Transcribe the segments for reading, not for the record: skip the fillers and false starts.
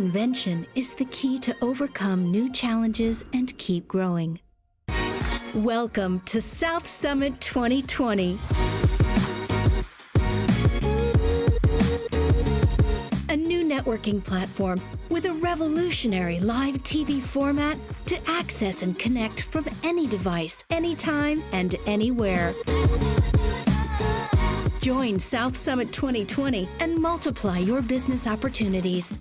Reinvention is the key to overcome new challenges and keep growing. Welcome to South Summit 2020. A new networking platform with a revolutionary live TV format to access and connect from any device, anytime, and anywhere. Join South Summit 2020 and multiply your business opportunities.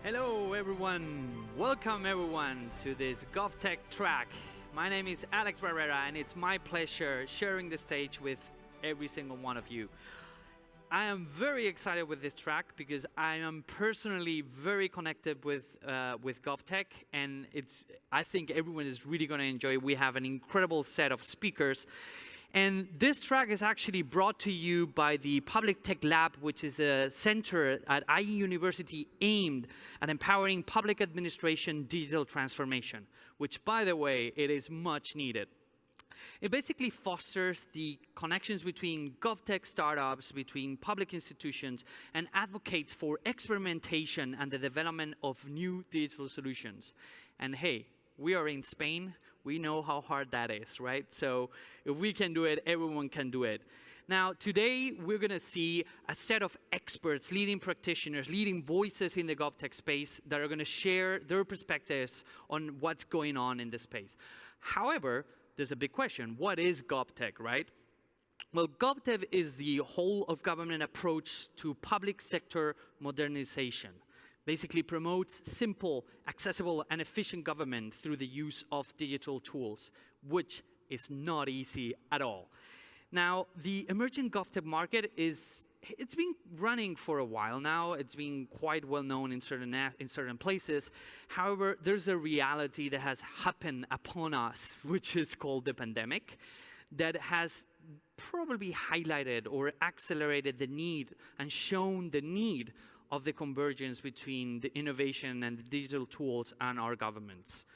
Hello everyone, welcome everyone to this Govtech track. My name is Alex Barrera and it's my pleasure sharing the stage with every single one of you. I am very excited with this track because I am personally very connected with Govtech, and I think everyone is really going to enjoy it. We have an incredible set of speakers. And this track is actually brought to you by the Public Tech Lab, which is a center at IE University aimed at empowering public administration digital transformation, which, by the way, it is much needed. It basically fosters the connections between GovTech startups, between public institutions, and advocates for experimentation and the development of new digital solutions. And hey, we are in Spain. We know how hard that is, right? So if we can do it, everyone can do it. Now, today, we're going to see a set of experts, leading practitioners, leading voices in the GovTech space that are going to share their perspectives on what's going on in the space. However, there's a big question. What is GovTech, right? Well, GovTech is the whole of government approach to public sector modernization. Basically promotes simple, accessible, and efficient government through the use of digital tools, which is not easy at all. Now, the emerging GovTech market it's been running for a while now. It's been quite well known in certain places. However, there's a reality that has happened upon us, which is called the pandemic, that has probably highlighted or accelerated the need and shown the need of the convergence between the innovation and the digital tools and our governments.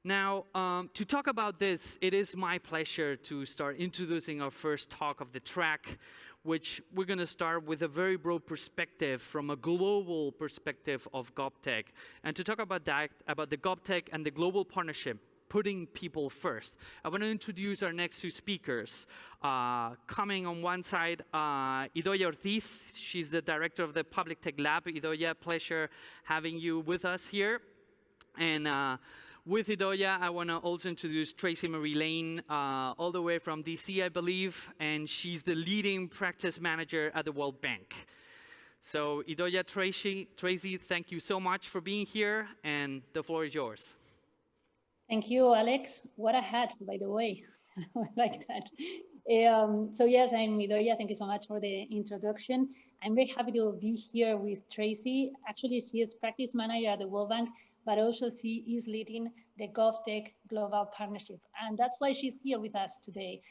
Now, to talk about this, it is my pleasure to start introducing our first talk of the track, which we're going to start with a very broad perspective from a global perspective of GovTech. And to talk about that, about the GovTech and the global partnership, putting people first. I want to introduce our next two speakers. Coming on one side, Idoia Ortiz. She's the director of the Public Tech Lab. Idoia, pleasure having you with us here. And with Idoia, I want to also introduce Tracy Marie Lane, all the way from DC, I believe, and she's the leading practice manager at the World Bank. So Idoia, Tracy, thank you so much for being here, and the floor is yours. Thank you, Alex. What a hat, by the way. I like that. So yes, I'm Idoia. Thank you so much for the introduction. I'm very happy to be here with Tracy. Actually, she is practice manager at the World Bank, but also she is leading the GovTech Global Partnership. And that's why she's here with us today.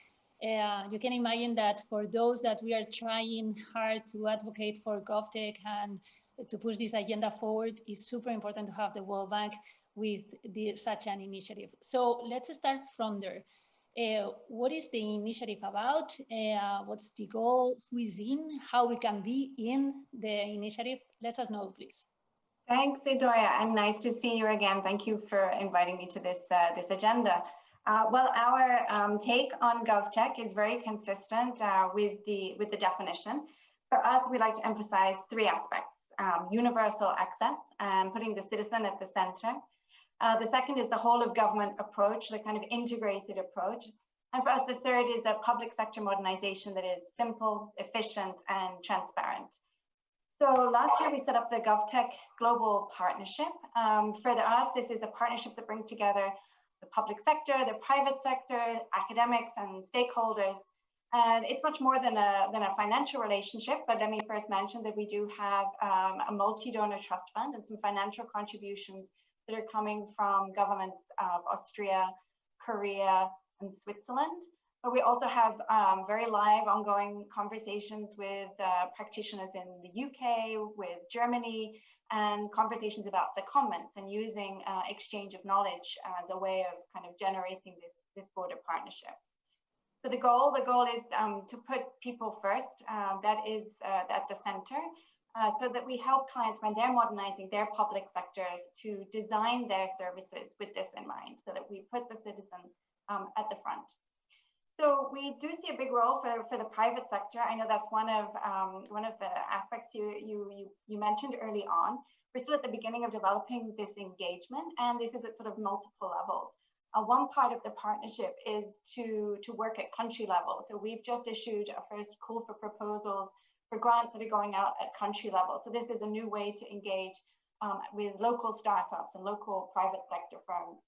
You can imagine that for those that we are trying hard to advocate for GovTech and to push this agenda forward, it's super important to have the World Bank with such an initiative. So let's start from there. What is the initiative about? What's the goal? Who is in? How we can be in the initiative? Let us know, please. Thanks, Idoia, and nice to see you again. Thank you for inviting me to this agenda. Well, our take on GovTech is very consistent with the definition. For us, we like to emphasize three aspects: universal access and putting the citizen at the center. The second is the whole of government approach, the kind of integrated approach. And for us, the third is a public sector modernization that is simple, efficient, and transparent. So last year we set up the GovTech Global Partnership. For us, this is a partnership that brings together the public sector, the private sector, academics, and stakeholders. And it's much more than a financial relationship, but let me first mention that we do have a multi-donor trust fund and some financial contributions that are coming from governments of Austria, Korea, and Switzerland. But we also have very live ongoing conversations with practitioners in the UK, with Germany, and conversations about secondments and using exchange of knowledge as a way of kind of generating this broader partnership. So the goal is to put people first. That is at the center, so that we help clients when they're modernizing their public sectors to design their services with this in mind, so that we put the citizen at the front. So we do see a big role for the private sector. I know that's one of the aspects you mentioned early on. We're still at the beginning of developing this engagement, and this is at sort of multiple levels. One part of the partnership is to work at country level. So we've just issued a first call for proposals for grants that are going out at country level. So this is a new way to engage with local startups and local private sector firms.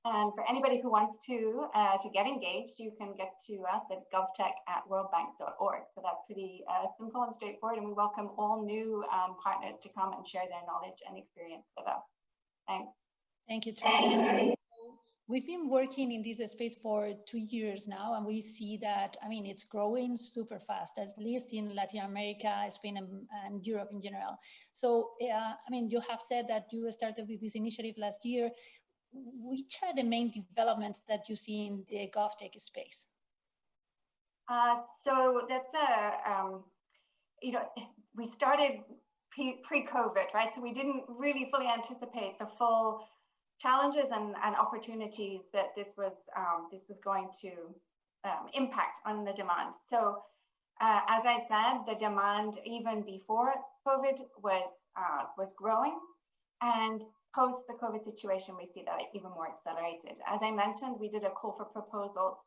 And for anybody who wants to get engaged, you can get to us at govtech@worldbank.org. So that's pretty simple and straightforward. And we welcome all new partners to come and share their knowledge and experience with us. Thanks. Thank you, Tracy. We've been working in this space for 2 years now, and we see that, I mean, it's growing super fast, at least in Latin America, Spain, and Europe in general. So, I mean, you have said that you started with this initiative last year. Which are the main developments that you see in the Govtech space? So that's we started pre-COVID, right? So we didn't really fully anticipate the full challenges and opportunities that this was going to impact on the demand. So as I said, the demand even before COVID was growing, and post the COVID situation, we see that even more accelerated. As I mentioned, we did a call for proposals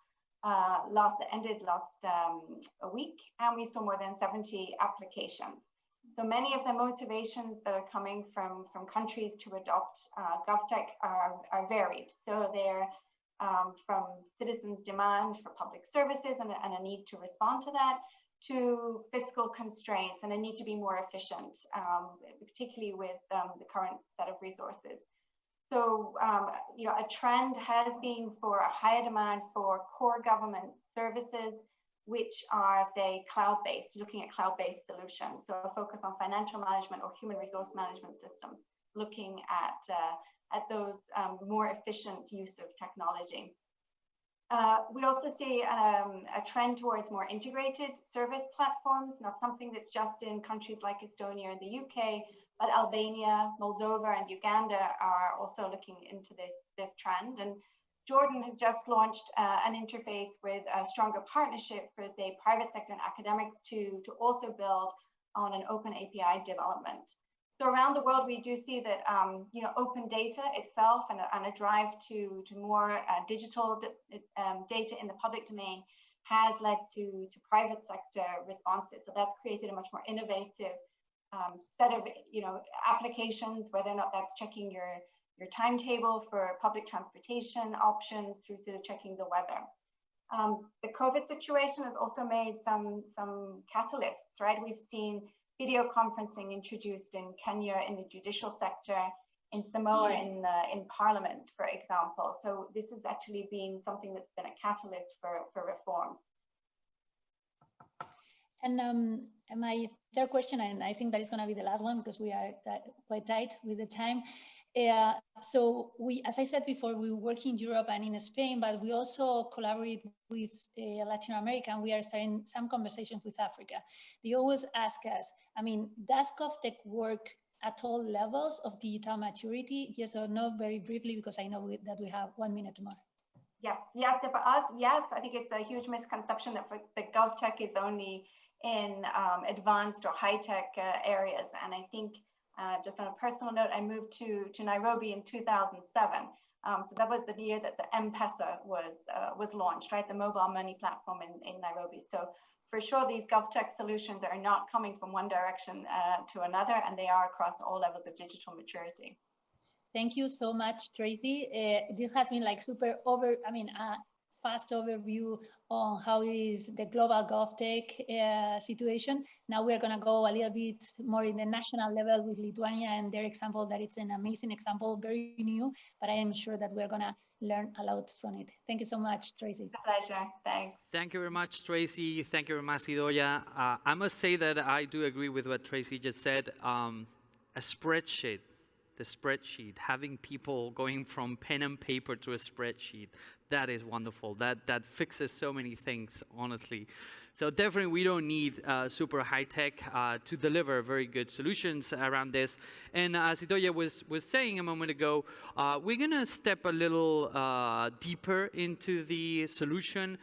ended last week, and we saw more than 70 applications. So many of the motivations that are coming from countries to adopt Govtech are varied. So they're from citizens' demand for public services and a need to respond to that, to fiscal constraints and a need to be more efficient, particularly with the current set of resources. So, a trend has been for a higher demand for core government services, which are, say, cloud-based, looking at cloud-based solutions. So a focus on financial management or human resource management systems, looking at those more efficient use of technology. We also see a trend towards more integrated service platforms, not something that's just in countries like Estonia and the UK, but Albania, Moldova, and Uganda are also looking into this trend. And Jordan has just launched an interface with a stronger partnership for, say, private sector and academics to also build on an open API development. So around the world, we do see that open data itself and a drive to more digital data in the public domain has led to private sector responses. So that's created a much more innovative set of applications, whether or not that's checking your timetable for public transportation options through to checking the weather. The COVID situation has also made some catalysts, right? We've seen video conferencing introduced in Kenya in the judicial sector, in Samoa in parliament, for example. So this has actually been something that's been a catalyst for reforms. And my third question, and I think that is going to be the last one because we are quite tight with the time. So we, as I said before, we work in Europe and in Spain, but we also collaborate with Latin America, and we are starting some conversations with Africa. They always ask us, I mean, does Govtech work at all levels of digital maturity? Yes or no, very briefly, because I know that we have 1 minute more. Yeah, yes, so for us, yes, I think it's a huge misconception that Govtech is only in advanced or high-tech areas. And I think just on a personal note, I moved to Nairobi in 2007. So that was the year that the M-Pesa was launched, right? The mobile money platform in Nairobi. So for sure, these Govtech solutions are not coming from one direction to another, and they are across all levels of digital maturity. Thank you so much, Tracy. This has been like super fast overview on how is the global Govtech situation. Now we're going to go a little bit more in the national level with Lithuania and their example. That it's an amazing example, very new, but I am sure that we're going to learn a lot from it. Thank you so much, Tracy. Pleasure. Thanks. Thank you very much, Tracy. Thank you very much, Idoia. I must say that I do agree with what Tracy just said. A spreadsheet the spreadsheet, having people going from pen and paper to a spreadsheet, that is wonderful. That fixes so many things, honestly. So definitely we don't need super high tech to deliver very good solutions around this. And as Idoia was saying a moment ago, we're gonna step a little deeper into the solution.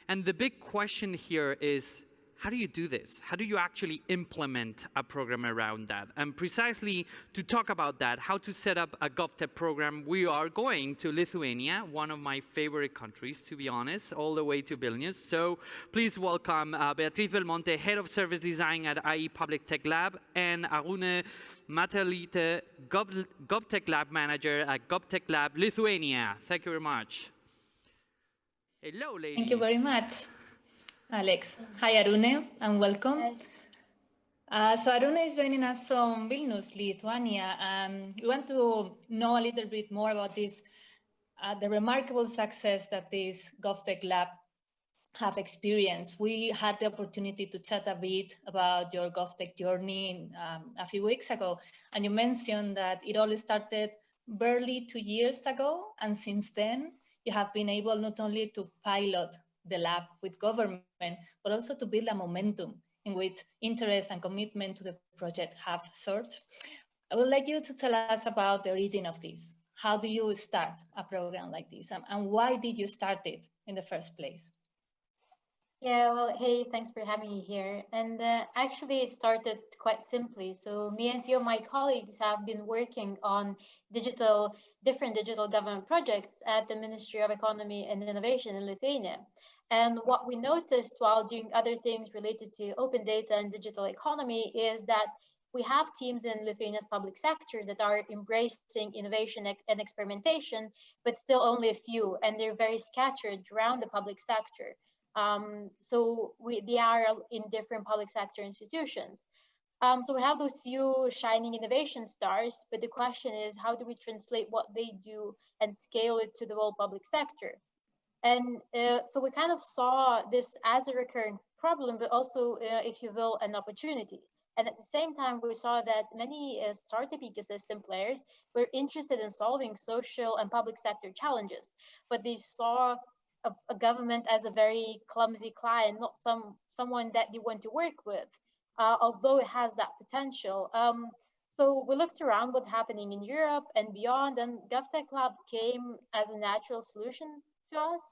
And the big question here is, how do you do this? How do you actually implement a program around that? And precisely to talk about that, how to set up a Govtech program, we are going to Lithuania, one of my favorite countries, to be honest, all the way to Vilnius. So please welcome Beatriz Belmonte, Head of Service Design at IE Public Tech Lab, and Arune Matelite, Govtech Lab Manager at Govtech Lab Lithuania. Thank you very much. Hello, ladies. Thank you very much, Alex. Hi, Arune, and welcome. So Arune is joining us from Vilnius, Lithuania, and we want to know a little bit more about this, the remarkable success that this Govtech Lab have experienced. We had the opportunity to chat a bit about your Govtech journey a few weeks ago, and you mentioned that it all started barely 2 years ago, and since then, you have been able not only to pilot the lab with government, but also to build a momentum in which interest and commitment to the project have surged. I would like you to tell us about the origin of this. How do you start a program like this? And why did you start it in the first place? Yeah, well, hey, thanks for having me here. And actually, it started quite simply. So me and a few of my colleagues have been working on different digital government projects at the Ministry of Economy and Innovation in Lithuania. And what we noticed while doing other things related to open data and digital economy is that we have teams in Lithuania's public sector that are embracing innovation and experimentation, but still only a few, and they're very scattered around the public sector. So they are in different public sector institutions. So we have those few shining innovation stars, but the question is, how do we translate what they do and scale it to the whole public sector? And so we kind of saw this as a recurring problem, but also, if you will, an opportunity. And at the same time, we saw that many startup ecosystem players were interested in solving social and public sector challenges, but they saw a government as a very clumsy client, not someone that they want to work with, although it has that potential. So we looked around what's happening in Europe and beyond, and Govtech Lab came as a natural solution to us.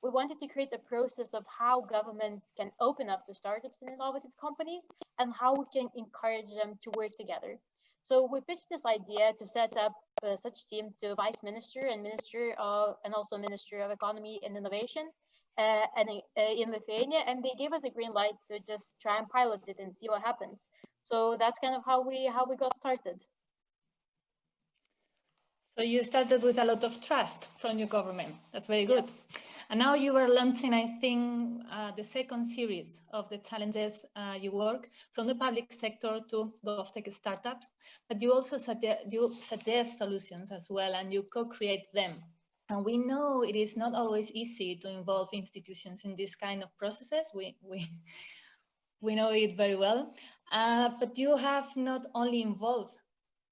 We wanted to create a process of how governments can open up to startups and innovative companies and how we can encourage them to work together. So we pitched this idea to set up such team to Vice Minister and and also Minister of Economy and Innovation in Lithuania, and they gave us a green light to just try and pilot it and see what happens. So that's kind of how we got started. So you started with a lot of trust from your government. That's very good. Yeah. And now you are launching, I think, the second series of the challenges you work from the public sector to Govtech startups, but you also suggest solutions as well, and you co-create them. And we know it is not always easy to involve institutions in this kind of processes. We know it very well, but you have not only involved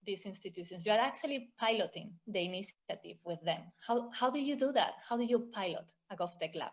these institutions, you are actually piloting the initiative with them. How do you do that? How do you pilot a Govtech Lab?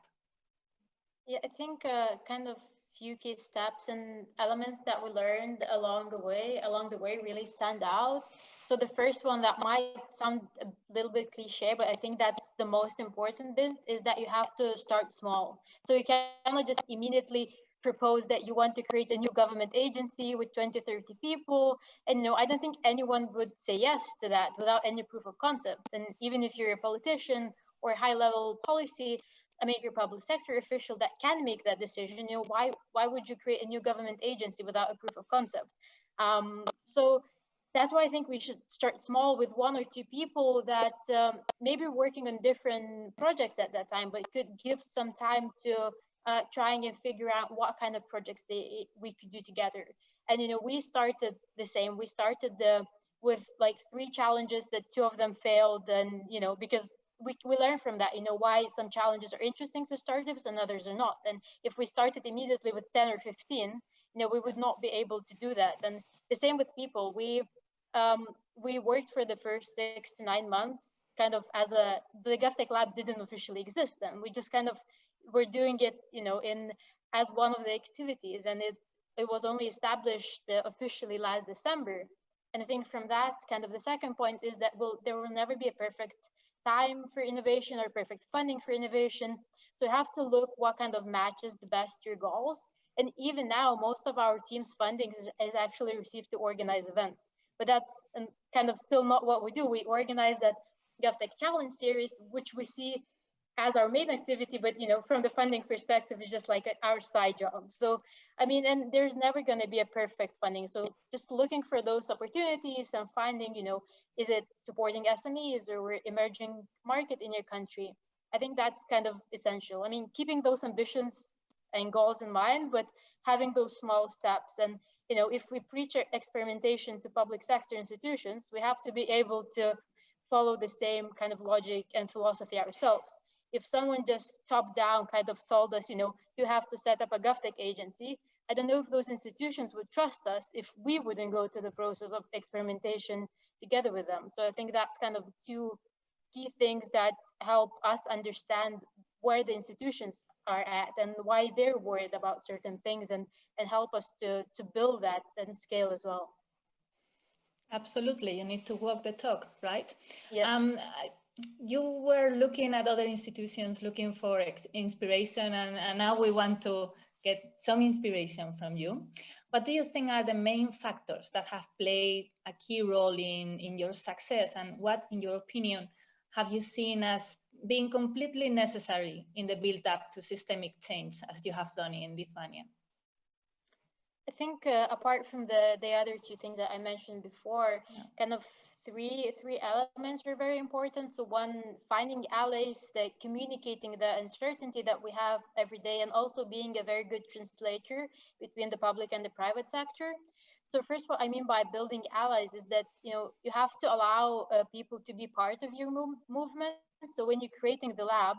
Yeah, I think kind of few key steps and elements that we learned along the way really stand out. So the first one that might sound a little bit cliche, but I think that's the most important bit, is that you have to start small. So you cannot just immediately propose that you want to create a new government agency with 20, 30 people. And I don't think anyone would say yes to that without any proof of concept. And even if you're a politician or a high-level policy, a major public sector official that can make that decision, why would you create a new government agency without a proof of concept? So that's why I think we should start small with 1 or 2 people that maybe working on different projects at that time, but could give some time to trying and figure out what kind of projects we could do together. And we started the same. We started with like 3 challenges that 2 of them failed, and because we learn from that, why some challenges are interesting to startups and others are not. And if we started immediately with 10 or 15, we would not be able to do that. And the same with people. We we worked for the first 6 to 9 months, kind of as the Govtech lab didn't officially exist then. We just kind of were doing it, in as one of the activities, and it was only established officially last December. And I think from that, kind of the second point is that there will never be a perfect time for innovation or perfect funding for innovation. So you have to look what kind of matches the best your goals. And even now, most of our team's funding is actually received to organize events. But that's kind of still not what we do. We organize that Govtech Challenge series, which we see as our main activity, but from the funding perspective, it's just like our side job. So I mean, and there's never going to be a perfect funding. So just looking for those opportunities and finding, is it supporting SMEs or emerging market in your country? I think that's kind of essential. I mean, keeping those ambitions and goals in mind, but having those small steps. And if we preach experimentation to public sector institutions, we have to be able to follow the same kind of logic and philosophy ourselves. If someone just top down kind of told us, you have to set up a GovTech agency, I don't know if those institutions would trust us if we wouldn't go to the process of experimentation together with them. So I think that's kind of two key things that help us understand where the institutions are at and why they're worried about certain things, and help us to build that and scale as well. Absolutely, you need to walk the talk, right? Yeah. You were looking at other institutions, looking for inspiration, and now we want to get some inspiration from you. What do you think are the main factors that have played a key role in your success, and what, in your opinion, have you seen as being completely necessary in the build-up to systemic change, as you have done in Lithuania? I think apart from the other two things that I mentioned before, kind of three elements were very important. So one, finding allies, that communicating the uncertainty that we have every day, and also being a very good translator between the public and the private sector. So first, what I mean by building allies is that you have to allow people to be part of your movement. So when you're creating the lab,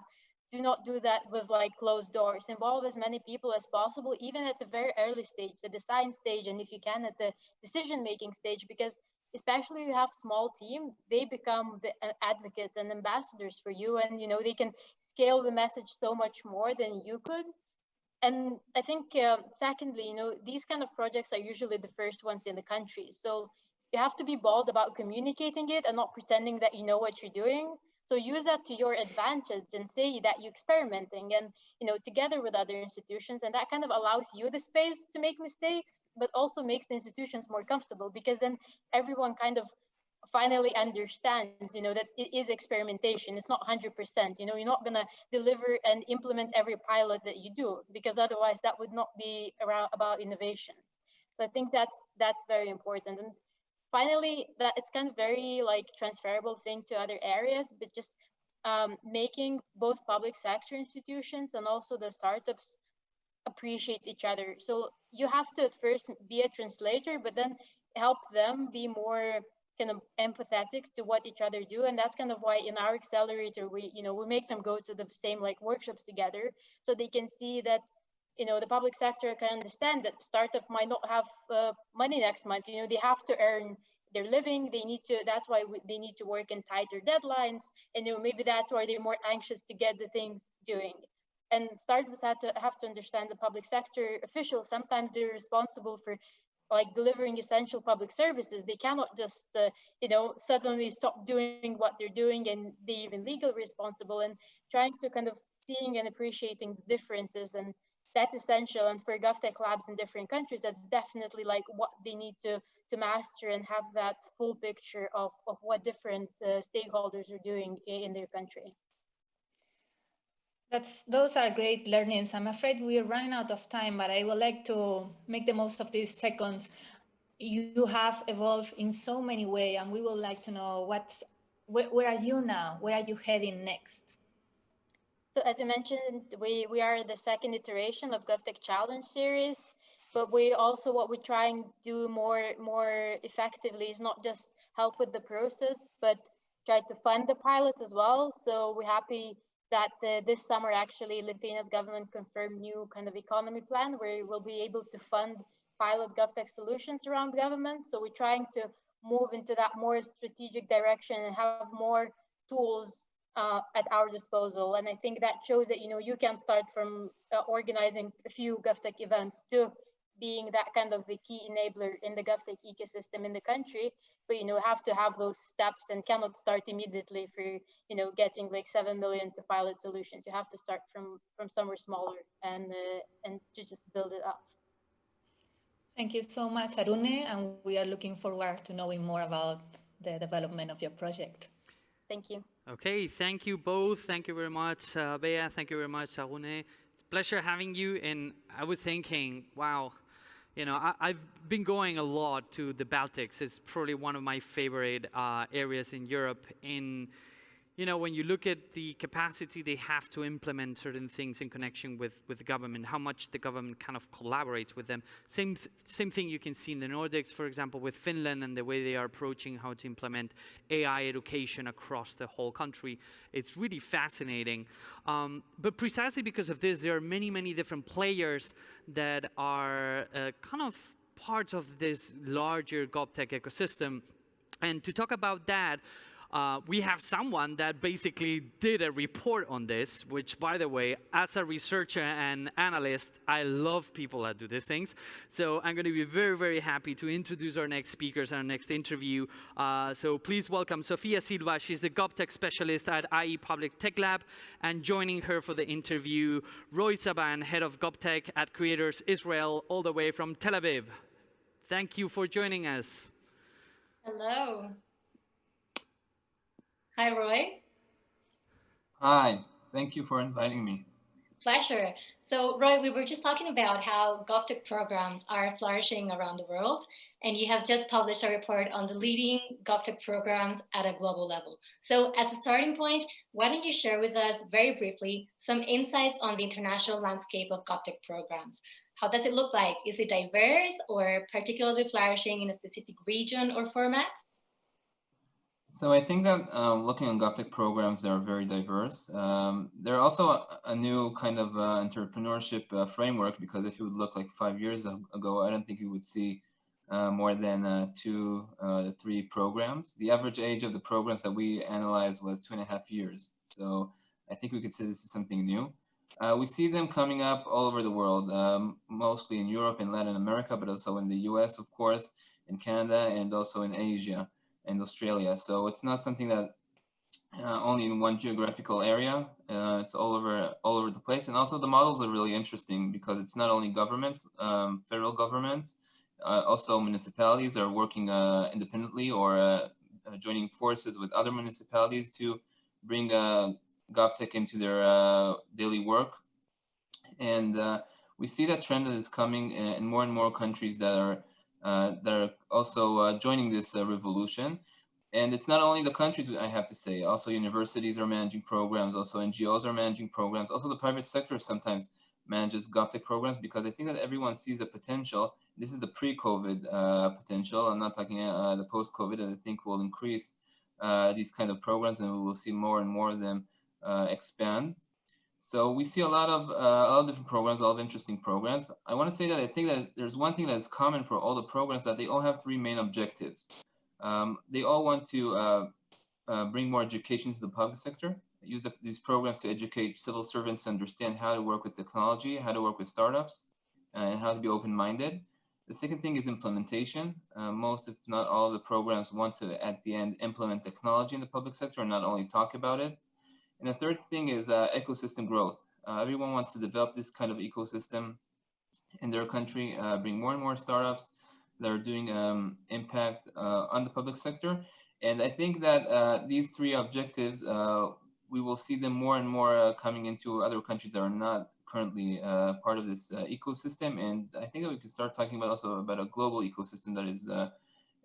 do not do that with like closed doors. Involve as many people as possible, even at the very early stage, the design stage, and if you can at the decision-making stage, because especially if you have small team, they become the advocates and ambassadors for you, and they can scale the message so much more than you could. And I think secondly, these kind of projects are usually the first ones in the country, so you have to be bold about communicating it and not pretending that you know what you're doing. So use that to your advantage and say that you're experimenting, and together with other institutions, and that kind of allows you the space to make mistakes, but also makes the institutions more comfortable, because then everyone kind of finally understands that it is experimentation. It's not 100%. You're not going to deliver and implement every pilot that you do, because otherwise that would not be about innovation. So I think that's very important. And finally, that it's kind of very like transferable thing to other areas, but just making both public sector institutions and also the startups appreciate each other. So you have to at first be a translator, but then help them be more kind of empathetic to what each other do. And that's kind of why in our accelerator, we make them go to the same like workshops together, so they can see that the public sector can understand that startup might not have money next month. They have to earn their living. That's why they need to work in tighter deadlines. And maybe that's why they're more anxious to get the things doing. And startups have to understand the public sector officials. Sometimes they're responsible for like delivering essential public services. They cannot just suddenly stop doing what they're doing, and they're even legally responsible. And trying to kind of seeing and appreciating the differences, and that's essential. And for GovTech labs in different countries, that's definitely like what they need to master, and have that full picture of what different stakeholders are doing in their country. Those are great learnings. I'm afraid we are running out of time, but I would like to make the most of these seconds. You have evolved in so many ways, and we would like to know where are you now? Where are you heading next? So as you mentioned, we are the second iteration of Govtech Challenge series, but what we try and do more effectively is not just help with the process, but try to fund the pilots as well. So we're happy that this summer, actually, Lithuania's government confirmed new kind of economy plan where we'll be able to fund pilot GovTech solutions around government. So we're trying to move into that more strategic direction and have more tools at our disposal. And I think that shows that, you can start from organizing a few Govtech events to being that kind of the key enabler in the Govtech ecosystem in the country. But, have to have those steps and cannot start immediately for, getting like 7 million to pilot solutions. You have to start from somewhere smaller and to just build it up. Thank you so much, Arune, and we are looking forward to knowing more about the development of your project. Thank you. Okay, thank you both. Thank you very much, Bea. Thank you very much, Arune. It's a pleasure having you. And I was thinking, wow, I've been going a lot to the Baltics. It's probably one of my favorite areas in Europe. When you look at the capacity they have to implement certain things in connection with the government, how much the government kind of collaborates with them. Same thing you can see in the Nordics, for example, with Finland and the way they are approaching how to implement AI education across the whole country. It's really fascinating. But precisely because of this, there are many, many different players that are kind of parts of this larger Govtech ecosystem. And to talk about that, we have someone that basically did a report on this, which, by the way, as a researcher and analyst, I love people that do these things. So I'm going to be very, very happy to introduce our next speakers and our next interview. So please welcome Sofia Silva. She's the Govtech specialist at IE Public Tech Lab. And joining her for the interview, Roy Saban, head of Govtech at Creators Israel, all the way from Tel Aviv. Thank you for joining us. Hello. Hi, Roy. Hi, thank you for inviting me. Pleasure. So, Roy, we were just talking about how Govtech programs are flourishing around the world, and you have just published a report on the leading Govtech programs at a global level. So, as a starting point, why don't you share with us very briefly some insights on the international landscape of Govtech programs? How does it look like? Is it diverse or particularly flourishing in a specific region or format? So I think that looking at Govtech programs, they are very diverse. They're also a new kind of entrepreneurship framework, because if you would look like 5 years ago, I don't think you would see more than 2 to 3 programs. The average age of the programs that we analyzed was 2.5 years. So I think we could say this is something new. We see them coming up all over the world, mostly in Europe and Latin America, but also in the US, of course, in Canada, and also in Asia and Australia. So it's not something that only in one geographical area. It's all over the place. And also the models are really interesting, because it's not only governments, federal governments, also municipalities are working independently or joining forces with other municipalities to bring Govtech into their daily work. And we see that trend that is coming in more and more countries that are also joining this revolution. And it's not only the countries, I have to say, also universities are managing programs, also NGOs are managing programs, also the private sector sometimes manages Govtech programs, because I think that everyone sees the potential. This is the pre-COVID potential. I'm not talking the post-COVID, and I think will increase these kind of programs, and we will see more and more of them expand. So we see a lot of different programs, a lot of interesting programs. I want to say that I think that there's one thing that is common for all the programs, that they all have 3 main objectives. They all want to bring more education to the public sector, use these programs to educate civil servants to understand how to work with technology, how to work with startups, and how to be open-minded. The second thing is implementation. Most, if not all, of the programs want to, at the end, implement technology in the public sector and not only talk about it. And the third thing is ecosystem growth. Everyone wants to develop this kind of ecosystem in their country, bring more and more startups that are doing impact on the public sector. And I think that these 3 objectives, we will see them more and more coming into other countries that are not currently part of this ecosystem. And I think that we could start talking about also about a global ecosystem that is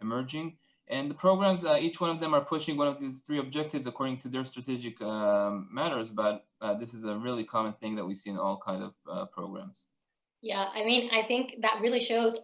emerging. And the programs, each one of them are pushing one of these 3 objectives according to their strategic matters. But this is a really common thing that we see in all kind of programs. Yeah, I mean, I think that really shows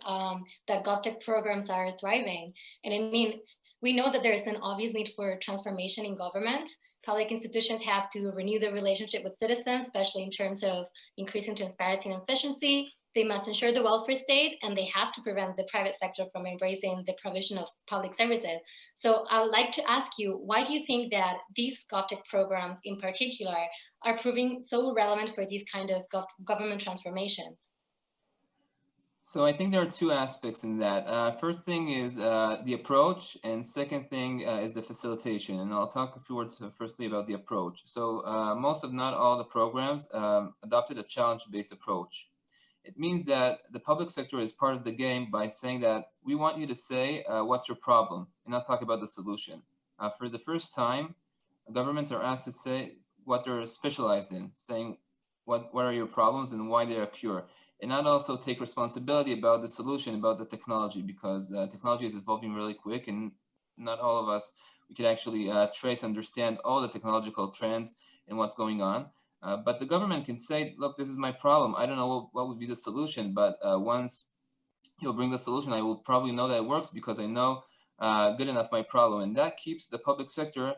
that Govtech programs are thriving. And I mean, we know that there is an obvious need for transformation in government. Public institutions have to renew their relationship with citizens, especially in terms of increasing transparency and efficiency. they must ensure the welfare state, and they have to prevent the private sector from embracing the provision of public services. So I would like to ask you, why do you think that these Govtech programs in particular are proving so relevant for these kind of government transformations? So I think there are two aspects in that. First thing is the approach, and second thing is the facilitation. And I'll talk a few words firstly about the approach. So most, if not all, the programs adopted a challenge-based approach. It means that the public sector is part of the game by saying that we want you to say what's your problem and not talk about the solution. For the first time, governments are asked to say what they're specialized in, saying what are your problems and why they are cure. And not also take responsibility about the solution, about the technology, because technology is evolving really quick, and not all of us, we could actually trace, understand all the technological trends and what's going on. But the government can say, look, this is my problem. I don't know what would be the solution, but once you'll bring the solution, I will probably know that it works because I know good enough my problem. And that keeps the public sector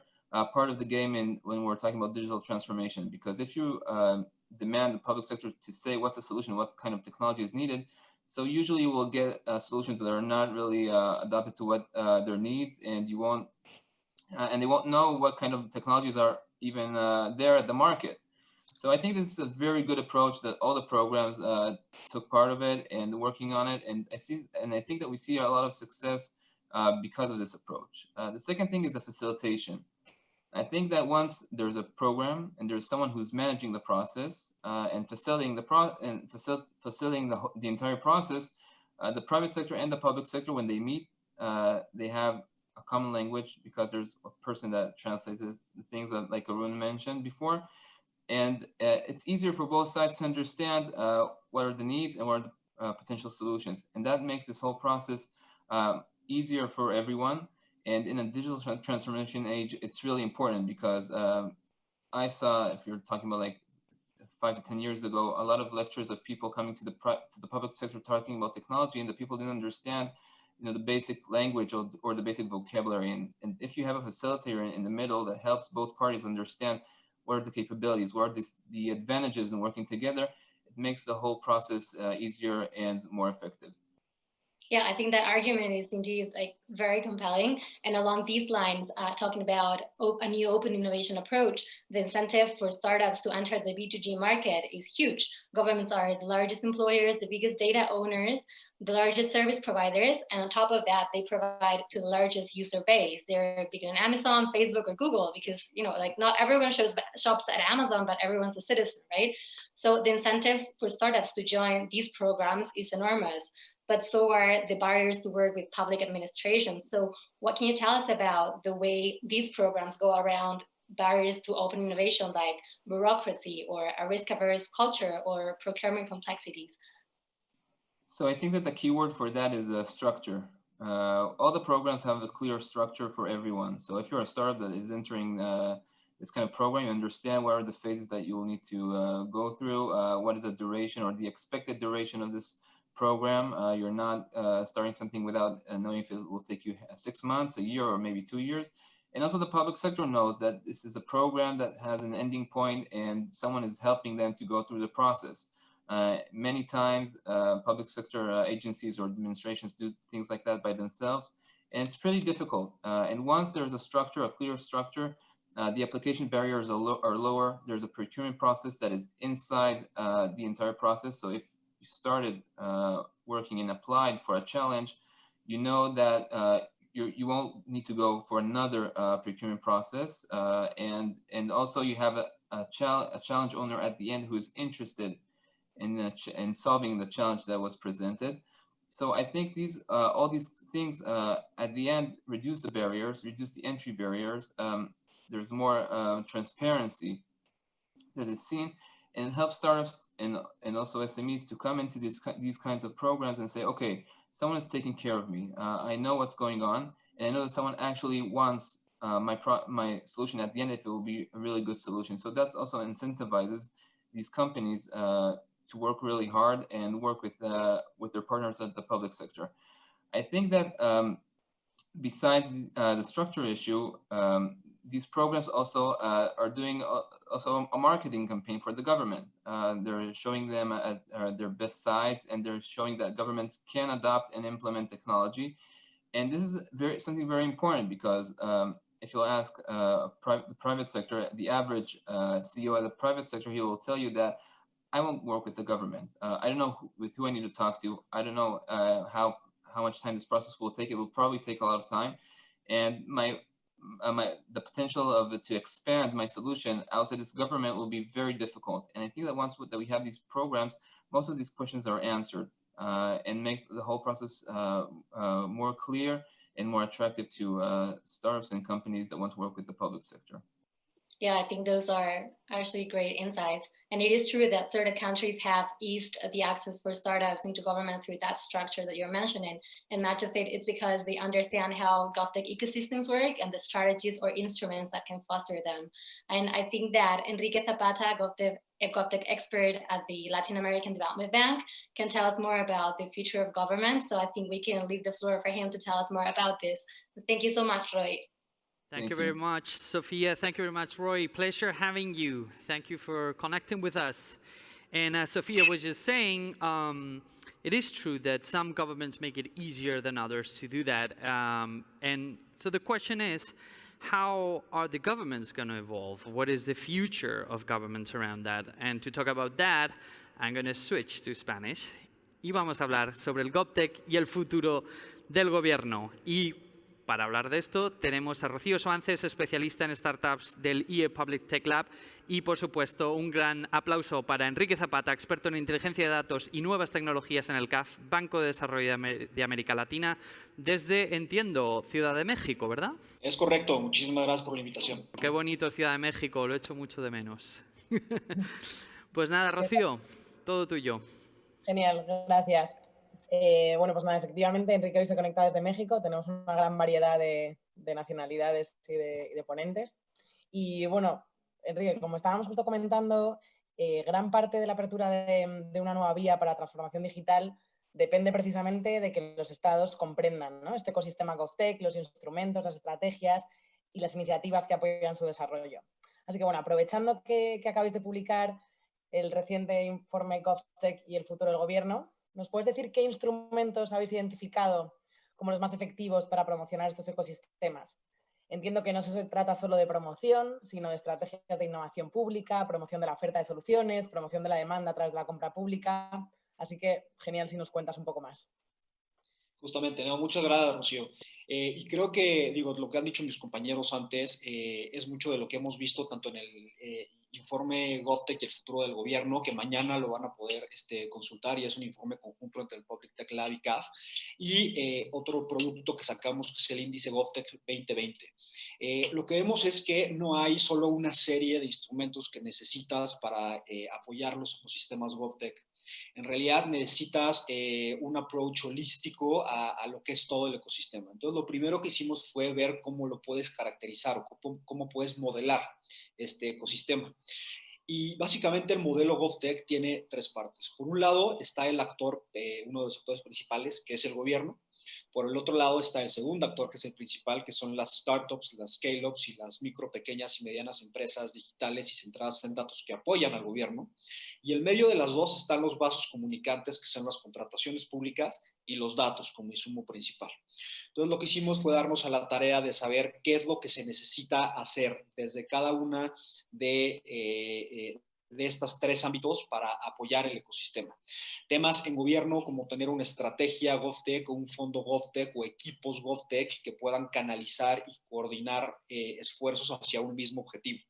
part of the game when we're talking about digital transformation. Because if you demand the public sector to say what's the solution, what kind of technology is needed, so usually you will get solutions that are not really adapted to what their needs, and you won't, and they won't know what kind of technologies are even there at the market. So I think this is a very good approach that all the programs took part of it and working on it, and I think that we see a lot of success because of this approach. The second thing is the facilitation. I think that once there's a program and there's someone who's managing the process and facilitating the entire process, the private sector and the public sector, when they meet, they have a common language because there's a person that translates the things that, like Arun mentioned before. And it's easier for both sides to understand what are the needs and what are the potential solutions. And that makes this whole process easier for everyone. And in a digital transformation age, it's really important because I saw, if you're talking about like 5 to 10 years ago, a lot of lectures of people coming to the public sector talking about technology, and the people didn't understand, the basic language or the basic vocabulary. And if you have a facilitator in the middle that helps both parties understand what are the capabilities, what are the advantages in working together, it makes the whole process easier and more effective. Yeah, I think that argument is indeed like very compelling. And along these lines, talking about a new open innovation approach, the incentive for startups to enter the B2G market is huge. Governments are the largest employers, the biggest data owners, the largest service providers, and on top of that, they provide to the largest user base. They're bigger than Amazon, Facebook, or Google, because like not everyone shops at Amazon, but everyone's a citizen, right? So the incentive for startups to join these programs is enormous, but so are the barriers to work with public administration. So what can you tell us about the way these programs go around barriers to open innovation, like bureaucracy or a risk-averse culture or procurement complexities? So I think that the key word for that is structure. All the programs have a clear structure for everyone. So if you're a startup that is entering this kind of program, you understand what are the phases that you will need to go through, what is the duration or the expected duration of this program. You're not starting something without knowing if it will take you 6 months, a year, or maybe 2 years. And also the public sector knows that this is a program that has an ending point and someone is helping them to go through the process. Many times public sector agencies or administrations do things like that by themselves, and it's pretty difficult. And once there's a structure, a clear structure, the application barriers are lower. There's a procurement process that is inside the entire process. So if you started working and applied for a challenge, you know that you won't need to go for another procurement process. And also you have a challenge owner at the end who is interested in solving the challenge that was presented. So I think all these things at the end reduce the barriers, reduce the entry barriers. There's more transparency that is seen, and helps startups and also SMEs to come into these kinds of programs and say, okay, someone is taking care of me. I know what's going on, and I know that someone actually wants my solution at the end if it will be a really good solution. So that's also incentivizes these companies to work really hard and work with their partners at the public sector. I think that besides the structure issue, these programs also are doing also a marketing campaign for the government. They're showing them their best sides, and they're showing that governments can adopt and implement technology. And this is something very important, because if you'll ask the private sector, the average CEO of the private sector, he will tell you that I won't work with the government. I don't know with who I need to talk to. I don't know how much time this process will take. It will probably take a lot of time. And the potential to expand my solution outside this government will be very difficult. And I think that once that we have these programs, most of these questions are answered, and make the whole process more clear and more attractive to startups and companies that want to work with the public sector. Yeah, I think those are actually great insights. And it is true that certain countries have eased the access for startups into government through that structure that you're mentioning. And much of it is because they understand how GovTech ecosystems work and the strategies or instruments that can foster them. And I think that Enrique Zapata, a GovTech expert at the Latin American Development Bank, can tell us more about the future of government. So I think we can leave the floor for him to tell us more about this. So thank you so much, Roy. Thank you very much, Sophia. Thank you very much, Roy. Pleasure having you. Thank you for connecting with us. And as Sophia was just saying, it is true that some governments make it easier than others to do that. And so the question is, how are the governments going to evolve? What is the future of governments around that? And to talk about that, I'm going to switch to Spanish. Y vamos a hablar sobre el GovTech y el futuro del gobierno. Y para hablar de esto, tenemos a Rocío Suárez, especialista en startups del IE Public Tech Lab. Y, por supuesto, un gran aplauso para Enrique Zapata, experto en inteligencia de datos y nuevas tecnologías en el CAF, Banco de Desarrollo de América Latina, desde, entiendo, Ciudad de México, ¿verdad? Es correcto. Muchísimas gracias por la invitación. Qué bonito Ciudad de México, lo echo mucho de menos. Pues nada, Rocío, todo tuyo. Genial, gracias. Bueno, pues nada, efectivamente, Enrique hoy se conecta desde México. Tenemos una gran variedad de nacionalidades y de ponentes. Y bueno, Enrique, como estábamos justo comentando, gran parte de la apertura de una nueva vía para la transformación digital depende precisamente de que los estados comprendan, ¿no?, este ecosistema GovTech, los instrumentos, las estrategias y las iniciativas que apoyan su desarrollo. Así que bueno, aprovechando que acabáis de publicar el reciente informe GovTech y el futuro del gobierno, ¿nos puedes decir qué instrumentos habéis identificado como los más efectivos para promocionar estos ecosistemas? Entiendo que no se trata solo de promoción, sino de estrategias de innovación pública, promoción de la oferta de soluciones, promoción de la demanda a través de la compra pública. Así que genial si nos cuentas un poco más. Justamente, no, muchas gracias, Rocío. Y creo que, lo que han dicho mis compañeros antes es mucho de lo que hemos visto tanto en el informe GovTech y el futuro del gobierno, que mañana lo van a poder consultar, y es un informe conjunto entre el Public Tech Lab y CAF, y otro producto que sacamos, que es el índice GovTech 2020. Lo que vemos es que no hay solo una serie de instrumentos que necesitas para apoyar los ecosistemas GovTech. En realidad necesitas un approach holístico a lo que es todo el ecosistema. Entonces, lo primero que hicimos fue ver cómo lo puedes caracterizar o cómo puedes modelar este ecosistema. Y básicamente el modelo GovTech tiene tres partes. Por un lado está el actor, uno de los actores principales, que es el gobierno. Por el otro lado está el segundo actor, que es el principal, que son las startups, las scale-ups y las micro, pequeñas y medianas empresas digitales y centradas en datos que apoyan al gobierno. Y en medio de las dos están los vasos comunicantes, que son las contrataciones públicas y los datos como insumo principal. Entonces, lo que hicimos fue darnos a la tarea de saber qué es lo que se necesita hacer desde cada una de estos tres ámbitos para apoyar el ecosistema. Temas en gobierno como tener una estrategia GovTech o un fondo GovTech o equipos GovTech que puedan canalizar y coordinar esfuerzos hacia un mismo objetivo.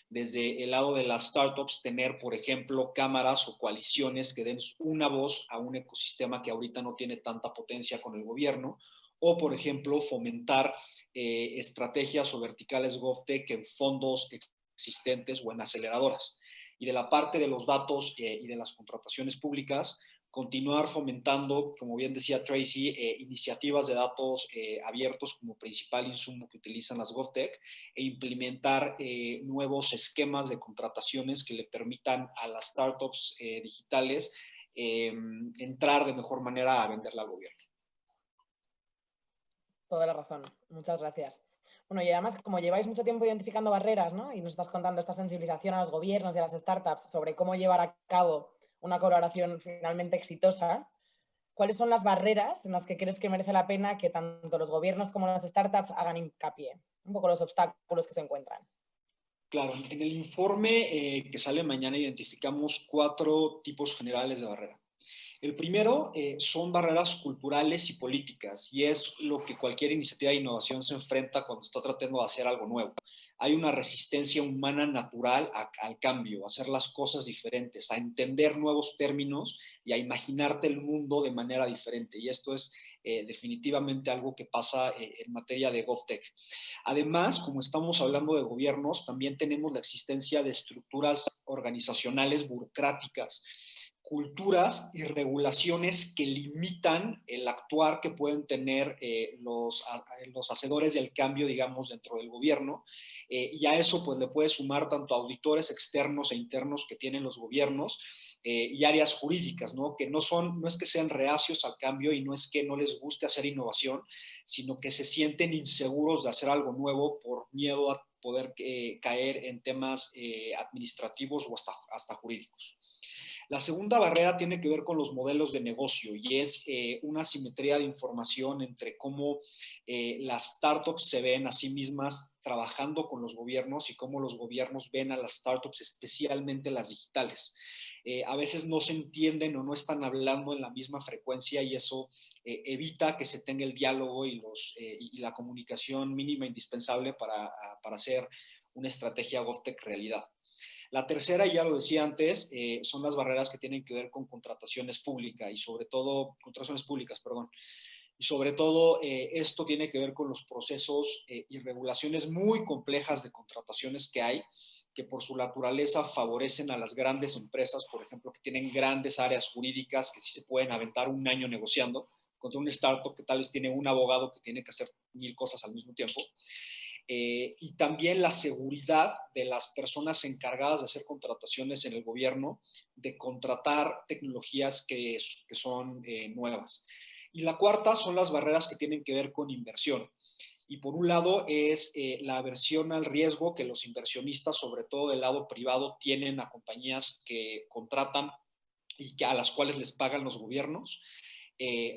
Desde el lado de las startups, tener, por ejemplo, cámaras o coaliciones que den una voz a un ecosistema que ahorita no tiene tanta potencia con el gobierno, o, por ejemplo, fomentar estrategias o verticales GovTech en fondos existentes o en aceleradoras. Y de la parte de los datos y de las contrataciones públicas, continuar fomentando, como bien decía Tracy, iniciativas de datos abiertos como principal insumo que utilizan las GovTech, e implementar nuevos esquemas de contrataciones que le permitan a las startups digitales entrar de mejor manera a venderle al gobierno. Toda la razón. Muchas gracias. Bueno, y además, como lleváis mucho tiempo identificando barreras, ¿no? Y nos estás contando esta sensibilización a los gobiernos y a las startups sobre cómo llevar a cabo una colaboración finalmente exitosa, ¿cuáles son las barreras en las que crees que merece la pena que tanto los gobiernos como las startups hagan hincapié? Un poco los obstáculos que se encuentran. Claro, en el informe que sale mañana identificamos 4 tipos generales de barrera. El primero son barreras culturales y políticas, y es lo que cualquier iniciativa de innovación se enfrenta cuando está tratando de hacer algo nuevo. Hay una resistencia humana natural al cambio, a hacer las cosas diferentes, a entender nuevos términos y a imaginarte el mundo de manera diferente. Y esto es definitivamente algo que pasa en materia de Govtech. Además, como estamos hablando de gobiernos, también tenemos la existencia de estructuras organizacionales burocráticas, culturas y regulaciones que limitan el actuar que pueden tener los hacedores del cambio, digamos, dentro del gobierno. Y a eso pues le puede sumar tanto auditores externos e internos que tienen los gobiernos y áreas jurídicas, ¿no? Que no es que sean reacios al cambio y no es que no les guste hacer innovación, sino que se sienten inseguros de hacer algo nuevo por miedo a poder caer en temas administrativos o hasta jurídicos. La segunda barrera tiene que ver con los modelos de negocio y es una asimetría de información entre cómo las startups se ven a sí mismas trabajando con los gobiernos y cómo los gobiernos ven a las startups, especialmente las digitales. A veces no se entienden o no están hablando en la misma frecuencia y eso evita que se tenga el diálogo y la comunicación mínima indispensable para hacer una estrategia Govtech realidad. La tercera, ya lo decía antes, son las barreras que tienen que ver con contrataciones públicas y sobre todo, esto tiene que ver con los procesos y regulaciones muy complejas de contrataciones que hay, que por su naturaleza favorecen a las grandes empresas, por ejemplo, que tienen grandes áreas jurídicas que sí se pueden aventar un año negociando, contra un startup que tal vez tiene un abogado que tiene que hacer 1000 cosas al mismo tiempo. Y también la seguridad de las personas encargadas de hacer contrataciones en el gobierno, de contratar tecnologías que son nuevas. Y la cuarta son las barreras que tienen que ver con inversión. Y por un lado es la aversión al riesgo que los inversionistas, sobre todo del lado privado, tienen a compañías que contratan y a las cuales les pagan los gobiernos.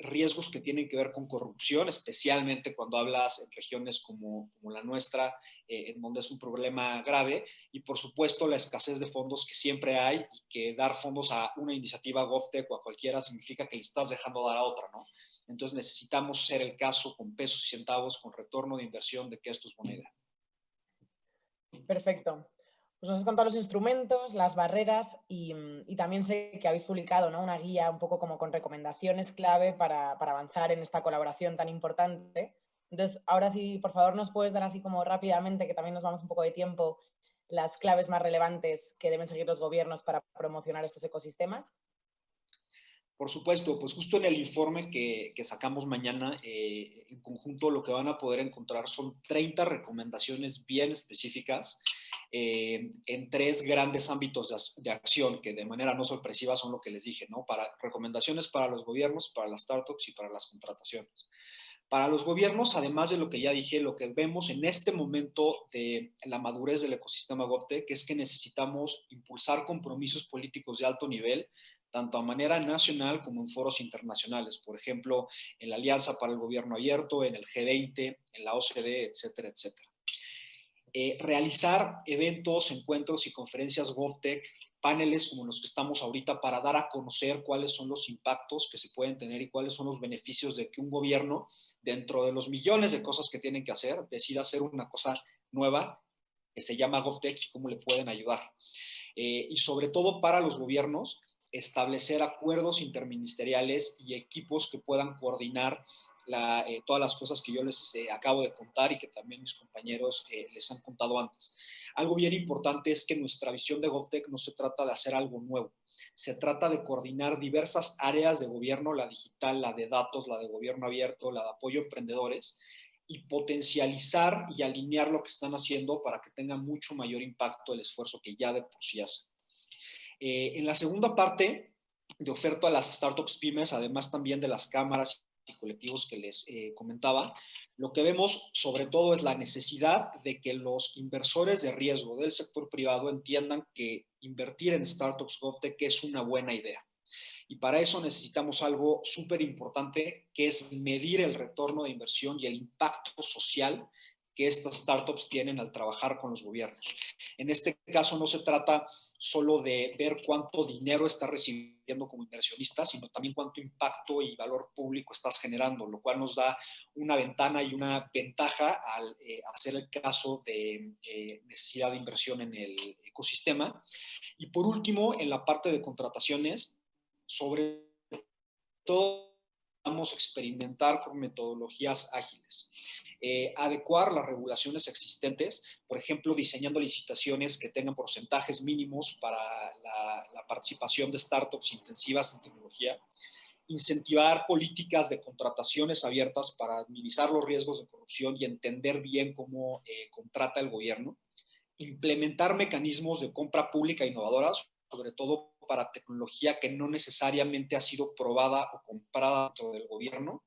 Riesgos que tienen que ver con corrupción, especialmente cuando hablas en regiones como la nuestra, en donde es un problema grave, y por supuesto la escasez de fondos que siempre hay y que dar fondos a una iniciativa Govtech o a cualquiera significa que le estás dejando dar a otra, ¿no? Entonces necesitamos ser el caso con pesos y centavos, con retorno de inversión de que esto es buena idea. Perfecto. Pues nos has contado los instrumentos, las barreras y también sé que habéis publicado, ¿no?, una guía un poco como con recomendaciones clave para avanzar en esta colaboración tan importante. Entonces, ahora sí, por favor, nos puedes dar así como rápidamente, que también nos vamos un poco de tiempo, las claves más relevantes que deben seguir los gobiernos para promocionar estos ecosistemas. Por supuesto, pues justo en el informe que sacamos mañana, en conjunto lo que van a poder encontrar son 30 recomendaciones bien específicas en 3 grandes ámbitos de acción que de manera no sorpresiva son lo que les dije, ¿no? Recomendaciones para los gobiernos, para las startups y para las contrataciones. Para los gobiernos, además de lo que ya dije, lo que vemos en este momento de la madurez del ecosistema Govtech es que necesitamos impulsar compromisos políticos de alto nivel, tanto a manera nacional como en foros internacionales, por ejemplo, en la Alianza para el Gobierno Abierto, en el G20, en la OCDE, etcétera, etcétera. Realizar eventos, encuentros y conferencias Govtech, paneles como los que estamos ahorita para dar a conocer cuáles son los impactos que se pueden tener y cuáles son los beneficios de que un gobierno, dentro de los millones de cosas que tienen que hacer, decida hacer una cosa nueva que se llama Govtech y cómo le pueden ayudar. Y sobre todo para los gobiernos, establecer acuerdos interministeriales y equipos que puedan coordinar todas las cosas que yo les acabo de contar y que también mis compañeros les han contado antes. Algo bien importante es que nuestra visión de Govtech no se trata de hacer algo nuevo, se trata de coordinar diversas áreas de gobierno, la digital, la de datos, la de gobierno abierto, la de apoyo a emprendedores, y potencializar y alinear lo que están haciendo para que tenga mucho mayor impacto el esfuerzo que ya de por sí hacen. En la segunda parte de oferta a las startups pymes, además también de las cámaras y colectivos que les comentaba, lo que vemos sobre todo es la necesidad de que los inversores de riesgo del sector privado entiendan que invertir en startups GovTech es una buena idea. Y para eso necesitamos algo súper importante, que es medir el retorno de inversión y el impacto social que estas startups tienen al trabajar con los gobiernos. En este caso no se trata solo de ver cuánto dinero estás recibiendo como inversionista, sino también cuánto impacto y valor público estás generando, lo cual nos da una ventana y una ventaja al hacer el caso de necesidad de inversión en el ecosistema. Y por último, en la parte de contrataciones, sobre todo vamos a experimentar con metodologías ágiles. Adecuar las regulaciones existentes, por ejemplo, diseñando licitaciones que tengan porcentajes mínimos para la participación de startups intensivas en tecnología, incentivar políticas de contrataciones abiertas para minimizar los riesgos de corrupción y entender bien cómo contrata el gobierno, implementar mecanismos de compra pública innovadoras, sobre todo para tecnología que no necesariamente ha sido probada o comprada dentro del gobierno,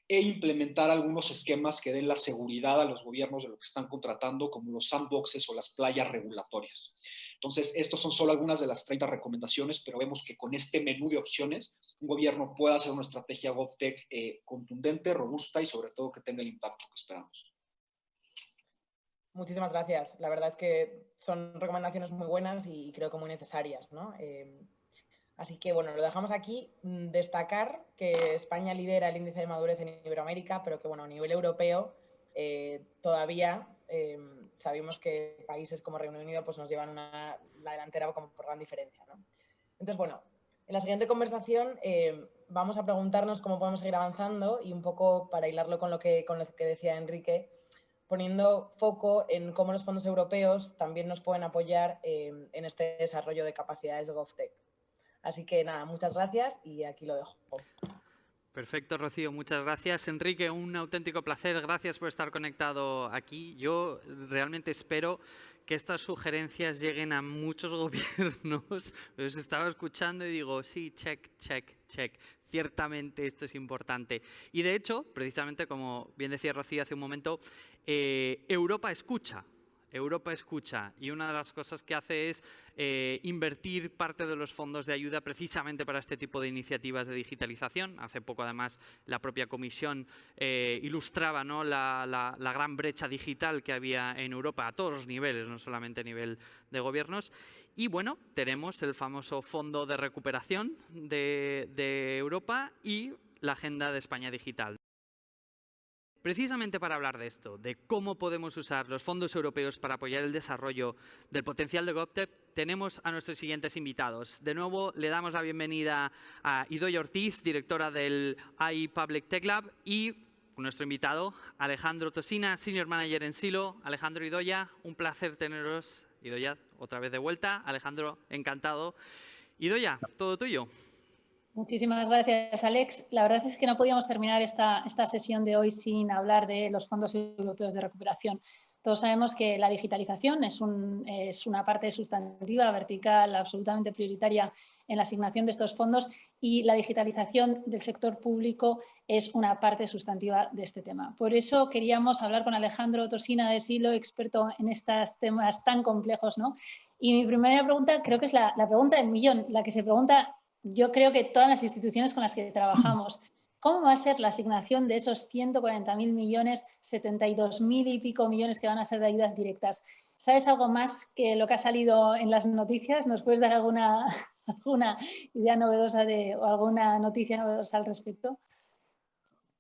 e implementar algunos esquemas que den la seguridad a los gobiernos de lo que están contratando, como los sandboxes o las playas regulatorias. Entonces, estos son solo algunas de las 30 recomendaciones, pero vemos que con este menú de opciones, un gobierno puede hacer una estrategia GovTech contundente, robusta y sobre todo que tenga el impacto que esperamos. Muchísimas gracias. La verdad es que son recomendaciones muy buenas y creo que muy necesarias, ¿no? Así que, bueno, lo dejamos aquí. Destacar que España lidera el índice de madurez en Iberoamérica, pero que, bueno, a nivel europeo todavía sabemos que países como Reino Unido pues, nos llevan la delantera como por gran diferencia, ¿no? Entonces, bueno, en la siguiente conversación vamos a preguntarnos cómo podemos seguir avanzando y un poco para hilarlo con lo que decía Enrique, poniendo foco en cómo los fondos europeos también nos pueden apoyar en este desarrollo de capacidades de GovTech. Así que nada, muchas gracias y aquí lo dejo. Perfecto, Rocío, muchas gracias. Enrique, un auténtico placer. Gracias por estar conectado aquí. Yo realmente espero que estas sugerencias lleguen a muchos gobiernos. Os estaba escuchando y digo, sí, check, check, check. Ciertamente esto es importante. Y de hecho, precisamente como bien decía Rocío hace un momento, Europa escucha. Europa escucha y una de las cosas que hace es invertir parte de los fondos de ayuda precisamente para este tipo de iniciativas de digitalización. Hace poco además la propia Comisión ilustraba, ¿no?, la gran brecha digital que había en Europa a todos los niveles, no solamente a nivel de gobiernos. Y bueno, tenemos el famoso Fondo de Recuperación de Europa y la Agenda de España Digital. Precisamente para hablar de esto, de cómo podemos usar los fondos europeos para apoyar el desarrollo del potencial de GovTech, tenemos a nuestros siguientes invitados. De nuevo, le damos la bienvenida a Idoia Ortiz, directora del AI Public Tech Lab, y nuestro invitado, Alejandro Tosina, Senior Manager en Silo. Alejandro, Idoia, un placer teneros. Idoia, otra vez de vuelta. Alejandro, encantado. Idoia, todo tuyo. Muchísimas gracias, Alex. La verdad es que no podíamos terminar esta sesión de hoy sin hablar de los fondos europeos de recuperación. Todos sabemos que la digitalización es una parte sustantiva, vertical, absolutamente prioritaria en la asignación de estos fondos y la digitalización del sector público es una parte sustantiva de este tema. Por eso queríamos hablar con Alejandro Tosina de Silo, experto en estos temas tan complejos, ¿no? Y mi primera pregunta creo que es la pregunta del millón, la que se pregunta, yo creo que todas las instituciones con las que trabajamos. ¿Cómo va a ser la asignación de esos 140.000 millones, 72.000 y pico millones que van a ser de ayudas directas? ¿Sabes algo más que lo que ha salido en las noticias? ¿Nos puedes dar alguna idea novedosa o alguna noticia novedosa al respecto?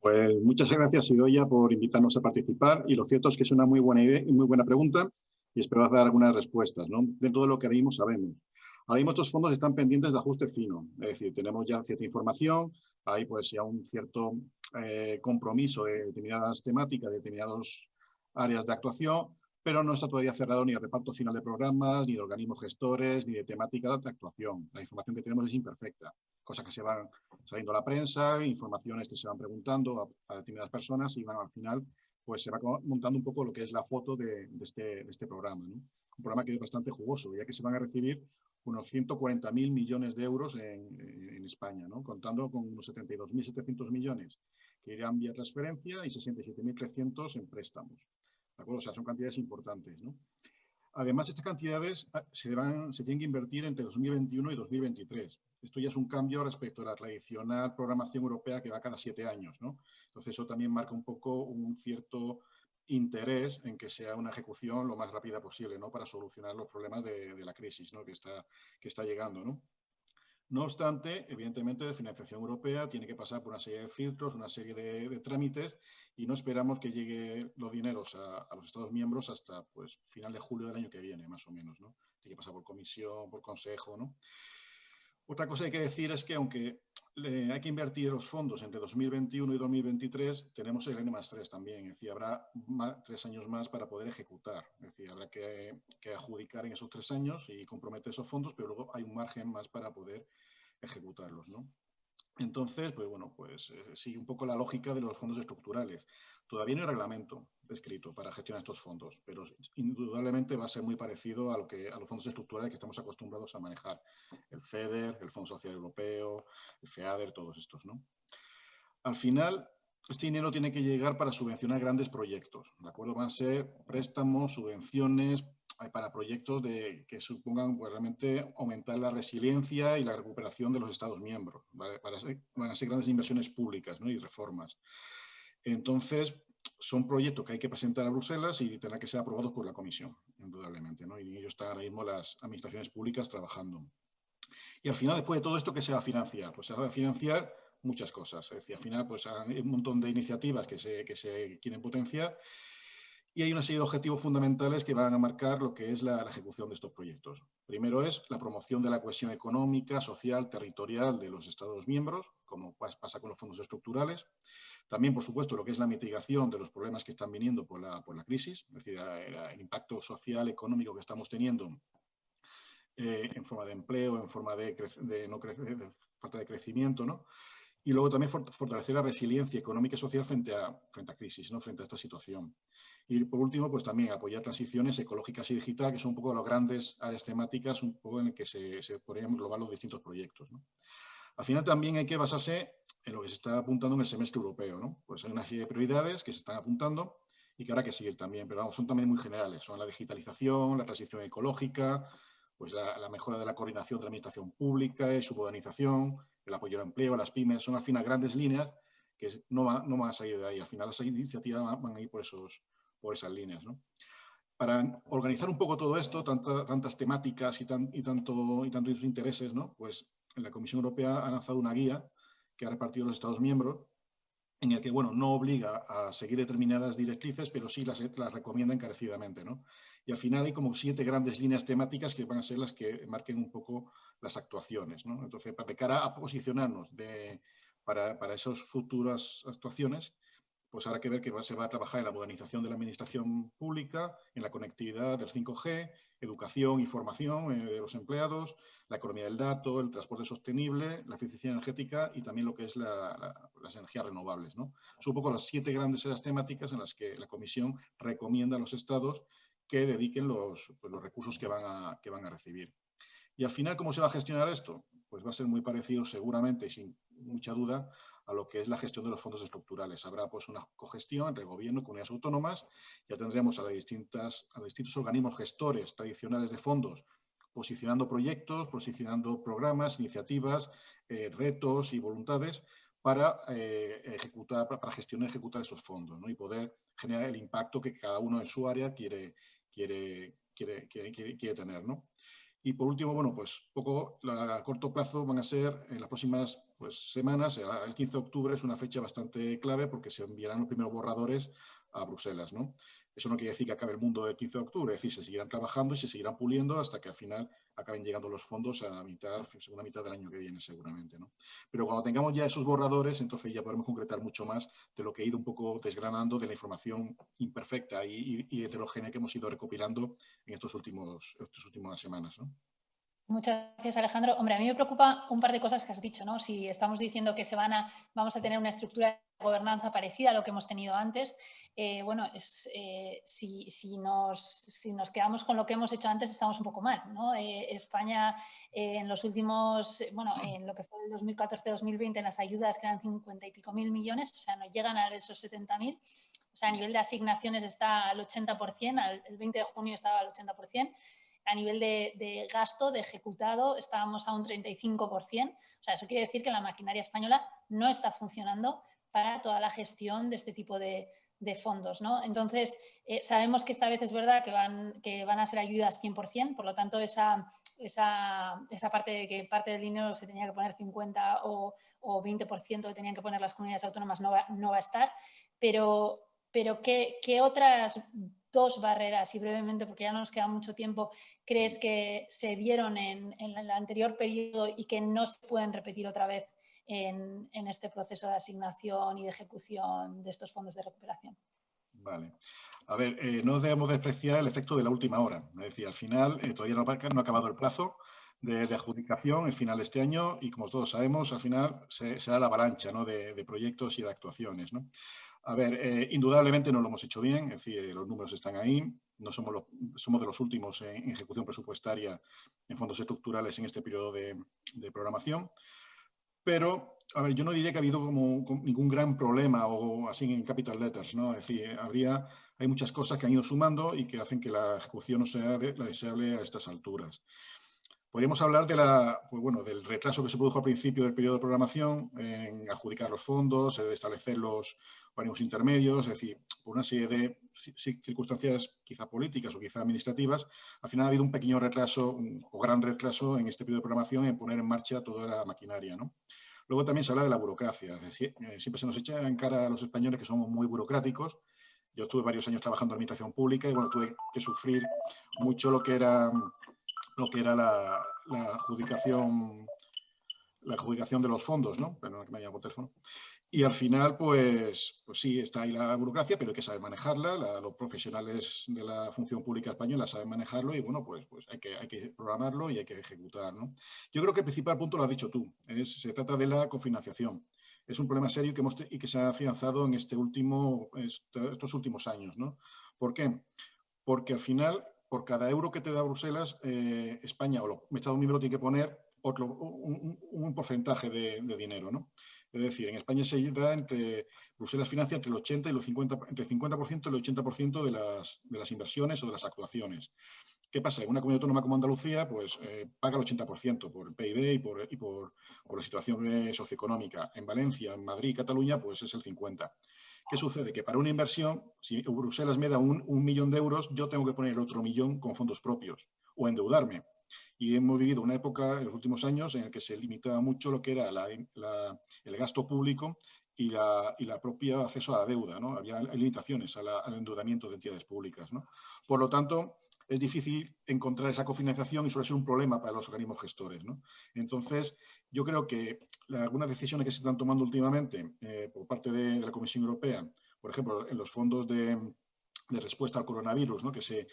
Pues muchas gracias, Idoia, por invitarnos a participar. Y lo cierto es que es una muy buena idea y muy buena pregunta y espero dar algunas respuestas, ¿no?, dentro de lo que ahora mismo sabemos. Ahora mismo estos fondos están pendientes de ajuste fino, es decir, tenemos ya cierta información, hay pues ya un cierto compromiso de determinadas temáticas, de determinadas áreas de actuación, pero no está todavía cerrado ni el reparto final de programas, ni de organismos gestores, ni de temática de actuación. La información que tenemos es imperfecta, cosas que se van saliendo a la prensa, informaciones que se van preguntando a determinadas personas y van al final pues se va montando un poco lo que es la foto de este programa, ¿no? Un programa que es bastante jugoso, ya que se van a recibir unos 140.000 millones de euros en España, ¿no? Contando con unos 72.700 millones que irán vía transferencia y 67.300 en préstamos. ¿De acuerdo? O sea, son cantidades importantes, ¿no? Además, estas cantidades se tienen que invertir entre 2021 y 2023. Esto ya es un cambio respecto a la tradicional programación europea que va cada 7 años, ¿no? Entonces, eso también marca un poco un cierto interés en que sea una ejecución lo más rápida posible, ¿no? Para solucionar los problemas de la crisis, ¿no? que está llegando, ¿no? No obstante, evidentemente, la financiación europea tiene que pasar por una serie de filtros, una serie de trámites, y no esperamos que lleguen los dineros a los Estados miembros hasta pues, final de julio del año que viene, más o menos, ¿no? Tiene que pasar por comisión, por consejo, ¿no? Otra cosa que hay que decir es que aunque hay que invertir los fondos entre 2021 y 2023, tenemos el N+3 también, es decir, habrá 3 años más para poder ejecutar, es decir, habrá que adjudicar en esos 3 años y comprometer esos fondos, pero luego hay un margen más para poder ejecutarlos, ¿no? Entonces, pues bueno, pues sigue un poco la lógica de los fondos estructurales. Todavía no hay reglamento escrito para gestionar estos fondos, pero indudablemente va a ser muy parecido a los fondos estructurales que estamos acostumbrados a manejar. El FEDER, el Fondo Social Europeo, el FEADER, todos estos, ¿no? Al final, este dinero tiene que llegar para subvencionar grandes proyectos, ¿de acuerdo? Van a ser préstamos, subvenciones para proyectos que supongan pues, realmente aumentar la resiliencia y la recuperación de los Estados miembros. ¿Vale? Van a ser grandes inversiones públicas, ¿no? Y reformas. Entonces, son proyectos que hay que presentar a Bruselas y tendrán que ser aprobados por la Comisión, indudablemente, ¿no? Y en ello están ahora mismo las administraciones públicas trabajando. Y al final, después de todo esto, ¿qué se va a financiar? Pues se va a financiar muchas cosas. Es decir, al final pues, hay un montón de iniciativas que se quieren potenciar y hay una serie de objetivos fundamentales que van a marcar lo que es la ejecución de estos proyectos. Primero es la promoción de la cohesión económica, social, territorial de los Estados miembros, como pasa con los fondos estructurales. También, por supuesto, lo que es la mitigación de los problemas que están viniendo por la crisis, es decir, el impacto social, económico que estamos teniendo en forma de empleo, en forma de falta de crecimiento, ¿no? Y luego también fortalecer la resiliencia económica y social frente a crisis, ¿no? Frente a esta situación. Y por último, pues también apoyar transiciones ecológicas y digitales, que son un poco las grandes áreas temáticas un poco en las que se podrían englobar los distintos proyectos, ¿no? Al final también hay que basarse en lo que se está apuntando en el semestre europeo, ¿no? Pues hay una serie de prioridades que se están apuntando y que habrá que seguir también, pero vamos, son también muy generales. Son la digitalización, la transición ecológica, pues la mejora de la coordinación de la administración pública y su modernización, el apoyo al empleo, a las pymes, son al final grandes líneas que no van a salir de ahí. Al final las iniciativas van a ir por esas líneas, ¿no? Para organizar un poco todo esto, tantas temáticas y tantos intereses, ¿no? Pues la Comisión Europea ha lanzado una guía que ha repartido los Estados miembros en el que, bueno, no obliga a seguir determinadas directrices, pero sí las recomienda encarecidamente, ¿no? Y al final hay como 7 grandes líneas temáticas que van a ser las que marquen un poco las actuaciones, ¿no? Entonces, de cara a posicionarnos para esas futuras actuaciones, pues habrá que ver que se va a trabajar en la modernización de la administración pública, en la conectividad del 5G, educación y formación de los empleados, la economía del dato, el transporte sostenible, la eficiencia energética y también lo que es las energías renovables, ¿no? Son un poco las 7 grandes áreas temáticas en las que la Comisión recomienda a los Estados que dediquen los recursos que van a recibir. Y al final, ¿cómo se va a gestionar esto? Pues va a ser muy parecido seguramente, sin mucha duda, a lo que es la gestión de los fondos estructurales. Habrá pues una cogestión entre gobierno y comunidades autónomas. Ya tendremos a los distintos organismos gestores tradicionales de fondos posicionando proyectos, posicionando programas, iniciativas, retos y voluntades para gestionar y ejecutar esos fondos, ¿no? Y poder generar el impacto que cada uno en su área quiere tener, ¿no? Y por último, bueno, pues a corto plazo van a ser en las próximas semanas, el 15 de octubre es una fecha bastante clave porque se enviarán los primeros borradores a Bruselas, ¿no? Eso no quiere decir que acabe el mundo el 15 de octubre, es decir, se seguirán trabajando y se seguirán puliendo hasta que al final acaben llegando los fondos a segunda mitad del año que viene seguramente, ¿no? Pero cuando tengamos ya esos borradores, entonces ya podremos concretar mucho más de lo que he ido un poco desgranando de la información imperfecta y heterogénea que hemos ido recopilando en estas últimas semanas, ¿no? Muchas gracias, Alejandro. Hombre, a mí me preocupa un par de cosas que has dicho, ¿no? Si estamos diciendo que vamos a tener una estructura de gobernanza parecida a lo que hemos tenido antes, bueno, si nos quedamos con lo que hemos hecho antes, estamos un poco mal, ¿no? España en los últimos, bueno, en lo que fue el 2014-2020, en las ayudas que eran 50 y pico mil millones, o sea, no llegan a esos 70.000. O sea, a nivel de asignaciones está al 80%, el 20 de junio estaba al 80%. A nivel de gasto, de ejecutado, estábamos a un 35%. O sea, eso quiere decir que la maquinaria española no está funcionando para toda la gestión de este tipo de fondos, ¿no? Entonces, sabemos que esta vez es verdad que van a ser ayudas 100%, por lo tanto, esa parte de que parte del dinero se tenía que poner 50 o 20% que tenían que poner las comunidades autónomas no va a estar, pero ¿qué otras dos barreras, y brevemente porque ya no nos queda mucho tiempo, crees que se dieron en el anterior periodo y que no se pueden repetir otra vez en este proceso de asignación y de ejecución de estos fondos de recuperación? Vale. A ver, no debemos despreciar el efecto de la última hora. Es decir, al final todavía no ha acabado el plazo de adjudicación, el final de este año, y como todos sabemos, al final será la avalancha, ¿no?, de proyectos y de actuaciones, ¿no? A ver, indudablemente no lo hemos hecho bien, es decir, los números están ahí, no somos de los últimos en ejecución presupuestaria en fondos estructurales en este periodo de programación, pero, a ver, yo no diría que ha habido como ningún gran problema o así en capital letters, ¿no? Es decir, hay muchas cosas que han ido sumando y que hacen que la ejecución no sea la deseable a estas alturas. Podríamos hablar del retraso que se produjo al principio del periodo de programación en adjudicar los fondos, de establecer los baremos intermedios, es decir, por una serie de circunstancias quizá políticas o quizá administrativas, al final ha habido un pequeño retraso o gran retraso en este periodo de programación en poner en marcha toda la maquinaria, ¿no? Luego también se habla de la burocracia, es decir, siempre se nos echa en cara a los españoles que somos muy burocráticos. Yo estuve varios años trabajando en administración pública y bueno, tuve que sufrir mucho lo que era la adjudicación de los fondos, ¿no? Perdón, que me haya por teléfono. Y al final, pues sí, está ahí la burocracia, pero hay que saber manejarla. Los profesionales de la función pública española saben manejarlo y, bueno, pues hay que programarlo y hay que ejecutar, ¿no? Yo creo que el principal punto lo has dicho tú. Se trata de la cofinanciación. Es un problema serio y que se ha afianzado en estos últimos años, ¿no? ¿Por qué? Porque al final, por cada euro que te da Bruselas, España o el Estado miembro tiene que poner un porcentaje de dinero, ¿no? Es decir, en España Bruselas financia entre el 80 y el 50%, entre el 50% y el 80% de las inversiones o de las actuaciones. ¿Qué pasa? En una comunidad autónoma como Andalucía, pues paga el 80% por el PIB y por la situación socioeconómica. En Valencia, en Madrid, Cataluña, pues es el 50%. ¿Qué sucede? Que para una inversión, si Bruselas me da un millón de euros, yo tengo que poner otro millón con fondos propios o endeudarme. Y hemos vivido una época en los últimos años en la que se limitaba mucho lo que era el gasto público y la propia acceso a la deuda, ¿no? Había limitaciones al endeudamiento de entidades públicas, ¿no? Por lo tanto, es difícil encontrar esa cofinanciación y suele ser un problema para los organismos gestores, ¿no? Entonces, yo creo que algunas decisiones que se están tomando últimamente por parte de la Comisión Europea, por ejemplo, en los fondos de respuesta al coronavirus, ¿no?, que se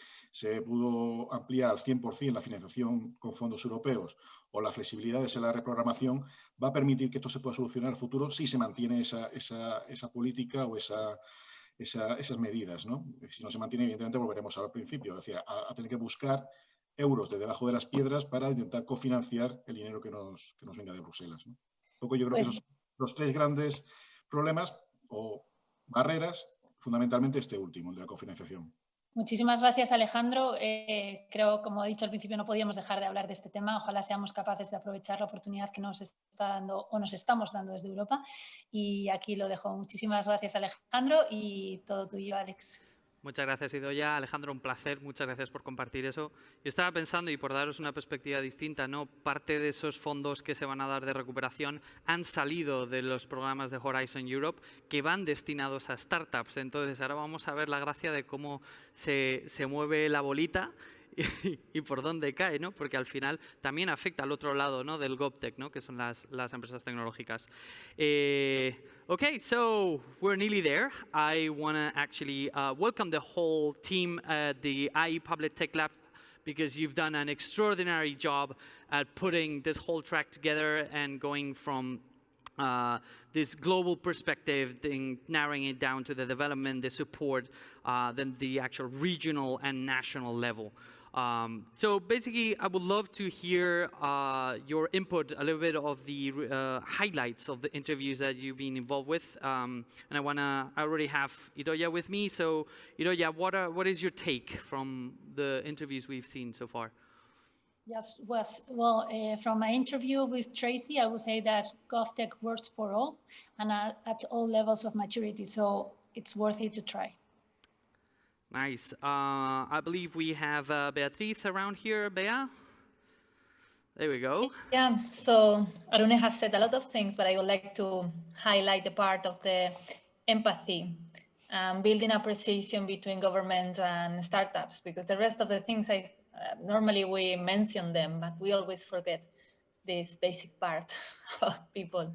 pudo ampliar al 100% la financiación con fondos europeos, o la flexibilidad de la reprogramación, va a permitir que esto se pueda solucionar en el futuro si se mantiene esa política o esas medidas, ¿no? Si no se mantiene, evidentemente volveremos al principio, es decir, a tener que buscar euros de debajo de las piedras para intentar cofinanciar el dinero que nos venga de Bruselas, ¿no? Un poco yo creo que esos son los tres grandes problemas o barreras, fundamentalmente este último, el de la cofinanciación. Muchísimas gracias, Alejandro. Creo, como he dicho al principio, no podíamos dejar de hablar de este tema. Ojalá seamos capaces de aprovechar la oportunidad que nos está dando o nos estamos dando desde Europa. Y aquí lo dejo. Muchísimas gracias, Alejandro, y todo tuyo, Alex. Muchas gracias, Idoia. Alejandro, un placer. Muchas gracias por compartir eso. Yo estaba pensando, y por daros una perspectiva distinta, ¿no? Parte de esos fondos que se van a dar de recuperación han salido de los programas de Horizon Europe que van destinados a startups. Entonces, ahora vamos a ver la gracia de cómo se mueve la bolita y por dónde cae, ¿no? Porque al final también afecta al otro lado, ¿no?, del Govtech, ¿no?, que son las empresas tecnológicas. Okay, so we're nearly there. I want to actually welcome the whole team at the IE Public Tech Lab because you've done an extraordinary job at putting this whole track together and going from this global perspective, then narrowing it down to the development, the support, then the actual regional and national level. So basically, I would love to hear your input, a little bit of the highlights of the interviews that you've been involved with. And I already have Idoia with me. So Idoia, what is your take from the interviews we've seen so far? Yes, from my interview with Tracy, I would say that Govtech works for all and at all levels of maturity. So it's worth it to try. Nice. I believe we have Beatriz around here. Bea? There we go. Yeah, so Arune has said a lot of things, but I would like to highlight the part of the empathy, building appreciation between governments and startups, because the rest of the things, normally we mention them, but we always forget this basic part of people.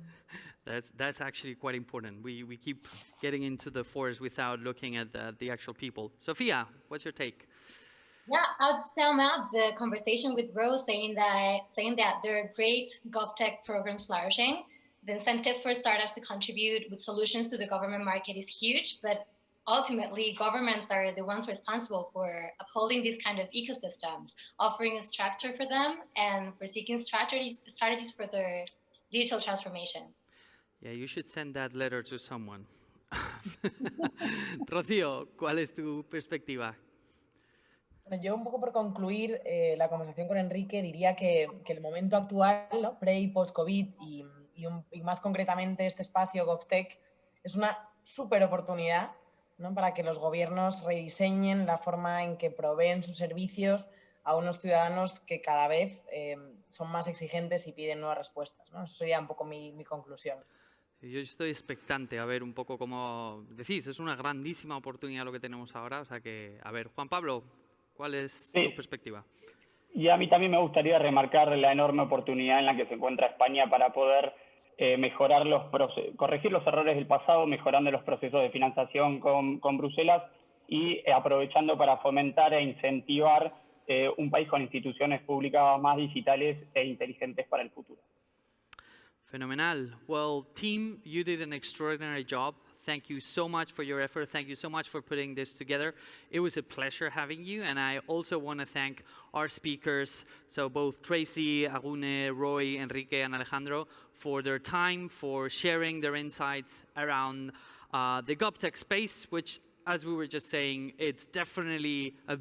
That's actually quite important. We keep getting into the forest without looking at the actual people. Sophia, what's your take? Yeah, I'd sum up the conversation with Rose saying that there are great GovTech programs flourishing. The incentive for startups to contribute with solutions to the government market is huge, but ultimately governments are the ones responsible for upholding these kind of ecosystems, offering a structure for them, and for seeking strategies for their digital transformation. Yeah, you should send that letter to someone. Rocío, ¿cuál es tu perspectiva? Bueno, yo un poco por concluir la conversación con Enrique diría que el momento actual, ¿no? Pre y post-COVID y más concretamente este espacio GovTech es una súper oportunidad, ¿no? Para que los gobiernos rediseñen la forma en que proveen sus servicios a unos ciudadanos que cada vez son más exigentes y piden nuevas respuestas, ¿no? Eso sería un poco mi conclusión. Yo estoy expectante a ver un poco cómo decís, es una grandísima oportunidad lo que tenemos ahora, o sea que, a ver, Juan Pablo, ¿cuál es tu perspectiva? Y a mí también me gustaría remarcar la enorme oportunidad en la que se encuentra España para poder mejorar corregir los errores del pasado, mejorando los procesos de financiación con Bruselas y aprovechando para fomentar e incentivar un país con instituciones públicas más digitales e inteligentes para el futuro. Phenomenal. Well, team, you did an extraordinary job. Thank you so much for your effort. Thank you so much for putting this together. It was a pleasure having you. And I also want to thank our speakers, so both Tracy, Arune, Roy, Enrique, and Alejandro, for their time, for sharing their insights around the GovTech space, which, as we were just saying, it's definitely a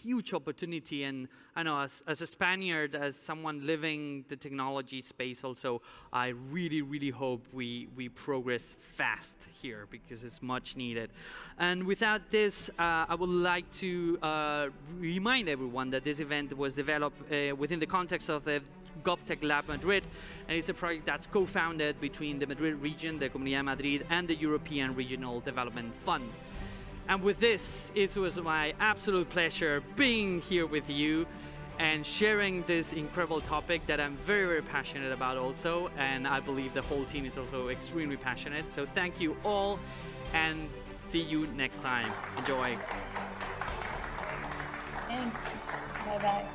huge opportunity. And I know as a Spaniard, as someone living the technology space also, I really, really hope we progress fast here because it's much needed. And without this, I would like to remind everyone that this event was developed within the context of the Govtech Lab Madrid, and it's a project that's co-founded between the Madrid region, the Comunidad de Madrid, and the European Regional Development Fund. And with this, it was my absolute pleasure being here with you and sharing this incredible topic that I'm very, very passionate about also, and I believe the whole team is also extremely passionate. So thank you all, and see you next time. Enjoy. Thanks. Bye-bye.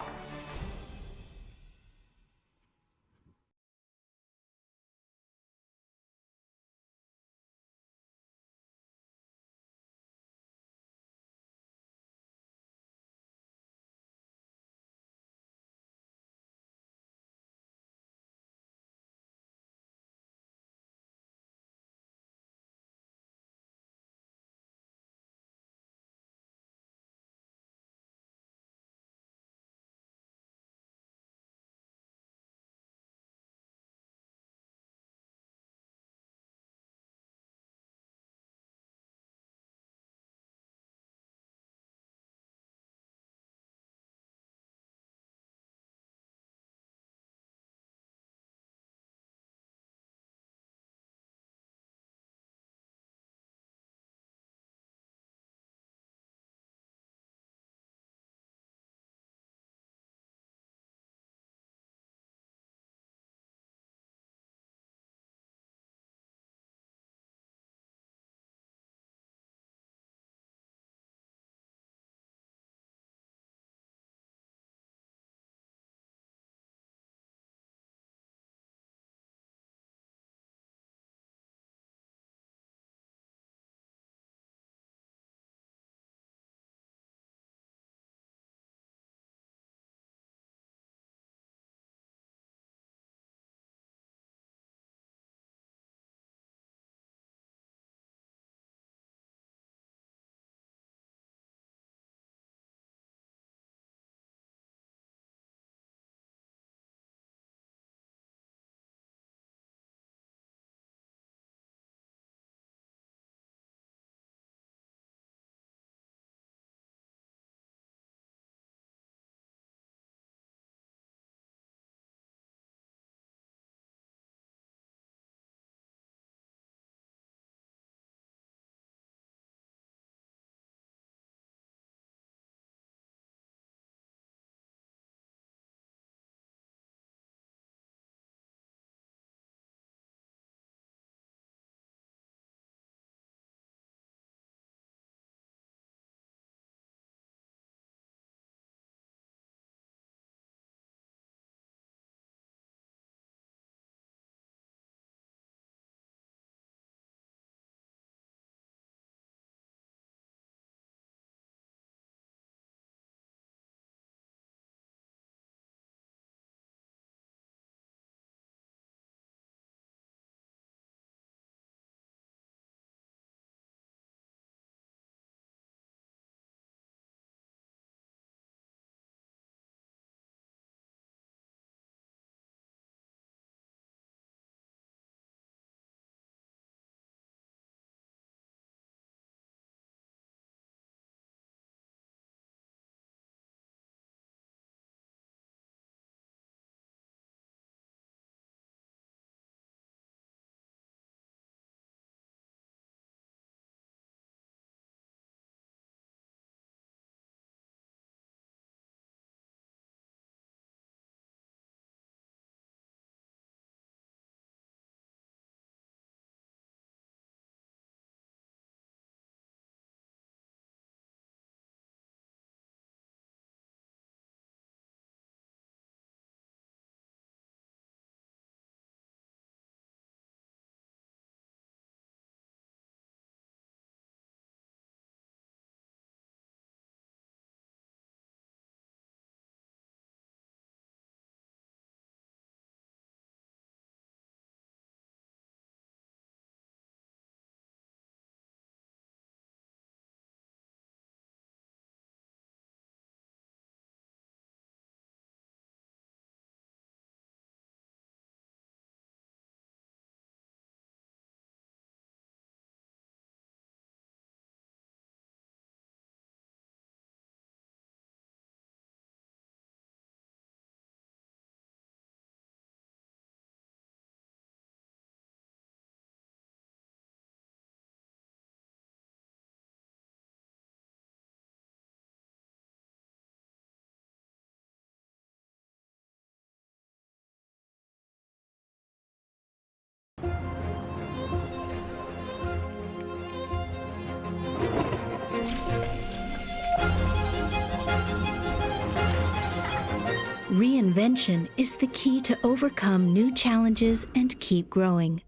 Reinvention is the key to overcome new challenges and keep growing.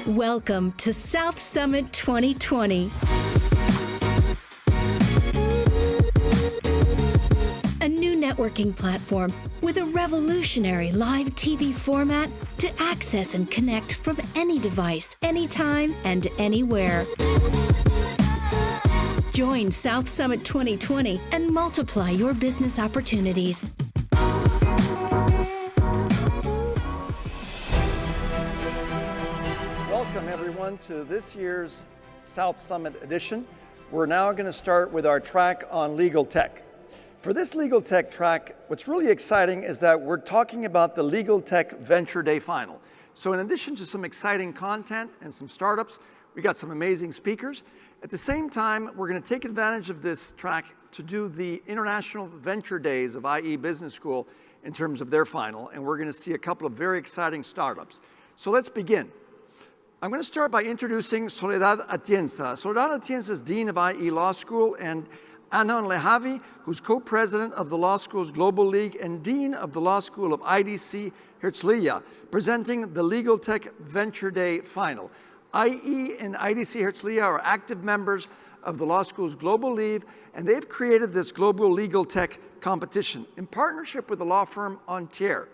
Welcome to South Summit 2020. A new networking platform with a revolutionary live TV format to access and connect from any device, anytime, and anywhere. Join South Summit 2020 and multiply your business opportunities. Welcome everyone to this year's South Summit edition. We're now going to start with our track on legal tech. For this legal tech track, what's really exciting is that we're talking about the Legal Tech Venture Day Final. So in addition to some exciting content and some startups, we got some amazing speakers. At the same time, we're going to take advantage of this track to do the International Venture Days of IE Business School in terms of their final, and we're going to see a couple of very exciting startups. So let's begin. I'm going to start by introducing Soledad Atienza. Soledad Atienza is Dean of IE Law School, and Anon Lehavi, who's co-president of the Law School's Global League and Dean of the Law School of IDC Herzliya, presenting the Legal Tech Venture Day Final. IE and IDC Herzliya are active members of the Law School's Global League, and they've created this global legal tech competition in partnership with the law firm Entier.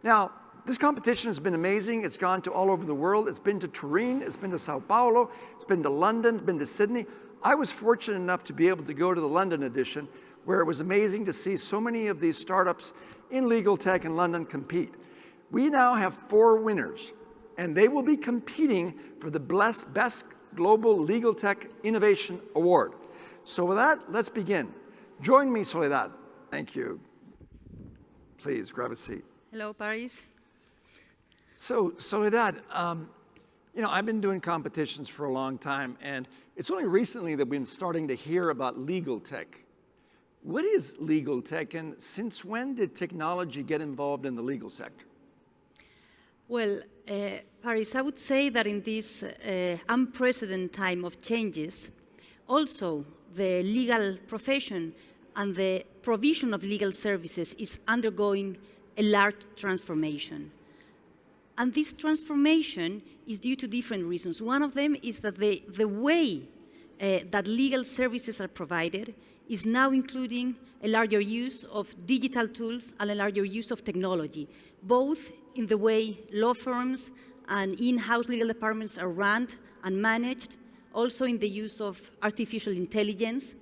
Now, this competition has been amazing. It's gone to all over the world. It's been to Turin, it's been to Sao Paulo, it's been to London, it's been to Sydney. I was fortunate enough to be able to go to the London edition, where it was amazing to see so many of these startups in legal tech in London compete. We now have 4 winners, and they will be competing for the Best Global Legal Tech Innovation Award. So with that, let's begin. Join me, Soledad. Thank you. Please, grab a seat. Hello, Paris. So, Soledad, you know, I've been doing competitions for a long time, and it's only recently that we've been starting to hear about legal tech. What is legal tech, and since when did technology get involved in the legal sector? Well, Paris, I would say that in this unprecedented time of changes, also the legal profession and the provision of legal services is undergoing a large transformation. And this transformation is due to different reasons. One of them is that the way that legal services are provided is now including a larger use of digital tools and a larger use of technology, both in the way law firms and in-house legal departments are run and managed, also in the use of artificial intelligence,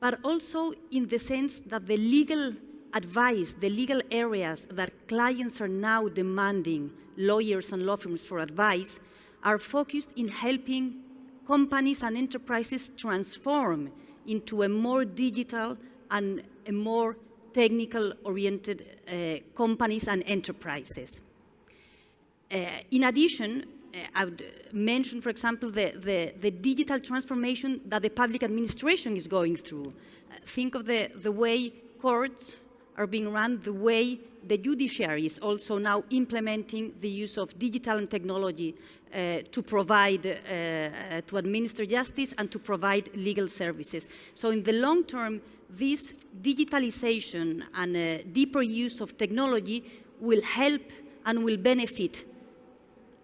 but also in the sense that the legal advice, the legal areas that clients are now demanding lawyers and law firms for advice are focused in helping companies and enterprises transform into a more digital and a more technical-oriented companies and enterprises. In addition, I would mention, for example, the digital transformation that the public administration is going through. Think of the way courts are being run, the way the judiciary is also now implementing the use of digital and technology to provide, to administer justice and to provide legal services. So in the long term, this digitalization and deeper use of technology will help and will benefit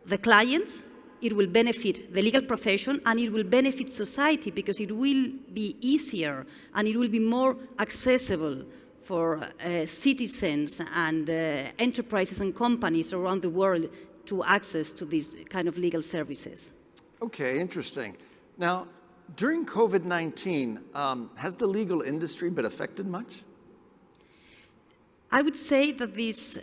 the clients, it will benefit the legal profession, and it will benefit society because it will be easier and it will be more accessible for citizens and enterprises and companies around the world to access to these kind of legal services. Okay, interesting. Now, during COVID-19, has the legal industry been affected much? I would say that this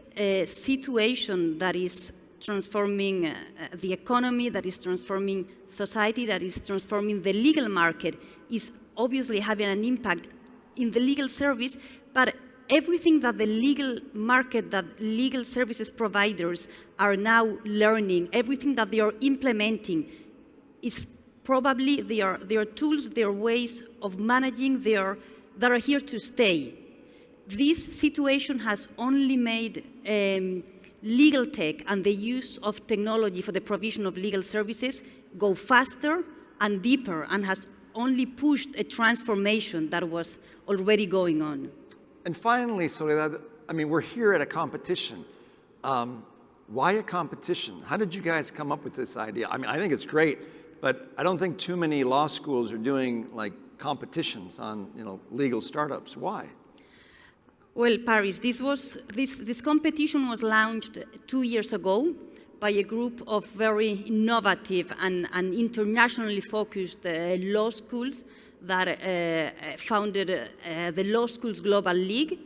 situation that is transforming the economy, that is transforming society, that is transforming the legal market is obviously having an impact in the legal service, but everything that the legal market, that legal services providers are now learning, everything that they are implementing is probably their tools, their ways of managing that are here to stay. This situation has only made legal tech and the use of technology for the provision of legal services go faster and deeper and has only pushed a transformation that was already going on. And finally, Soledad, I mean, we're here at a competition. Why a competition? How did you guys come up with this idea? I mean, I think it's great, but I don't think too many law schools are doing like competitions on, legal startups. Why? Well, Paris, this competition was launched 2 years ago by a group of very innovative and internationally focused law schools that founded the Law Schools Global League,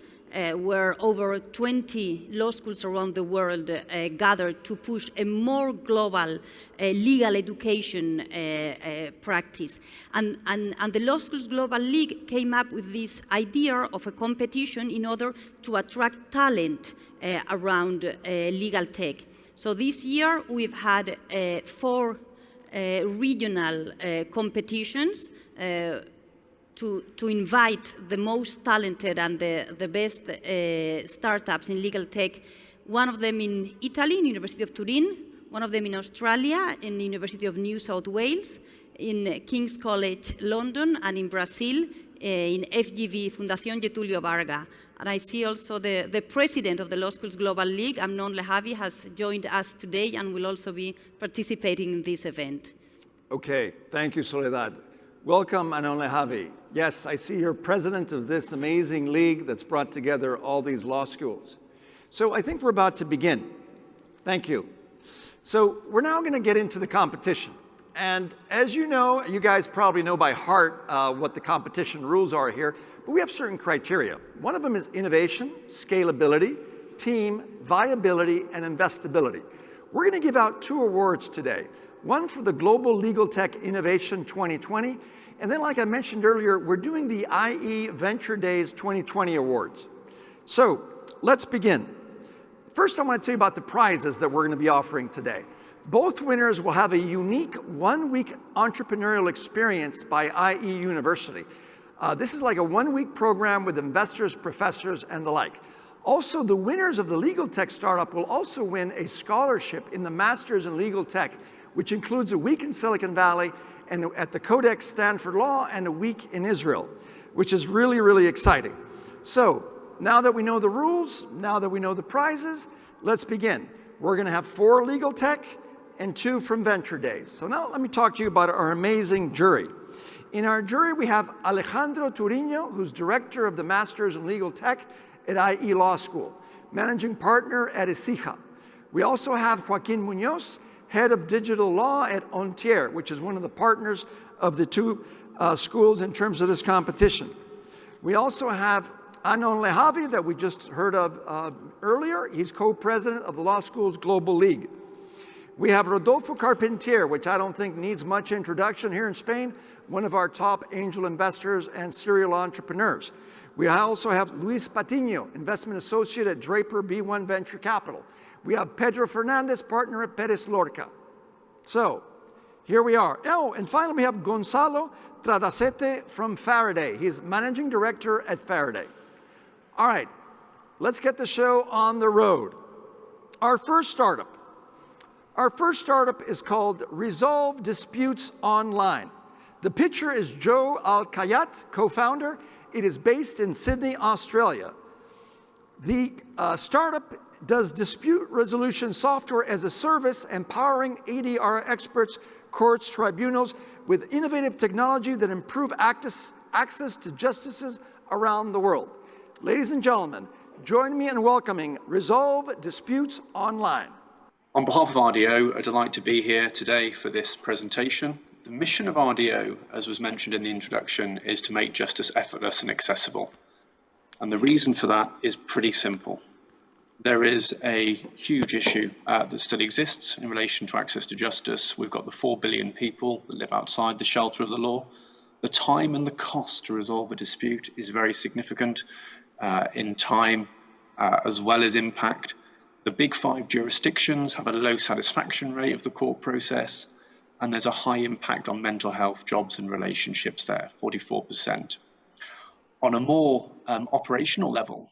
where over 20 law schools around the world gathered to push a more global legal education practice. And the Law Schools Global League came up with this idea of a competition in order to attract talent around legal tech. So this year we've had 4 regional competitions to invite the most talented and the best startups in legal tech, one of them in Italy, in University of Turin, one of them in Australia, in the University of New South Wales, in King's College London, and in Brazil, in FGV, Fundación Getúlio Vargas. And I see also the president of the Law Schools Global League, Amnon Lehavi, has joined us today and will also be participating in this event. Okay, thank you, Soledad. Welcome, Amnon Lehavi. Yes, I see you're president of this amazing league that's brought together all these law schools. So I think we're about to begin. Thank you. So we're now going to get into the competition. And as you know, you guys probably know by heart what the competition rules are here, but we have certain criteria. One of them is innovation, scalability, team, viability, and investability. We're going to give out 2 awards today. One for the Global Legal Tech Innovation 2020, and then like I mentioned earlier, we're doing the IE Venture Days 2020 Awards. So let's begin. First, I want to tell you about the prizes that we're going to be offering today. Both winners will have a unique 1-week entrepreneurial experience by IE University. This is like a 1-week program with investors, professors, and the like. Also, the winners of the Legal Tech Startup will also win a scholarship in the Masters in Legal Tech, which includes a week in Silicon Valley and at the Codex Stanford Law and a week in Israel, which is really, really exciting. So now that we know the rules, now that we know the prizes, let's begin. We're going to have 4 legal tech and 2 from Venture Days. So now let me talk to you about our amazing jury. In our jury, we have Alejandro Turino, who's director of the Masters in Legal Tech at IE Law School, managing partner at ESIJA. We also have Joaquin Munoz, head of digital law at Ontier, which is one of the partners of the 2 schools in terms of this competition. We also have Amnon Lehavi, that we just heard of earlier. He's co-president of the Law Schools Global League. We have Rodolfo Carpentier, which I don't think needs much introduction here in Spain, one of our top angel investors and serial entrepreneurs. We also have Luis Patiño, investment associate at Draper B1 Venture Capital. We have Pedro Fernandez, partner at Perez Lorca. So here we are. Oh, and finally we have Gonzalo Tradacete from Faraday. He's managing director at Faraday. All right, let's get the show on the road. Our first startup is called Resolve Disputes Online. The pitcher is Joe Al-Kayat, co-founder. It is based in Sydney, Australia. The startup does dispute resolution software as a service, empowering ADR experts, courts, tribunals with innovative technology that improve access to justices around the world. Ladies and gentlemen, join me in welcoming Resolve Disputes Online. On behalf of RDO, a delight to be here today for this presentation. The mission of RDO, as was mentioned in the introduction, is to make justice effortless and accessible. And the reason for that is pretty simple. There is a huge issue that still exists in relation to access to justice. We've got the 4 billion people that live outside the shelter of the law. The time and the cost to resolve a dispute is very significant in time as well as impact. The big 5 jurisdictions have a low satisfaction rate of the court process, and there's a high impact on mental health, jobs and relationships there, 44%. On a more operational level,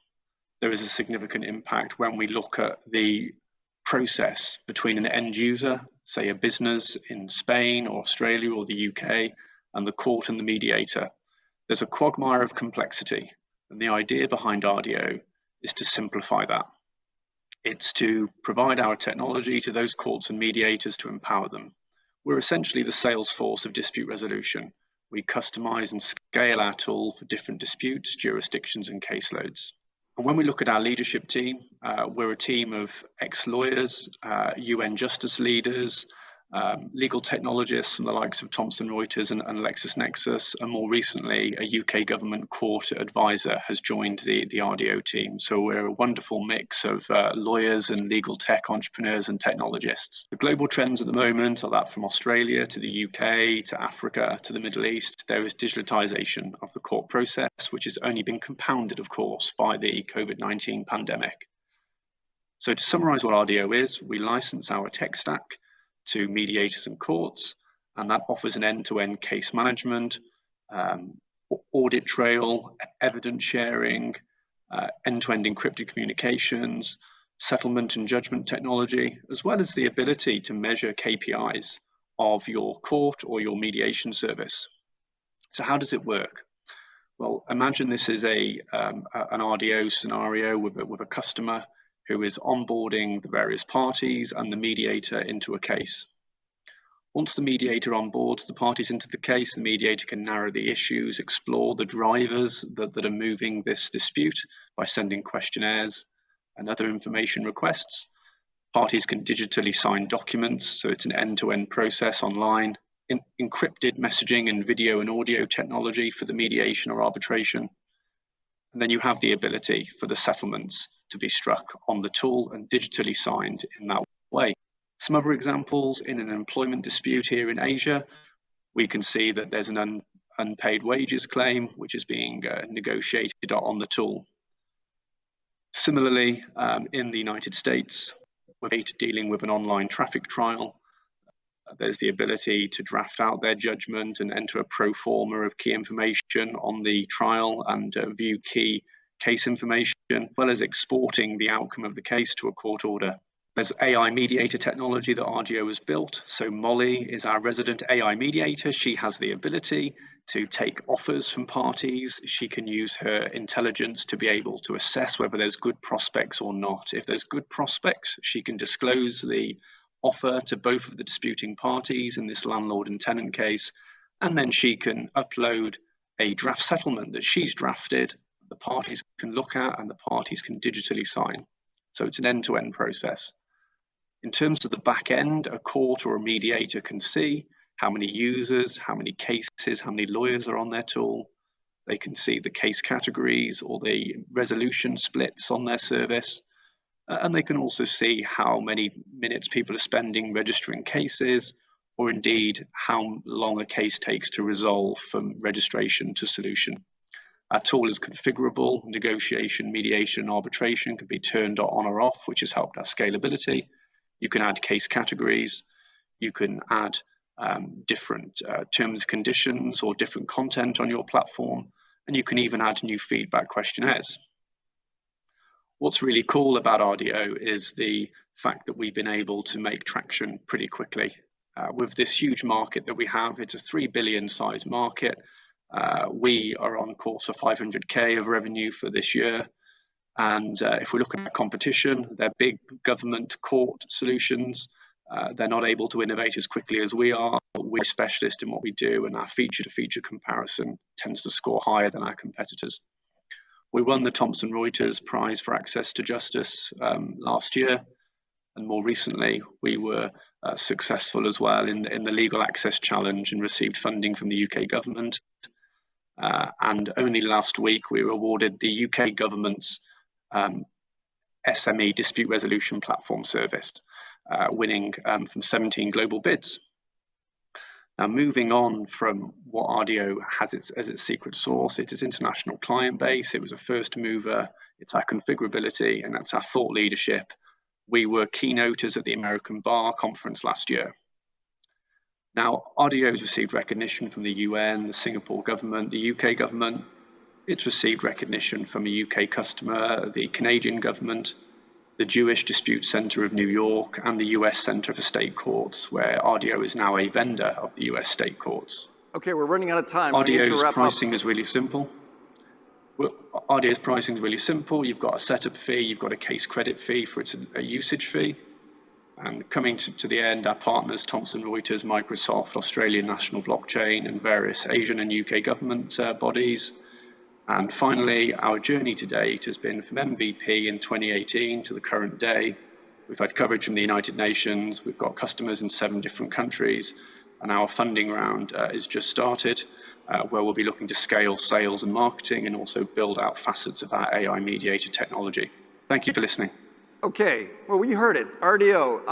there is a significant impact when we look at the process between an end user, say a business in Spain or Australia or the UK, and the court and the mediator. There's a quagmire of complexity. And the idea behind RDO is to simplify that. It's to provide our technology to those courts and mediators to empower them. We're essentially the Salesforce of dispute resolution. We customize and scale our tool for different disputes, jurisdictions, and caseloads. And when we look at our leadership team, we're a team of ex-lawyers, UN justice leaders, legal technologists and the likes of Thomson Reuters and LexisNexis, and more recently, a UK government court advisor has joined the RDO team. So we're a wonderful mix of lawyers and legal tech entrepreneurs and technologists. The global trends at the moment are that from Australia to the UK to Africa to the Middle East, there is digitalization of the court process, which has only been compounded, of course, by the COVID-19 pandemic. So to summarize what RDO is, we license our tech stack to mediators and courts, and that offers an end-to-end case management, audit trail, evidence sharing, end-to-end encrypted communications, settlement and judgment technology, as well as the ability to measure KPIs of your court or your mediation service. So how does it work? Well, imagine this is an RDO scenario with a customer who is onboarding the various parties and the mediator into a case. Once the mediator onboards the parties into the case, the mediator can narrow the issues, explore the drivers that are moving this dispute by sending questionnaires and other information requests. Parties can digitally sign documents, so it's an end-to-end process online, encrypted messaging and video and audio technology for the mediation or arbitration. And then you have the ability for the settlements to be struck on the tool and digitally signed in that way. Some other examples: in an employment dispute here in Asia, we can see that there's an unpaid wages claim which is being negotiated on the tool. Similarly, in the United States, we're dealing with an online traffic trial. There's the ability to draft out their judgment and enter a pro forma of key information on the trial and view key case information, as well as exporting the outcome of the case to a court order. There's AI mediator technology that RDO has built. So Molly is our resident AI mediator. She has the ability to take offers from parties. She can use her intelligence to be able to assess whether there's good prospects or not. If there's good prospects, she can disclose the offer to both of the disputing parties in this landlord and tenant case, and then she can upload a draft settlement that she's drafted, the parties can look at and the parties can digitally sign. So it's an end-to-end process. In terms of the back end, a court or a mediator can see how many users, how many cases, how many lawyers are on their tool. They can see the case categories or the resolution splits on their service. And they can also see how many minutes people are spending registering cases, or indeed how long a case takes to resolve from registration to solution. Our tool is configurable. Negotiation, mediation, arbitration can be turned on or off, which has helped our scalability. You can add case categories. You can add different terms and conditions or different content on your platform. And you can even add new feedback questionnaires. What's really cool about RDO is the fact that we've been able to make traction pretty quickly. With this huge market that we have, it's a 3 billion size market. We are on course for 500K of revenue for this year. And if we look at our competition, they're big government court solutions. They're not able to innovate as quickly as we are. We're a specialist in what we do, and our feature-to-feature comparison tends to score higher than our competitors. We won the Thomson Reuters Prize for Access to Justice last year, and more recently we were successful as well in the Legal Access Challenge and received funding from the UK government. And only last week we were awarded the UK government's SME dispute resolution platform service, winning from 17 global bids. Now, moving on from what RDO has as its secret sauce, it is international client base. It was a first mover. It's our configurability, and that's our thought leadership. We were keynoters at the American Bar Conference last year. Now, RDO has received recognition from the UN, the Singapore government, the UK government. It's received recognition from a UK customer, the Canadian government, the Jewish Dispute Center of New York, and the US Center for State Courts, where RDO is now a vendor of the US state courts. Okay, we're running out of time. RDO's pricing is really simple. Well, RDO's pricing is really simple. You've got a setup fee, you've got a case credit fee for it's a usage fee. And coming to the end, our partners, Thomson Reuters, Microsoft, Australian National Blockchain, and various Asian and UK government bodies. And finally, our journey to date has been from MVP in 2018 to the current day. We've had coverage from the United Nations, we've got customers in 7 different countries, and our funding round is just started, where we'll be looking to scale sales and marketing and also build out facets of our AI-mediated technology. Thank you for listening. Okay, well, we heard it, RDO.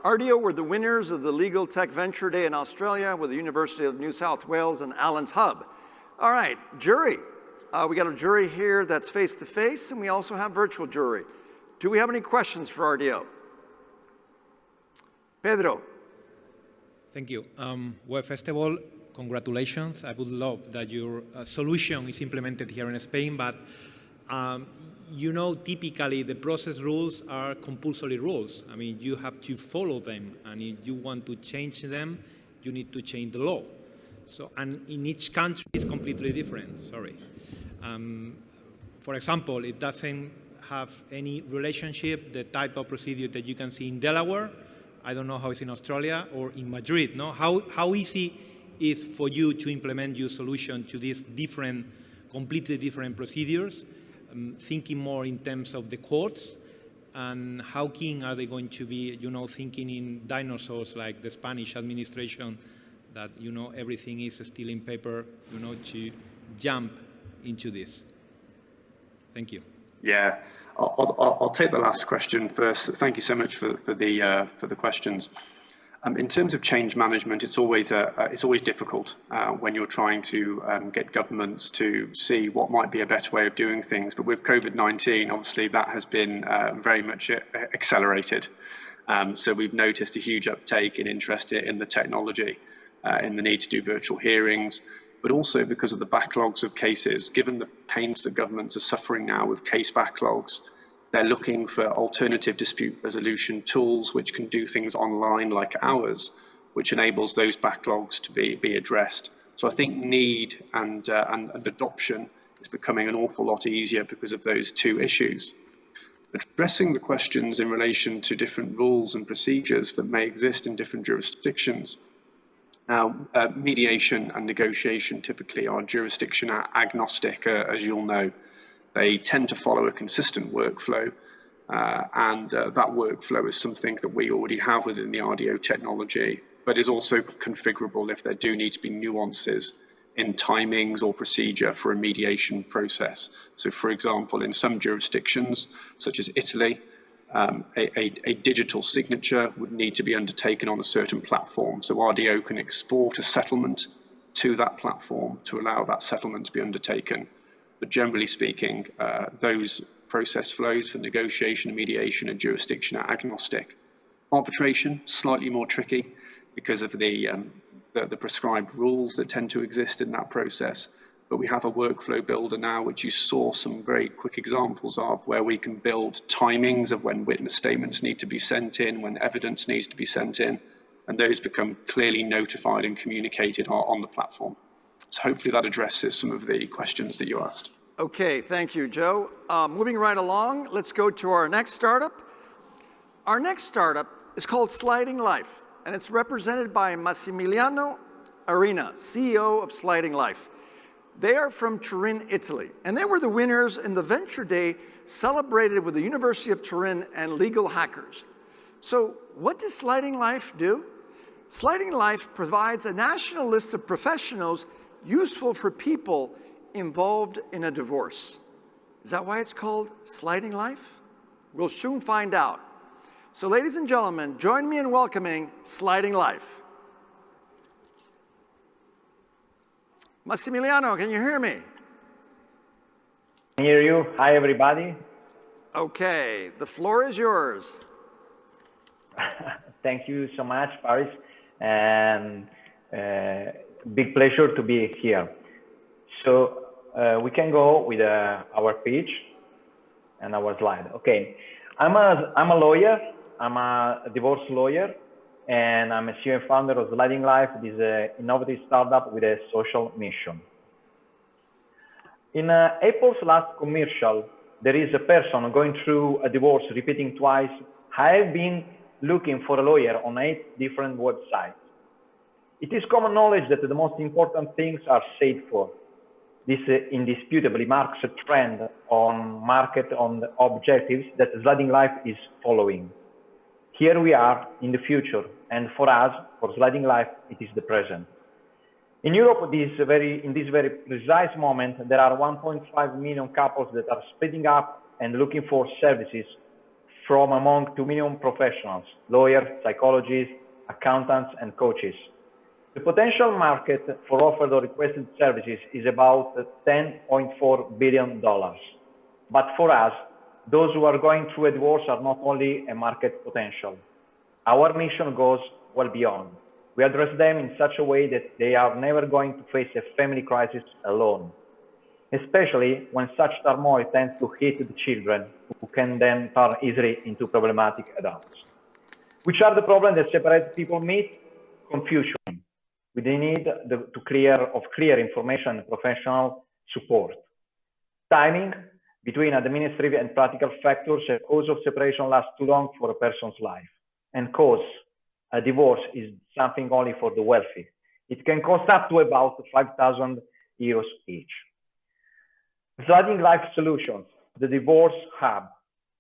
RDO were the winners of the Legal Tech Venture Day in Australia with the University of New South Wales and Allen's Hub. All right, jury. We got a jury here that's face-to-face, and we also have virtual jury. Do we have any questions for RDO? Pedro. Thank you. Well, first of all, congratulations. I would love that your solution is implemented here in Spain, but you know, typically the process rules are compulsory rules. I mean, you have to follow them, and if you want to change them, you need to change the law. So, and in each country, it's completely different, sorry. For example, it doesn't have any relationship, the type of procedure that you can see in Delaware. I don't know how it's in Australia or in Madrid, no? How easy is for you to implement your solution to these different, completely different procedures, thinking more in terms of the courts, and how keen are they going to be, you know, thinking in dinosaurs like the Spanish administration, that, you know, everything is still in paper, you know, to jump into this? Thank you. Yeah, I'll take the last question first. Thank you so much for the questions. In terms of change management, it's always difficult when you're trying to get governments to see what might be a better way of doing things. But with COVID-19, obviously that has been very much accelerated. So we've noticed a huge uptake in interest in the technology, in the need to do virtual hearings, but also because of the backlogs of cases. Given the pains that governments are suffering now with case backlogs, they're looking for alternative dispute resolution tools which can do things online like ours, which enables those backlogs to be addressed. So I think need and adoption is becoming an awful lot easier because of those two issues. Addressing the questions in relation to different rules and procedures that may exist in different jurisdictions. Now, mediation and negotiation typically are jurisdiction agnostic, as you'll know. They tend to follow a consistent workflow, and that workflow is something that we already have within the RDO technology, but is also configurable if there do need to be nuances in timings or procedure for a mediation process. So, for example, in some jurisdictions, such as Italy, a digital signature would need to be undertaken on a certain platform. So RDO can export a settlement to that platform to allow that settlement to be undertaken. But generally speaking, those process flows for negotiation and mediation and jurisdiction are agnostic. Arbitration, slightly more tricky because of the prescribed rules that tend to exist in that process. But we have a workflow builder now, which you saw some very quick examples of, where we can build timings of when witness statements need to be sent in, when evidence needs to be sent in, and those become clearly notified and communicated on the platform. So hopefully that addresses some of the questions that you asked. Okay, thank you, Joe. Moving right along, let's go to our next startup. Our next startup is called Sliding Life, and it's represented by Massimiliano Arena, CEO of Sliding Life. They are from Turin, Italy, and they were the winners in the Venture Day celebrated with the University of Turin and Legal Hackers. So what does Sliding Life do? Sliding Life provides a national list of professionals useful for people involved in a divorce. Is that why it's called Sliding Life? We'll soon find out. So ladies and gentlemen, join me in welcoming Sliding Life. Massimiliano, can you hear me? I hear you. Hi, everybody. Okay, the floor is yours. Thank you so much, Paris, and big pleasure to be here. So we can go with our pitch and our slide. Okay, I'm a lawyer. I'm a divorce lawyer, and I'm a CEO and founder of Sliding Life. This is an innovative startup with a social mission. In Apple's last commercial, there is a person going through a divorce repeating twice, "I've been looking for a lawyer on 8 different websites." It is common knowledge that the most important things are said for. This indisputably marks a trend on market on the objectives that Sliding Life is following. Here we are in the future, and for us, for Sliding Life, it is the present. In Europe, in this very precise moment, there are 1.5 million couples that are splitting up and looking for services from among 2 million professionals, lawyers, psychologists, accountants, and coaches. The potential market for offered or requested services is about $10.4 billion. But for us, those who are going through a divorce are not only a market potential. Our mission goes well beyond. We address them in such a way that they are never going to face a family crisis alone, especially when such turmoil tends to hit the children, who can then turn easily into problematic adults. Which are the problems that separate people meet? Confusion, with the need of clear information and professional support. Timing, between administrative and practical factors, a cause of separation lasts too long for a person's life. And cause, a divorce is something only for the wealthy. It can cost up to about 5,000 euros each. Sliding Life Solutions, the divorce hub,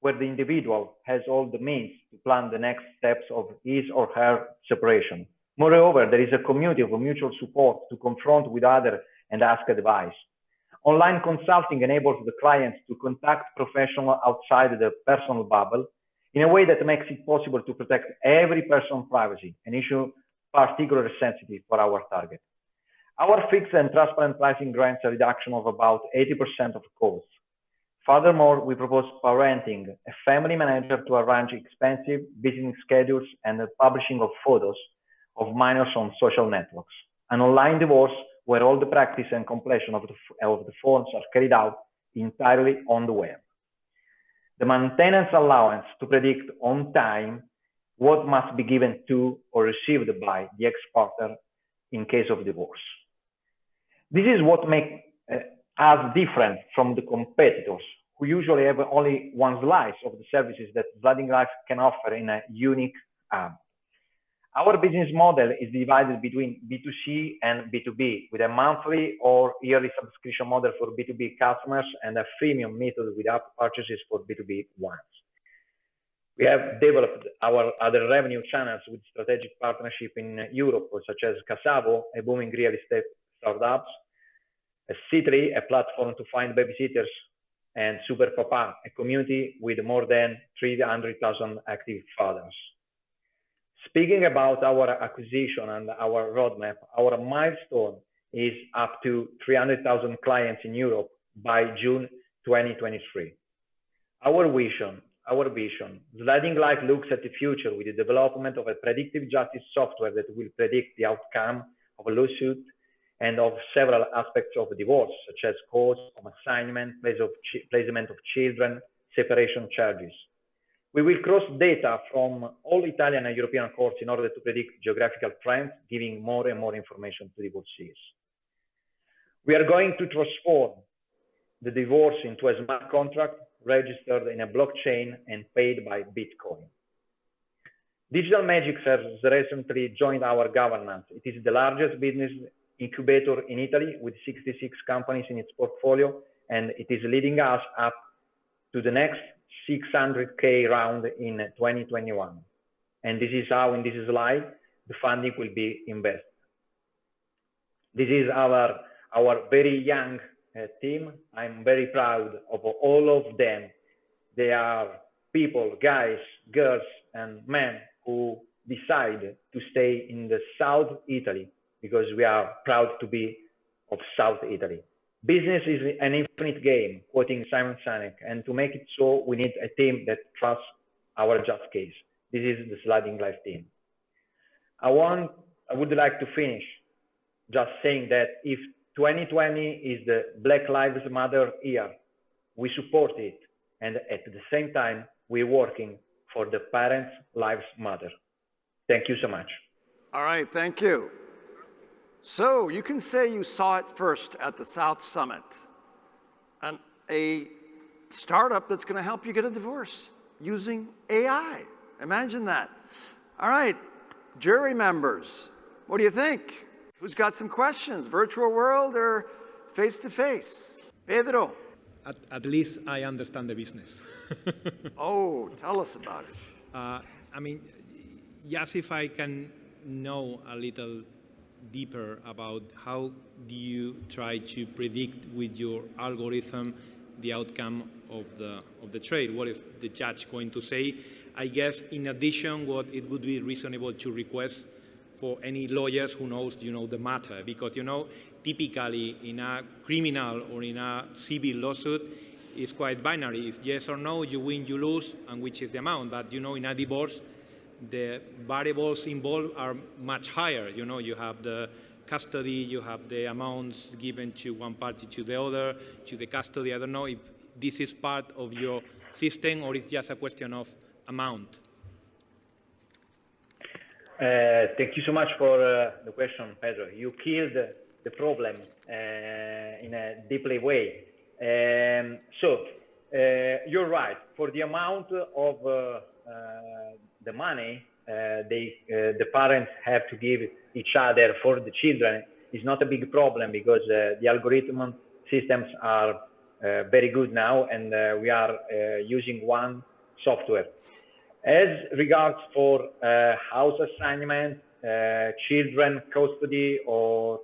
where the individual has all the means to plan the next steps of his or her separation. Moreover, there is a community of mutual support to confront with others and ask advice. Online consulting enables the clients to contact professionals outside the personal bubble in a way that makes it possible to protect every person's privacy, an issue particularly sensitive for our target. Our fixed and transparent pricing grants a reduction of about 80% of costs. Furthermore, we propose parenting, a family manager to arrange expensive visiting schedules and the publishing of photos of minors on social networks. An online divorce where all the practice and completion of the forms are carried out entirely on the web. The maintenance allowance to predict on time what must be given to or received by the ex-partner in case of divorce. This is what makes us different from the competitors, who usually have only one slice of the services that Sliding Life can offer in a unique hub. Our business model is divided between B2C and B2B, with a monthly or yearly subscription model for B2B customers and a freemium method with app purchases for B2B ones. We have developed our other revenue channels with strategic partnership in Europe, such as Casavo, a booming real estate startup, C3, a platform to find babysitters, and Super Papa, a community with more than 300,000 active fathers. Speaking about our acquisition and our roadmap, our milestone is up to 300,000 clients in Europe by June 2023. Our vision, Sliding Life looks at the future with the development of a predictive justice software that will predict the outcome of a lawsuit and of several aspects of divorce, such as cause of assignment, placement of children, separation charges. We will cross data from all Italian and European courts in order to predict geographical trends, giving more and more information to divorcees. We are going to transform the divorce into a smart contract registered in a blockchain and paid by Bitcoin. Digital Magics has recently joined our governance. It is the largest business incubator in Italy with 66 companies in its portfolio, and it is leading us up to the next 600K round in 2021. And this is how, in this slide, the funding will be invested. This is our very young team. I'm very proud of all of them. They are people, guys, girls, and men who decide to stay in the South Italy because we are proud to be of South Italy. Business is an infinite game, quoting Simon Sinek, and to make it so, we need a team that trusts our just case. This is the Sliding Life team. I would like to finish just saying that if 2020 is the Black Lives Matter year, we support it, and at the same time, we're working for the Parents' Lives Matter. Thank you so much. All right, thank you. So you can say you saw it first at the South Summit. a startup that's going to help you get a divorce using AI. Imagine that. All right, jury members, what do you think? Who's got some questions, virtual world or face-to-face? Pedro. At least I understand the business. Oh, tell us about it. I mean, just if I can know a little deeper about how do you try to predict with your algorithm the outcome of the trade? What is the judge going to say? I guess in addition, what it would be reasonable to request for any lawyers who knows, the matter, because, typically in a criminal or in a civil lawsuit, it's quite binary. It's yes or no, you win, you lose, and which is the amount. But, in a divorce, the variables involved are much higher. You have the custody, you have the amounts given to one party to the other, to the custody. I don't know if this is part of your system or it's just a question of amount. Thank you so much for the question, Pedro. You killed the problem in a deeply way. You're right. For the amount of the money the parents have to give each other for the children is not a big problem because the algorithm systems are very good now, and we are using one software. As regards for house assignment, children custody, or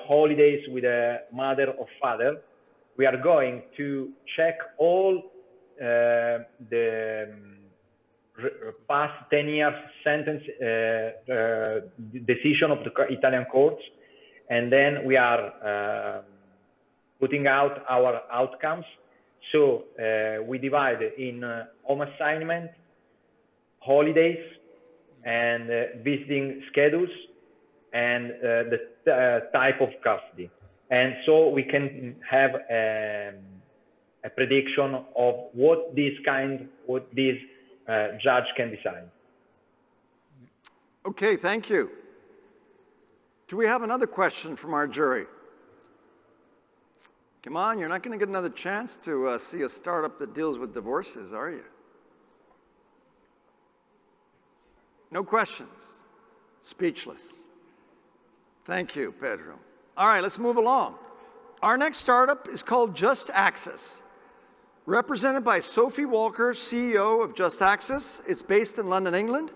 holidays with a mother or father, we are going to check all the past 10 years sentence decision of the Italian courts, and then we are putting out our outcomes. So we divide in home assignment, holidays, and visiting schedules, and the type of custody. And so we can have a prediction of what this judge can decide. Okay, thank you. Do we have another question from our jury? Come on, you're not going to get another chance to see a startup that deals with divorces, are you? No questions? Speechless. Thank you, Pedro. All right, let's move along. Our next startup is called Just Access. Represented by Sophie Walker, CEO of Just Access. It's based in London, England,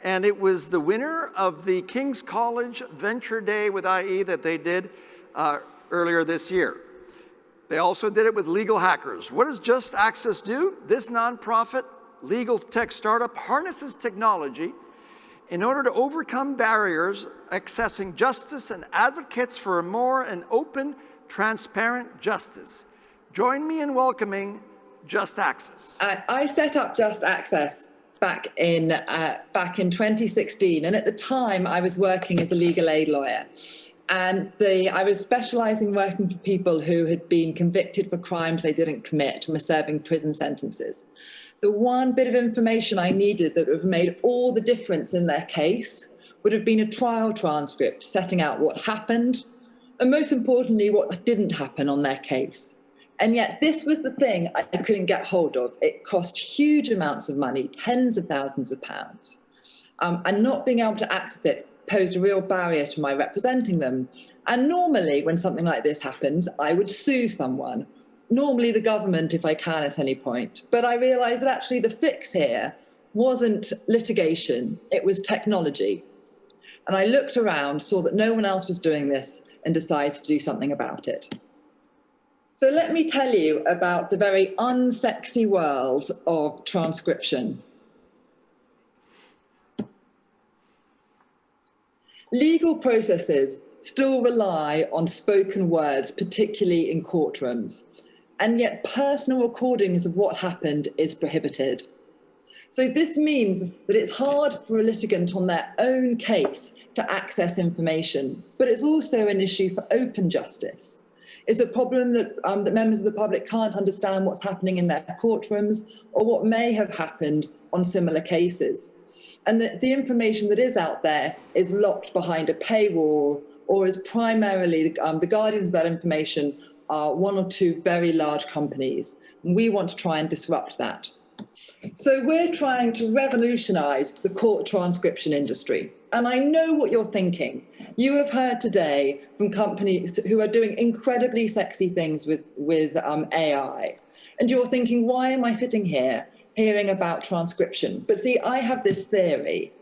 and it was the winner of the King's College Venture Day with IE that they did earlier this year. They also did it with Legal Hackers. What does Just Access do? This nonprofit legal tech startup harnesses technology in order to overcome barriers accessing justice and advocates for a more open, transparent justice. Join me in welcoming Just Access. I set up Just Access back in 2016, and at the time I was working as a legal aid lawyer. And I was specializing working for people who had been convicted for crimes they didn't commit and were serving prison sentences. The one bit of information I needed that would have made all the difference in their case would have been a trial transcript setting out what happened, and most importantly, what didn't happen on their case. And yet this was the thing I couldn't get hold of. It cost huge amounts of money, tens of thousands of pounds. And not being able to access it posed a real barrier to my representing them. And normally when something like this happens, I would sue someone, normally the government if I can at any point. But I realized that actually the fix here wasn't litigation, it was technology. And I looked around, saw that no one else was doing this, and decided to do something about it. So let me tell you about the very unsexy world of transcription. Legal processes still rely on spoken words, particularly in courtrooms, and yet personal recordings of what happened is prohibited. So this means that it's hard for a litigant on their own case to access information, but it's also an issue for open justice. It's a problem that, that members of the public can't understand what's happening in their courtrooms or what may have happened on similar cases. And that the information that is out there is locked behind a paywall or is primarily, the guardians of that information are one or two very large companies. We want to try and disrupt that. So we're trying to revolutionize the court transcription industry. And I know what you're thinking. You have heard today from companies who are doing incredibly sexy things with AI. And you're thinking, why am I sitting here hearing about transcription? But see, I have this theory.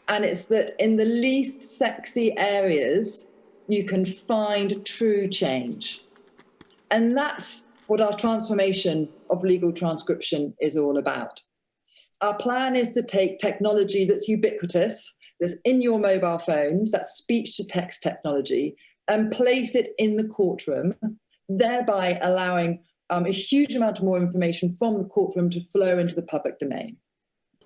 And it's that in the least sexy areas, you can find true change. And that's what our transformation of legal transcription is all about. Our plan is to take technology that's ubiquitous, that's in your mobile phones, that's speech-to-text technology, and place it in the courtroom, thereby allowing a huge amount more information from the courtroom to flow into the public domain.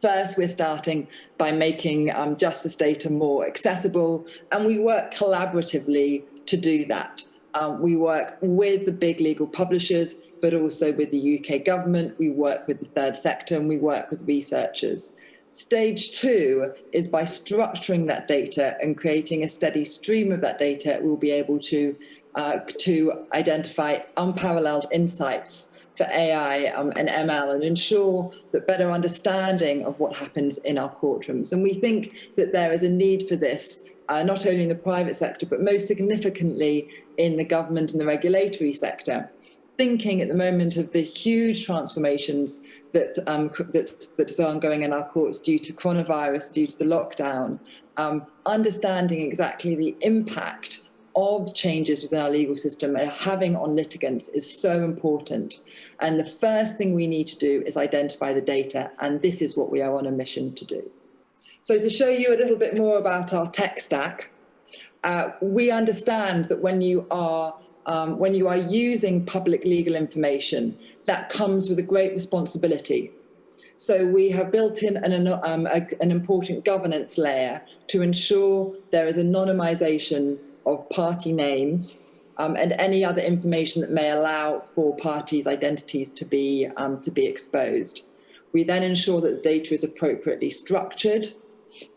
First, we're starting by making justice data more accessible, and we work collaboratively to do that. We work with the big legal publishers, but also with the UK government. We work with the third sector, and we work with researchers. Stage 2 is by structuring that data and creating a steady stream of that data, we'll be able to identify unparalleled insights for AI and ML and ensure that better understanding of what happens in our courtrooms. And we think that there is a need for this, not only in the private sector, but most significantly in the government and the regulatory sector. Thinking at the moment of the huge transformations that are ongoing in our courts due to coronavirus, due to the lockdown, understanding exactly the impact of changes within our legal system having on litigants is so important. And the first thing we need to do is identify the data, and this is what we are on a mission to do. So to show you a little bit more about our tech stack, we understand that when you are using public legal information, that comes with a great responsibility. So we have built in an important governance layer to ensure there is anonymization of party names and any other information that may allow for parties' identities to be exposed. We then ensure that the data is appropriately structured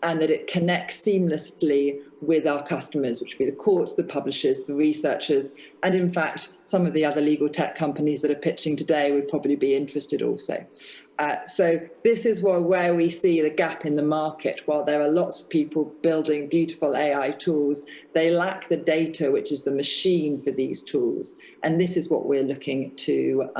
and that it connects seamlessly with our customers, which would be the courts, the publishers, the researchers, and in fact, some of the other legal tech companies that are pitching today would probably be interested also. So this is where we see the gap in the market. While there are lots of people building beautiful AI tools, they lack the data, which is the machine for these tools. And this is what we're looking to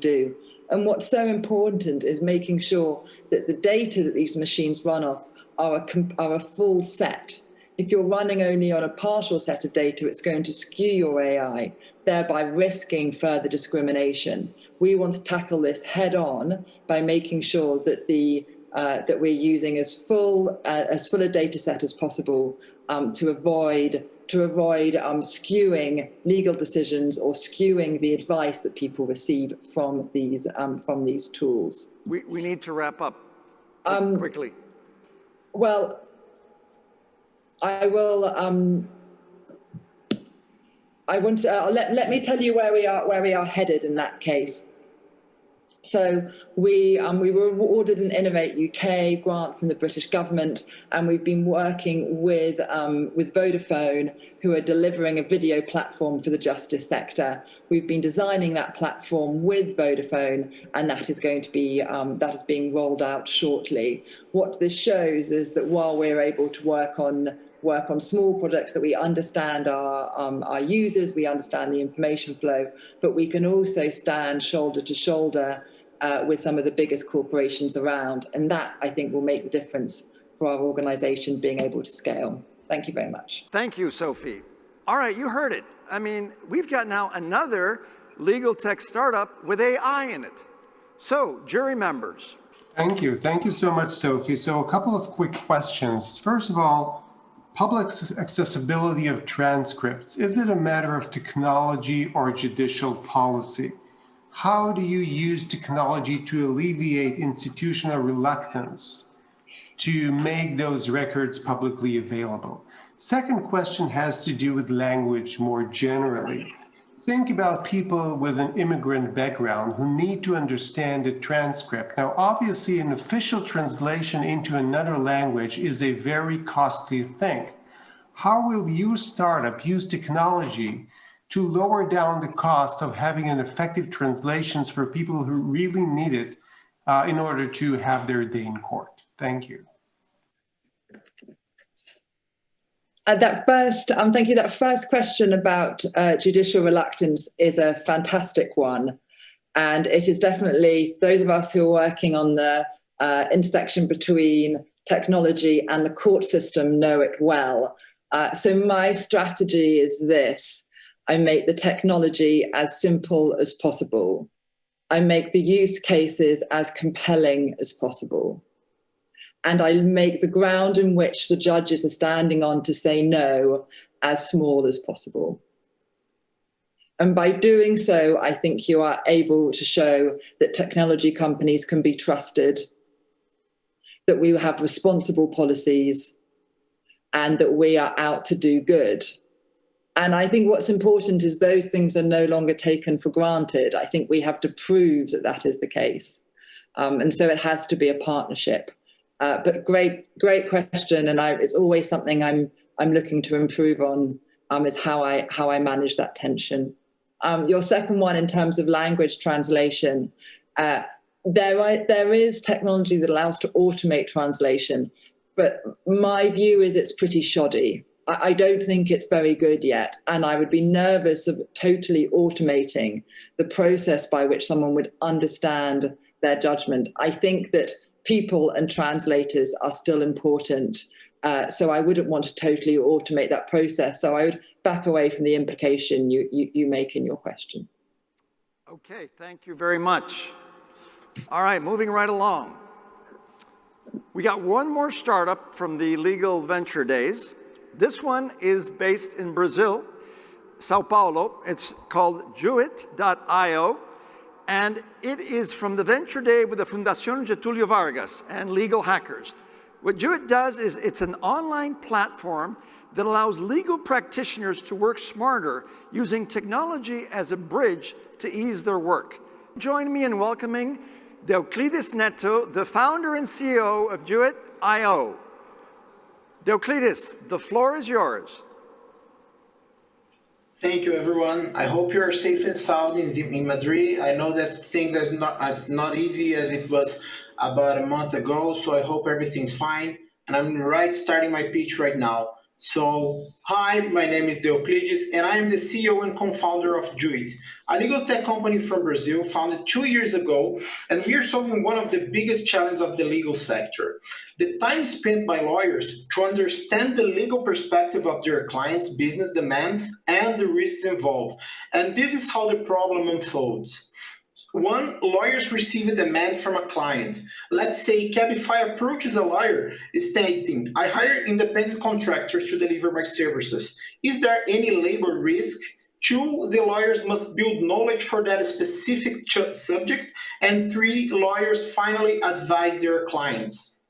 do. And what's so important is making sure that the data that these machines run off are a full set. If you're running only on a partial set of data, it's going to skew your AI, thereby risking further discrimination. We want to tackle this head on by making sure that that we're using as full a data set as possible to avoid skewing legal decisions or skewing the advice that people receive from these tools. We need to wrap up quickly. Well, I will. Let me tell you where we are headed in that case. So we were awarded an Innovate UK grant from the British government, and we've been working with Vodafone, who are delivering a video platform for the justice sector. We've been designing that platform with Vodafone, and that is going to be that is being rolled out shortly. What this shows is that while we're able to work on small projects, that we understand our users, we understand the information flow, but we can also stand shoulder to shoulder with some of the biggest corporations around. And that, I think, will make the difference for our organization being able to scale. Thank you very much. Thank you, Sophie. All right, you heard it. I mean, we've got now another legal tech startup with AI in it. So, jury members. Thank you. Thank you so much, Sophie. So a couple of quick questions. First of all, public accessibility of transcripts. Is it a matter of technology or judicial policy? How do you use technology to alleviate institutional reluctance to make those records publicly available? Second question has to do with language more generally. Think about people with an immigrant background who need to understand a transcript. Now, obviously, an official translation into another language is a very costly thing. How will your startup use technology to lower down the cost of having an effective translations for people who really need it in order to have their day in court? Thank you. Thank you. That first question about judicial reluctance is a fantastic one. And it is definitely, those of us who are working on the intersection between technology and the court system know it well. So my strategy is this: I make the technology as simple as possible. I make the use cases as compelling as possible. And I make the ground in which the judges are standing on to say no as small as possible. And by doing so, I think you are able to show that technology companies can be trusted, that we have responsible policies, and that we are out to do good. And I think what's important is those things are no longer taken for granted. I think we have to prove that that is the case. And so it has to be a partnership. But great question, and it's always something I'm looking to improve on, is how I manage that tension. Your second one, in terms of language translation, there is technology that allows to automate translation, but my view is it's pretty shoddy. I don't think it's very good yet, and I would be nervous of totally automating the process by which someone would understand their judgment. I think that people and translators are still important. So I wouldn't want to totally automate that process. So I would back away from the implication you make in your question. Okay, thank you very much. All right, moving right along. We got one more startup from the Legal Venture Days. This one is based in Brazil, Sao Paulo. It's called Juit.io. And it is from the Venture Day with the Fundación Getúlio Vargas and legal hackers. What Juit does is it's an online platform that allows legal practitioners to work smarter using technology as a bridge to ease their work. Join me in welcoming Deoclides Neto, the founder and CEO of Juit.io. Deoclides, the floor is yours. Thank you, everyone. I hope you are safe and sound in Madrid. I know that things are not easy as it was about a month ago, so I hope everything's fine. And I'm starting my pitch right now. So, hi, my name is Deoclides, and I am the CEO and co-founder of Juit, a legal tech company from Brazil founded 2 years ago, and we are solving one of the biggest challenges of the legal sector: the time spent by lawyers to understand the legal perspective of their clients' business demands and the risks involved. And this is how the problem unfolds. One, lawyers receive a demand from a client. Let's say Cabify approaches a lawyer stating, I hire independent contractors to deliver my services. Is there any labor risk? Two, the lawyers must build knowledge for that specific subject. And three, lawyers finally advise their clients.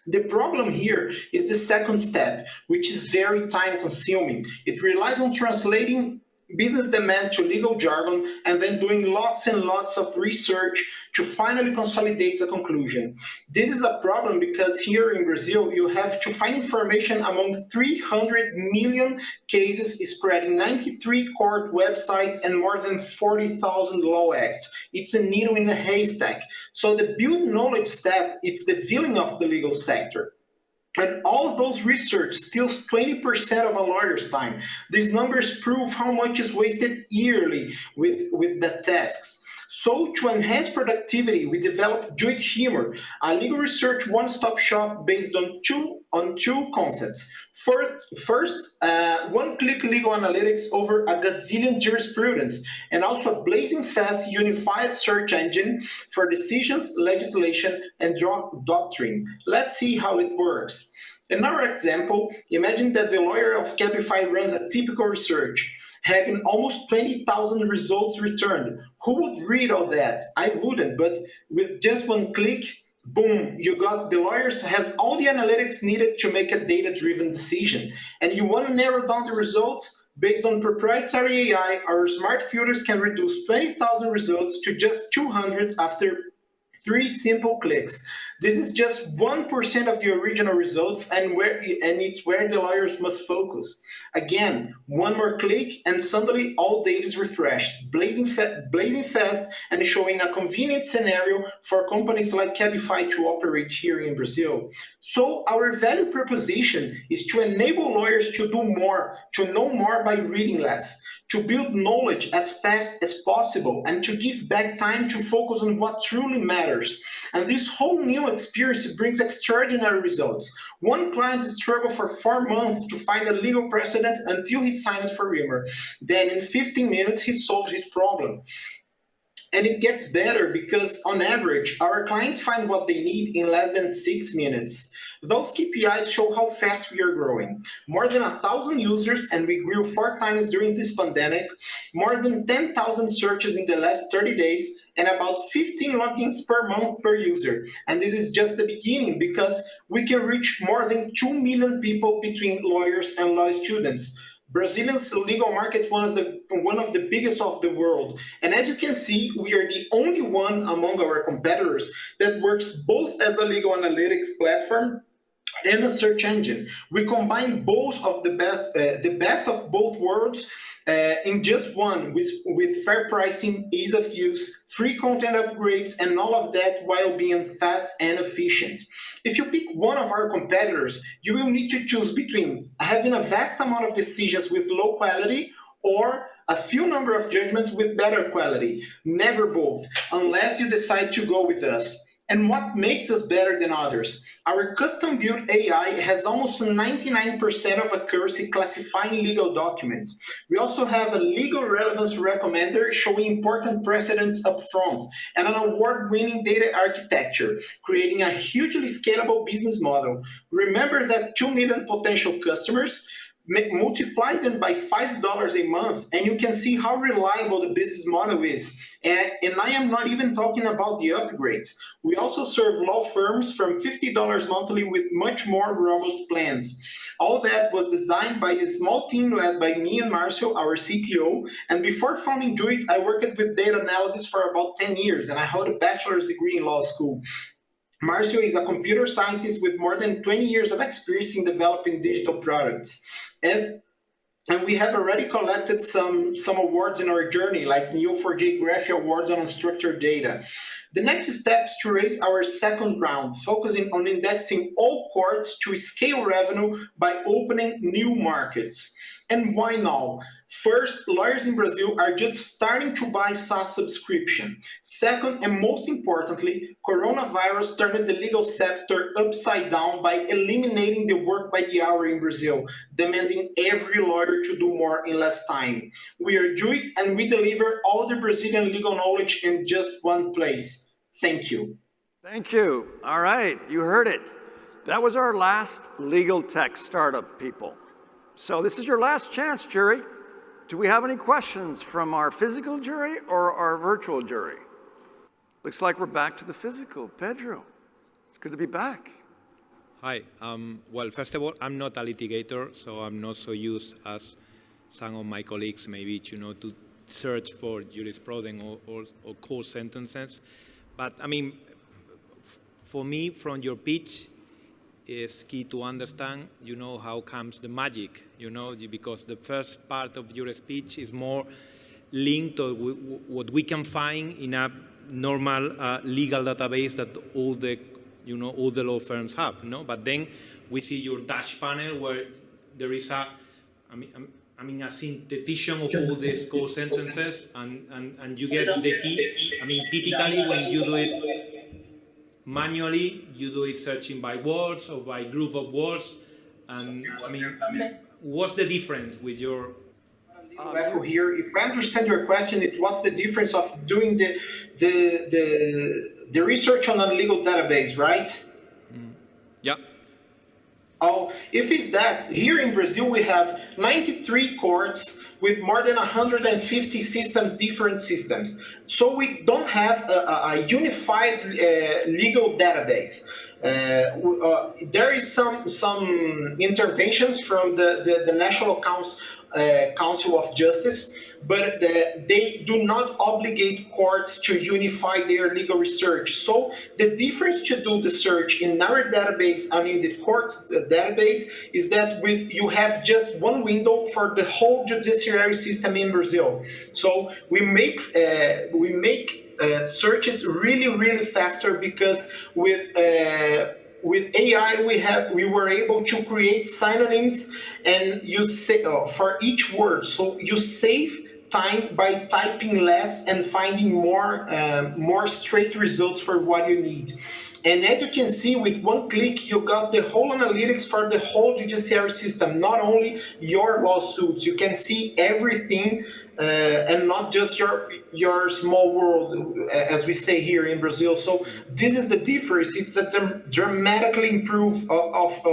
The problem here is the second step, which is very time consuming. It relies on translating business demand to legal jargon and then doing lots and lots of research to finally consolidate the conclusion. This is a problem because here in Brazil, you have to find information among 300 million cases spread in 93 court websites and more than 40,000 law acts. It's a needle in a haystack. So the build knowledge step, it's the villain of the legal sector. And all of those research steals 20% of a lawyer's time. These numbers prove how much is wasted yearly with the tasks. So to enhance productivity, we developed Juit Humor, a legal research one-stop shop based on two concepts. First, one-click legal analytics over a gazillion jurisprudence, and also a blazing fast unified search engine for decisions, legislation, and doctrine. Let's see how it works. In our example, imagine that the lawyer of Cabify runs a typical research, having almost 20,000 results returned. Who would read all that? I wouldn't, but with just one click, boom, you got the lawyers has all the analytics needed to make a data-driven decision. And you want to narrow down the results? Based on proprietary AI, our smart filters can reduce 20,000 results to just 200 after 3 simple clicks. This is just 1% of the original results, and it's where the lawyers must focus. Again, one more click and suddenly all data is refreshed, blazing fast and showing a convenient scenario for companies like Cabify to operate here in Brazil. So our value proposition is to enable lawyers to do more, to know more by reading less, to build knowledge as fast as possible, and to give back time to focus on what truly matters. And this whole new experience brings extraordinary results. One client struggled for 4 months to find a legal precedent until he signed for RIMR. Then in 15 minutes, he solved his problem. And it gets better because on average, our clients find what they need in less than 6 minutes. Those KPIs show how fast we are growing. More than 1,000 users, and we grew 4 times during this pandemic, more than 10,000 searches in the last 30 days, and about 15 logins per month per user. And this is just the beginning because we can reach more than 2 million people between lawyers and law students. Brazilian's legal market is one of the biggest of the world. And as you can see, we are the only one among our competitors that works both as a legal analytics platform and a search engine. We combine both of the best of both worlds in just one, with fair pricing, ease of use, free content upgrades, and all of that while being fast and efficient. If you pick one of our competitors, you will need to choose between having a vast amount of decisions with low quality or a few number of judgments with better quality. Never both, unless you decide to go with us. And what makes us better than others? Our custom-built AI has almost 99% of accuracy classifying legal documents. We also have a legal relevance recommender showing important precedents up front, and an award-winning data architecture, creating a hugely scalable business model. Remember that 2 million potential customers, multiply them by $5 a month, and you can see how reliable the business model is. And I am not even talking about the upgrades. We also serve law firms from $50 monthly with much more robust plans. All that was designed by a small team led by me and Marcio, our CTO. And before founding Do It, I worked with data analysis for about 10 years, and I held a bachelor's degree in law school. Marcio is a computer scientist with more than 20 years of experience in developing digital products. And we have already collected some awards in our journey, like Neo4j Graphy Awards on unstructured data. The next step is to raise our second round, focusing on indexing all courts to scale revenue by opening new markets. And why now? First, lawyers in Brazil are just starting to buy SaaS subscription. Second, and most importantly, coronavirus turned the legal sector upside down by eliminating the work by the hour in Brazil, demanding every lawyer to do more in less time. We are Do It, and we deliver all the Brazilian legal knowledge in just one place. Thank you. Thank you. All right, you heard it. That was our last legal tech startup, people. So this is your last chance, jury. Do we have any questions from our physical jury or our virtual jury? Looks like we're back to the physical. Pedro, it's good to be back. Hi. Well, first of all, I'm not a litigator, so I'm not so used as some of my colleagues, maybe, to search for jurisprudence or court sentences. But, I mean, for me, from your pitch, is key to understand, how comes the magic, because the first part of your speech is more linked to what we can find in a normal legal database that all the law firms have, But then we see your dash panel where there is a synthesis of all these core sentences, and you get the key. Typically when you do it manually, you do it searching by words or by group of words. And what's the difference with your... Echo here. If I understand your question, it's what's the difference of doing the research on a legal database, right? Yeah. Oh, if it's that, here in Brazil we have 93 courts with more than 150 systems, different systems. So we don't have a unified legal database. There is some interventions from the National Council of Justice, but they do not obligate courts to unify their legal research. So the difference to do the search in our database, I mean the court's database, is that you have just one window for the whole judiciary system in Brazil. So we make searches really faster, because with AI we were able to create synonyms, and you say for each word, so you save time by typing less and finding more straight results for what you need. And as you can see, with one click, you got the whole analytics for the whole judiciary system, not only your lawsuits. You can see everything, and not just your small world, as we say here in Brazil. So this is the difference. It's a dramatically improve of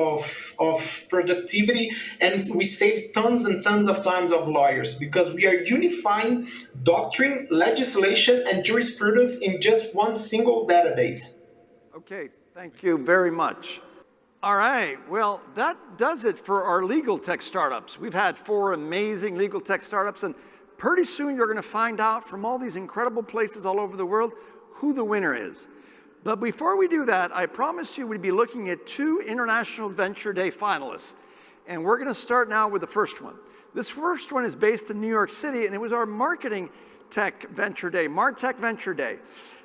productivity, and we save tons and tons of times of lawyers, because we are unifying doctrine, legislation, and jurisprudence in just one single database. Okay, thank you very much. All right, well, that does it for our legal tech startups. We've had 4 amazing legal tech startups, and pretty soon you're going to find out from all these incredible places all over the world who the winner is. But before we do that, I promised you we'd be looking at 2 International Venture Day finalists. And we're going to start now with the first one. This first one is based in New York City, and it was our Marketing Tech Venture Day, MarTech Venture Day.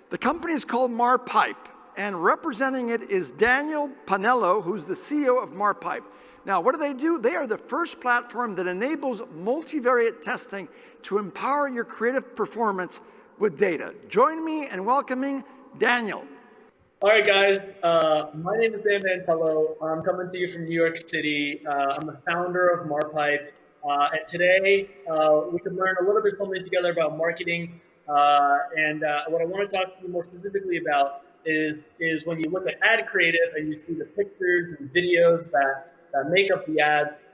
The company is called MarPipe, and representing it is Daniel Panello, who's the CEO of MarPipe. Now, what do? They are the first platform that enables multivariate testing to empower your creative performance with data. Join me in welcoming Daniel. All right, guys. My name is Dan Mantello. I'm coming to you from New York City. I'm the founder of MarPipe. And today, we could learn a little bit something together about marketing. And what I want to talk to you more specifically about is when you look at ad creative and you see the pictures and videos that make up the ads,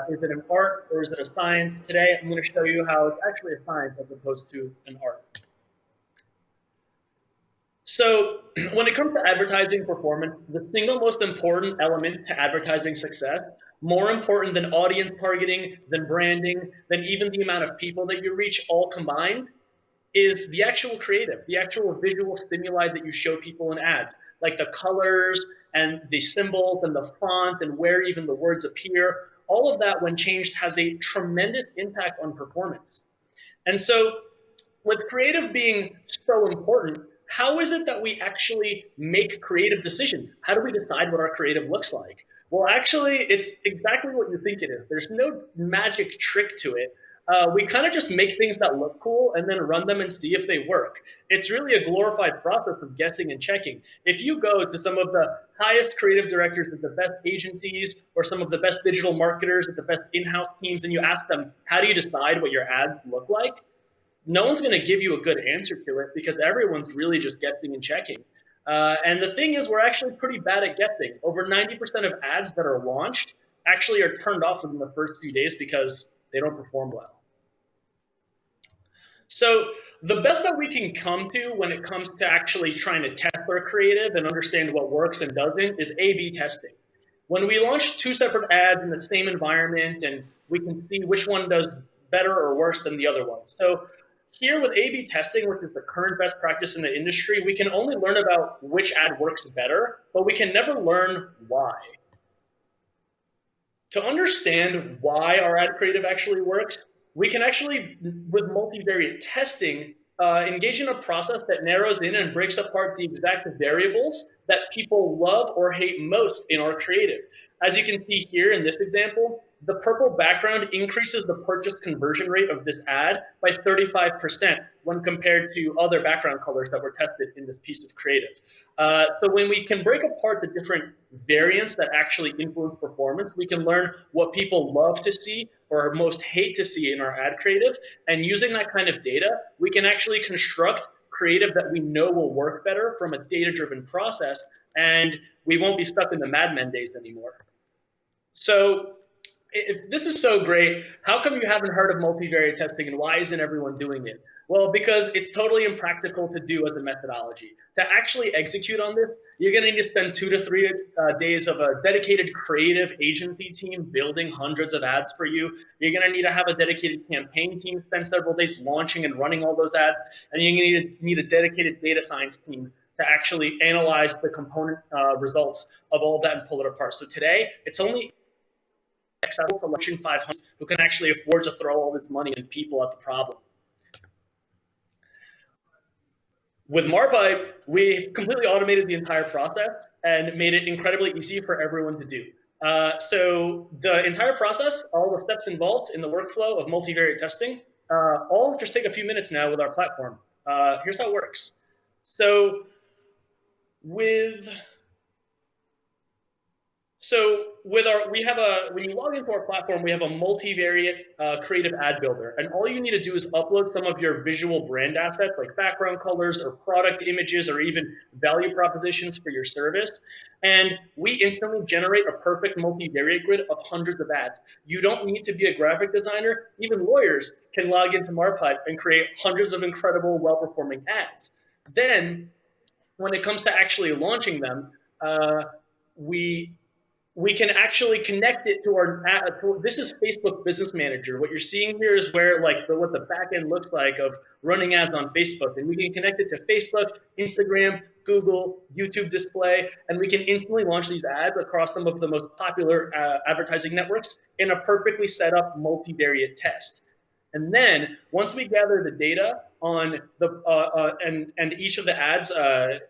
is it an art or is it a science? Today, I'm going to show you how it's actually a science as opposed to an art. So when it comes to advertising performance, the single most important element to advertising success, more important than audience targeting, than branding, than even the amount of people that you reach all combined, is the actual creative, the actual visual stimuli that you show people in ads, like the colors and the symbols and the font and where even the words appear. All of that, when changed, has a tremendous impact on performance. And so with creative being so important, how is it that we actually make creative decisions? How do we decide what our creative looks like? Well, actually, it's exactly what you think it is. There's no magic trick to it. We kind of just make things that look cool and then run them and see if they work. It's really a glorified process of guessing and checking. If you go to some of the highest creative directors at the best agencies or some of the best digital marketers at the best in-house teams, and you ask them, how do you decide what your ads look like? No one's going to give you a good answer to it, because everyone's really just guessing and checking. And the thing is, we're actually pretty bad at guessing. Over 90% of ads that are launched actually are turned off within the first few days because they don't perform well. So the best that we can come to when it comes to actually trying to test our creative and understand what works and doesn't is A/B testing. When we launch 2 separate ads in the same environment, and we can see which one does better or worse than the other one. So here with A/B testing, which is the current best practice in the industry, we can only learn about which ad works better, but we can never learn why. To understand why our ad creative actually works, we can actually, with multivariate testing, engage in a process that narrows in and breaks apart the exact variables that people love or hate most in our creative. As you can see here in this example, the purple background increases the purchase conversion rate of this ad by 35% when compared to other background colors that were tested in this piece of creative. So when we can break apart the different variants that actually influence performance, we can learn what people love to see or most hate to see in our ad creative. And using that kind of data, we can actually construct creative that we know will work better from a data-driven process, and we won't be stuck in the Mad Men days anymore. So if this is so great, how come you haven't heard of multivariate testing, and why isn't everyone doing it? Well, because it's totally impractical to do as a methodology. To actually execute on this, you're going to need to spend 2 to 3 days of a dedicated creative agency team building hundreds of ads for you. You're going to need to have a dedicated campaign team spend several days launching and running all those ads. And you're going to need a dedicated data science team to actually analyze the component results of all that and pull it apart. So today, it's only accessible to Fortune 500 who can actually afford to throw all this money and people at the problem. With Marpipe, we completely automated the entire process and made it incredibly easy for everyone to do. So the entire process, all the steps involved in the workflow of multivariate testing, all just take a few minutes now with our platform. Here's how it works. So when you log into our platform, we have a multivariate creative ad builder. And all you need to do is upload some of your visual brand assets like background colors or product images or even value propositions for your service. And we instantly generate a perfect multivariate grid of hundreds of ads. You don't need to be a graphic designer. Even lawyers can log into Marpipe and create hundreds of incredible, well-performing ads. Then, when it comes to actually launching them, we can actually connect it to our, this is Facebook Business Manager. What you're seeing here is where what the back end looks like of running ads on Facebook. And we can connect it to Facebook, Instagram, Google, YouTube display, and we can instantly launch these ads across some of the most popular advertising networks in a perfectly set up multivariate test. And then once we gather the data on the and each of the ads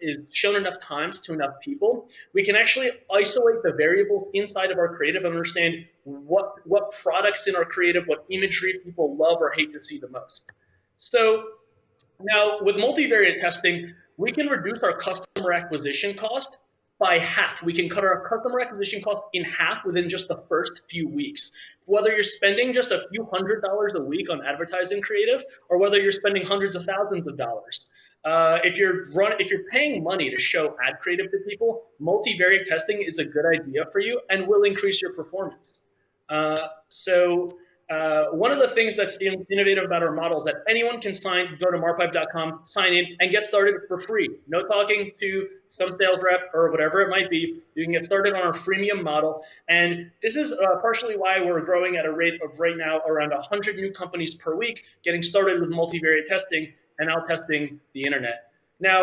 is shown enough times to enough people, we can actually isolate the variables inside of our creative and understand what products in our creative, what imagery people love or hate to see the most. So now with multivariate testing, we can reduce our customer acquisition cost by half. We can cut our customer acquisition cost in half within just the first few weeks. Whether you're spending just a few $100s a week on advertising creative, or whether you're spending hundreds of thousands of dollars. If you're paying money to show ad creative to people, multivariate testing is a good idea for you and will increase your performance. One of the things that's innovative about our model is that anyone can go to marpipe.com, sign in, and get started for free. No talking to some sales rep or whatever it might be. You can get started on our freemium model. And this is partially why we're growing at a rate of right now around 100 new companies per week, getting started with multivariate testing and now testing the internet. Now,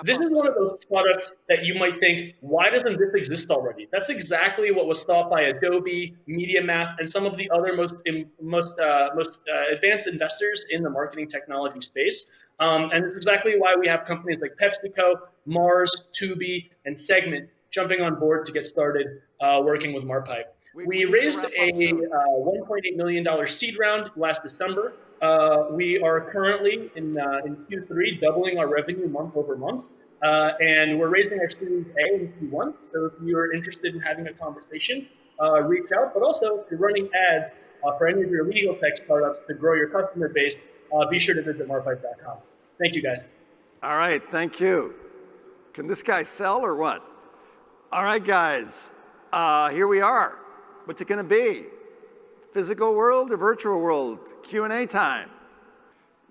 this is one of those products that you might think, why doesn't this exist already? That's exactly what was thought by Adobe, MediaMath, and some of the other most advanced investors in the marketing technology space. And it's exactly why we have companies like PepsiCo, Mars, Tubi, and Segment jumping on board to get started working with Marpipe. We raised a $1.8 million seed round last December. We are currently in Q3 doubling our revenue month over month, and we're raising our Series A in Q1. So if you're interested in having a conversation, reach out. But also, if you're running ads for any of your legal tech startups to grow your customer base, be sure to visit marpipe.com. Thank you, guys. All right, thank you. Can this guy sell or what? All right, guys, here we are. What's it going to be? Physical world or virtual world? Q&A time.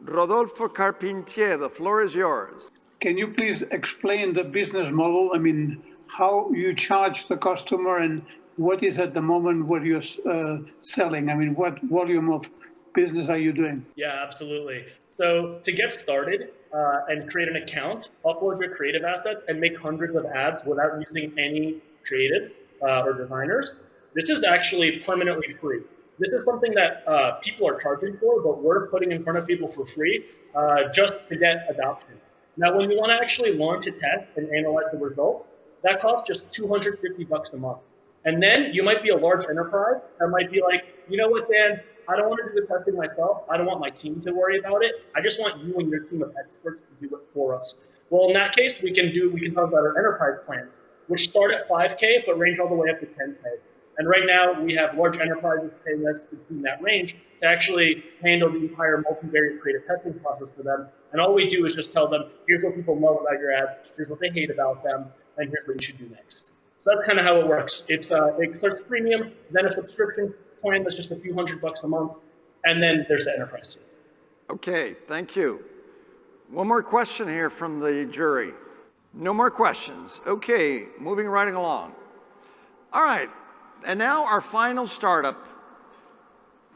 Rodolfo Carpentier, the floor is yours. Can you please explain the business model? I mean, how you charge the customer and what is at the moment what you're selling? I mean, what volume of business are you doing? Yeah, absolutely. So to get started and create an account, upload your creative assets and make hundreds of ads without using any creative or designers, this is actually permanently free. This is something that people are charging for, but we're putting in front of people for free just to get adoption. Now, when you want to actually launch a test and analyze the results, that costs just $250 a month. And then you might be a large enterprise that might be like, you know what, Dan, I don't want to do the testing myself. I don't want my team to worry about it. I just want you and your team of experts to do it for us. Well, in that case, we can talk about our enterprise plans, which start at 5K, but range all the way up to 10K. And right now, we have large enterprises paying us between that range to actually handle the entire multivariate creative testing process for them. And all we do is just tell them, here's what people love about your ads, here's what they hate about them, and here's what you should do next. So that's kind of how it works. It starts freemium, then a subscription plan that's just a few $100 a month, and then there's the enterprise. Okay, thank you. One more question here from the jury. No more questions. Okay, moving right along. All right, and now our final startup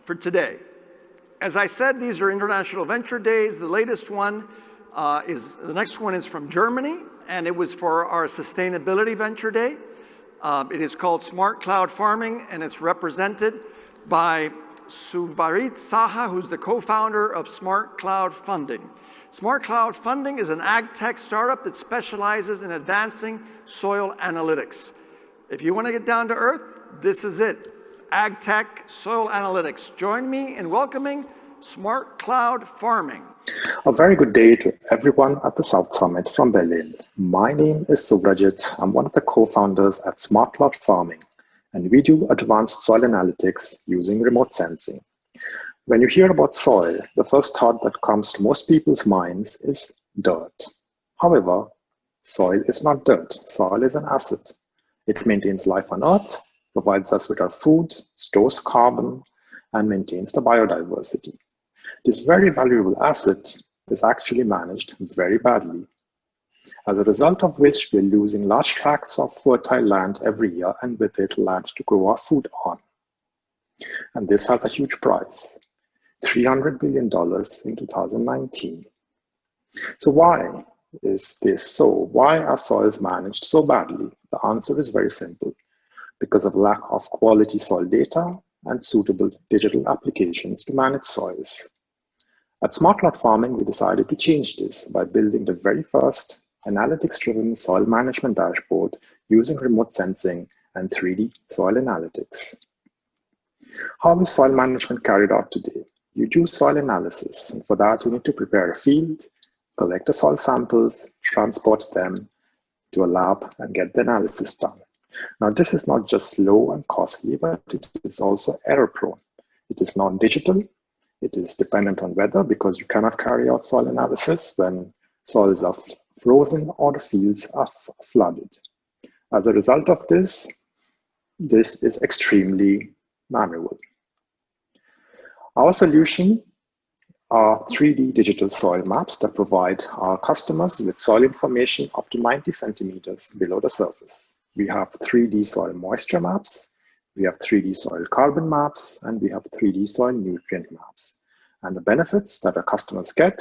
for today. As I said, these are International Venture Days. The latest one the next one is from Germany, and it was for our Sustainability Venture Day. It is called Smart Cloud Farming, and it's represented by Suvarit Saha, who's the co-founder of Smart Cloud Funding. Smart Cloud Funding is an ag tech startup that specializes in advancing soil analytics. If you want to get down to earth, this is it. Ag tech, soil analytics. Join me in welcoming Smart Cloud Farming. A very good day to everyone at the South Summit from Berlin. My name is Subrajit. I'm one of the co-founders at Smart Cloud Farming, and we do advanced soil analytics using remote sensing. When you hear about soil, the first thought that comes to most people's minds is dirt. However, soil is not dirt. Soil is an asset. It maintains life on Earth, provides us with our food, stores carbon, and maintains the biodiversity. This very valuable asset is actually managed very badly, as a result of which we're losing large tracts of fertile land every year, and with it land to grow our food on. And this has a huge price, $300 billion in 2019. So why is this so? Why are soils managed so badly? The answer is very simple: because of lack of quality soil data and suitable digital applications to manage soils. At Smart Cloud Farming, we decided to change this by building the very first analytics-driven soil management dashboard using remote sensing and 3D soil analytics. How is soil management carried out today? You do soil analysis, and for that you need to prepare a field, collect the soil samples, transport them to a lab, and get the analysis done. Now, this is not just slow and costly, but it is also error-prone. It is non-digital. It is dependent on weather, because you cannot carry out soil analysis when soils are frozen or the fields are flooded. As a result of this, this is extremely manual. Our solution are 3D digital soil maps that provide our customers with soil information up to 90 centimeters below the surface. We have 3D soil moisture maps, we have 3D soil carbon maps, and we have 3D soil nutrient maps. And the benefits that our customers get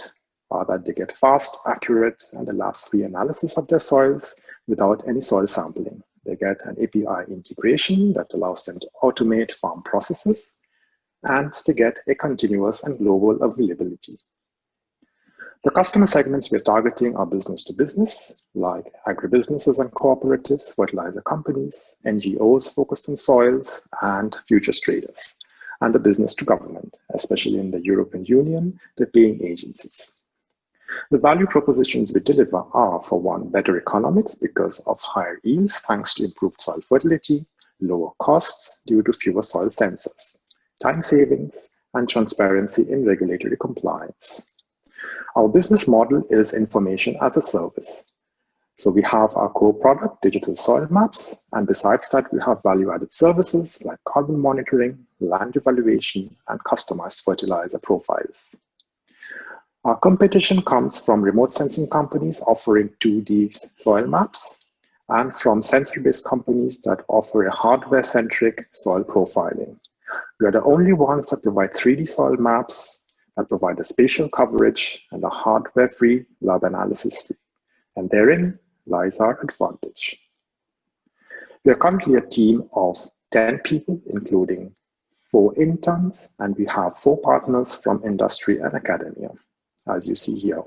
are that they get fast, accurate, and a lab-free analysis of their soils without any soil sampling. They get an API integration that allows them to automate farm processes, and they get a continuous and global availability. The customer segments we're targeting are business to business, like agribusinesses and cooperatives, fertilizer companies, NGOs focused on soils, and futures traders, and the business to government, especially in the European Union, the paying agencies. The value propositions we deliver are, for one, better economics because of higher yields thanks to improved soil fertility, lower costs due to fewer soil sensors, time savings, and transparency in regulatory compliance. Our business model is information as a service. So we have our core product, digital soil maps, and besides that, we have value-added services like carbon monitoring, land evaluation, and customized fertilizer profiles. Our competition comes from remote sensing companies offering 2D soil maps, and from sensor-based companies that offer a hardware-centric soil profiling. We are the only ones that provide 3D soil maps that provide a spatial coverage and a hardware-free, lab analysis-free. And therein lies our advantage. We are currently a team of 10 people, including 4 interns, and we have 4 partners from industry and academia, as you see here.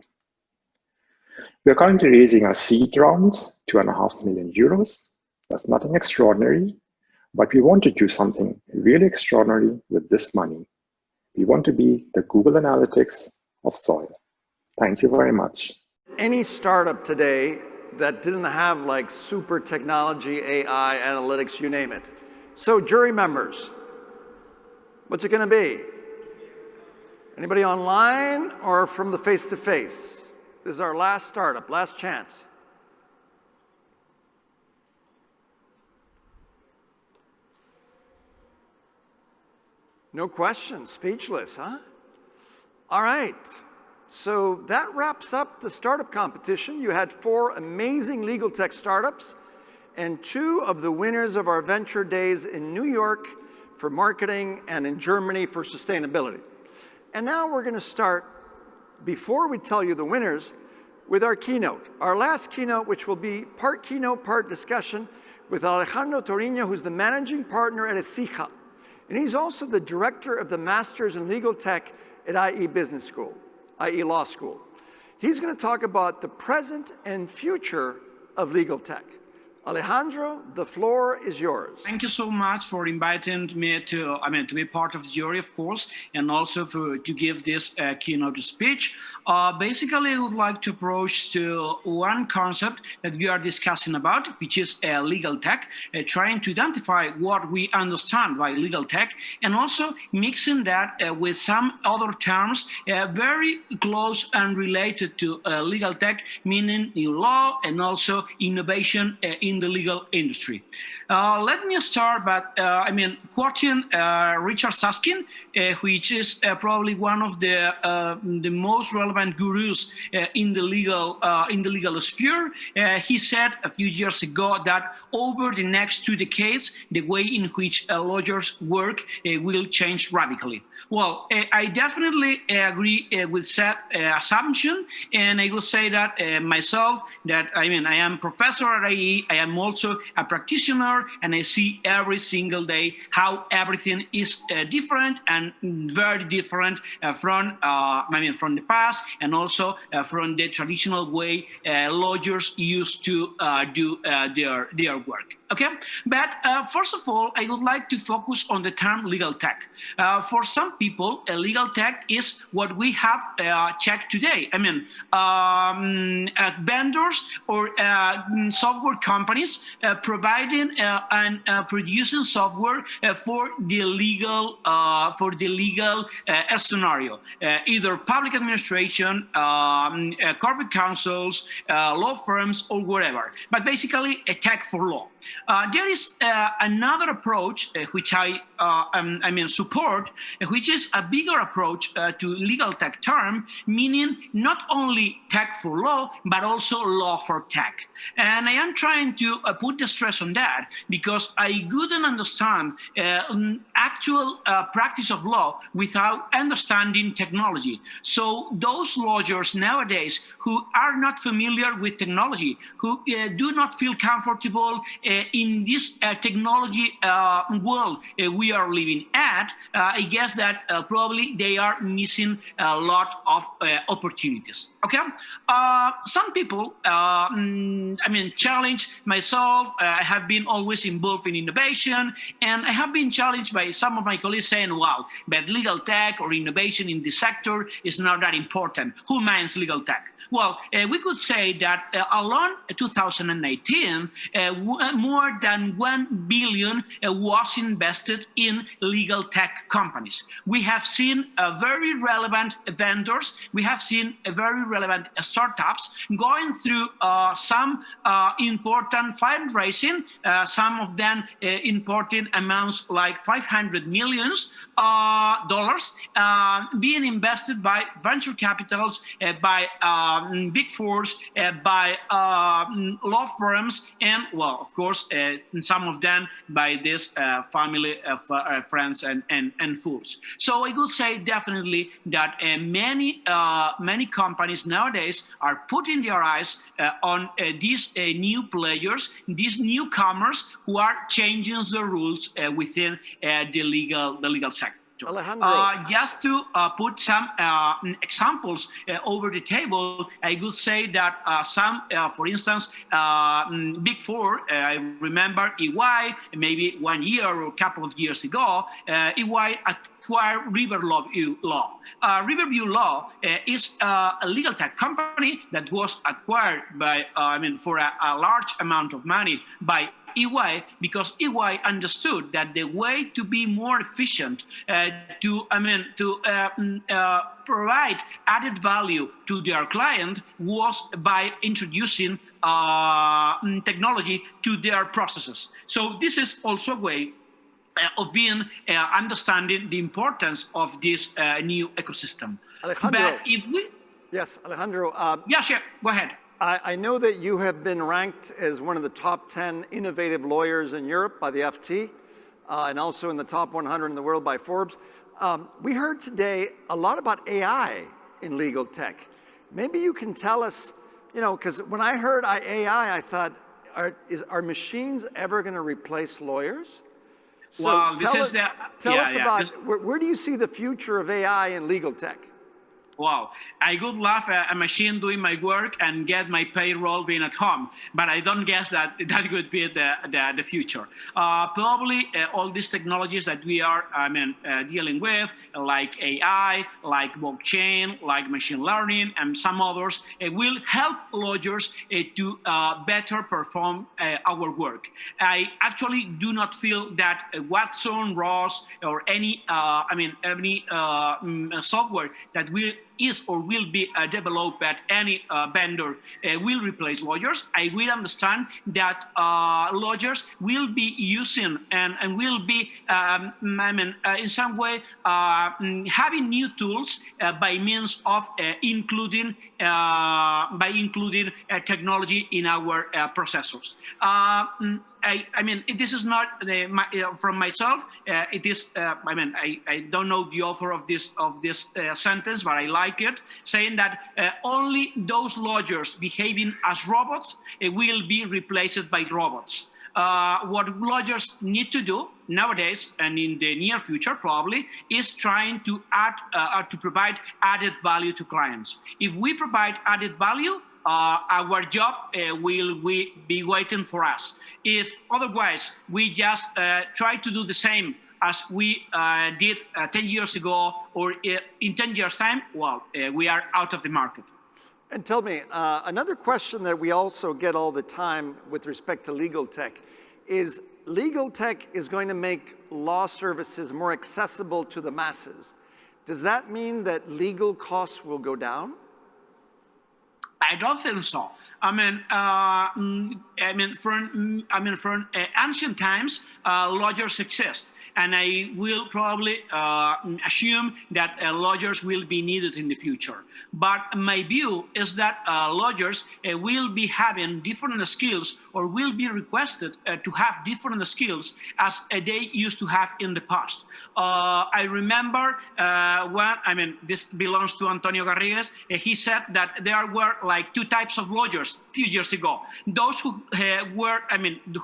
We are currently raising a seed round, 2.5 million euros. That's nothing extraordinary, but we want to do something really extraordinary with this money. We want to be the Google Analytics of soil. Thank you very much. Any startup today that didn't have like super technology, AI, analytics, you name it. So jury members, what's it gonna be? Anybody online or from the face-to-face? This is our last startup, last chance. No questions, speechless, huh? All right. So that wraps up the startup competition. You had 4 amazing legal tech startups and 2 of the winners of our venture days in New York for marketing and in Germany for sustainability. And now we're going to start, before we tell you the winners, with our keynote. Our last keynote, which will be part keynote, part discussion, with Alejandro Torino, who's the managing partner at ESIJA. And he's also the director of the Masters in Legal Tech at IE Business School, IE Law School. He's going to talk about the present and future of legal tech. Alejandro, the floor is yours. Thank you so much for inviting me to be part of the jury, of course, and also to give this keynote speech. Basically, I would like to approach to one concept that we are discussing about, which is legal tech, trying to identify what we understand by legal tech, and also mixing that with some other terms very close and related to legal tech, meaning new law and also innovation in the legal industry. Let me start by quoting Richard Susskind, which is probably one of the most relevant gurus in the legal sphere. He said a few years ago that over the next 2 decades, the way in which lawyers work will change radically. Well, I definitely agree with that assumption, and I will say that myself, that I am professor at IE, I am also a practitioner, and I see every single day how everything is different and very different from the past, and also from the traditional way lawyers used to do their work. Okay, but first of all, I would like to focus on the term legal tech. For some people, legal tech is what we have checked today. Vendors or software companies providing and producing software for the legal scenario, either public administration, corporate councils, law firms, or whatever. But basically, a tech for law. There is another approach which I support, which is a bigger approach to legal tech term, meaning not only tech for law, but also law for tech. And I am trying to put the stress on that because I couldn't understand actual practice of law without understanding technology. So those lawyers nowadays who are not familiar with technology, who do not feel comfortable in this technology world we are living at, I guess that probably they are missing a lot of opportunities. Okay, some people, challenge myself. I have been always involved in innovation, and I have been challenged by some of my colleagues saying, "Wow, but legal tech or innovation in this sector is not that important. Who minds legal tech?" Well, we could say that along 2018, more than 1 billion was invested in legal tech companies. We have seen very relevant vendors. We have seen very relevant startups going through some important fundraising, some of them important amounts like $500 million, being invested by venture capitals, by big fours, by law firms, and, well, of course, some of them by this family of friends and fools. So I would say definitely that many companies nowadays are putting their eyes on these new players, these newcomers who are changing the rules within the legal sector. Just to put some examples over the table, I would say that some, for instance, Big Four, I remember EY, maybe 1 year or a couple of years ago, EY acquired Riverview Law. Riverview Law is a legal tech company that was acquired by, for a large amount of money by EY, because EY understood that the way to be more efficient, to provide added value to their client was by introducing technology to their processes. So this is also a way of being understanding the importance of this new ecosystem. Alejandro. But if we... Yes, Alejandro. Yeah, sure, go ahead. I know that you have been ranked as one of the top 10 innovative lawyers in Europe by the FT, and also in the top 100 in the world by Forbes. We heard today a lot about AI in legal tech. Maybe you can tell us, because when I heard AI, I thought, are machines ever going to replace lawyers? So well, tell us about, where do you see the future of AI in legal tech? Wow, I would love a machine doing my work and get my payroll being at home, but I don't guess that that would be the future. Probably all these technologies that we are dealing with, like AI, like blockchain, like machine learning, and some others, will help lawyers to better perform our work. I actually do not feel that Watson, Ross, or any software that is or will be developed at any vendor will replace lawyers. I will understand that lawyers will be using and will be, in some way, having new tools by means of including technology in our processors. This is not from myself. It is. I don't know the author of this sentence, but I like it, saying that only those lawyers behaving as robots will be replaced by robots. What lawyers need to do nowadays and in the near future probably is trying to to provide added value to clients. If we provide added value, our job will be waiting for us. If otherwise we just try to do the same as we did 10 years ago or in 10 years' time, well, we are out of the market. And tell me, another question that we also get all the time with respect to legal tech is legal tech is going to make law services more accessible to the masses. Does that mean that legal costs will go down? I don't think so. From ancient times, lawyers exist. And I will probably assume that lawyers will be needed in the future. But my view is that lawyers will be having different skills or will be requested to have different skills as they used to have in the past. I remember this belongs to Antonio Garrigues. He said that there were like two types of lawyers a few years ago. Those who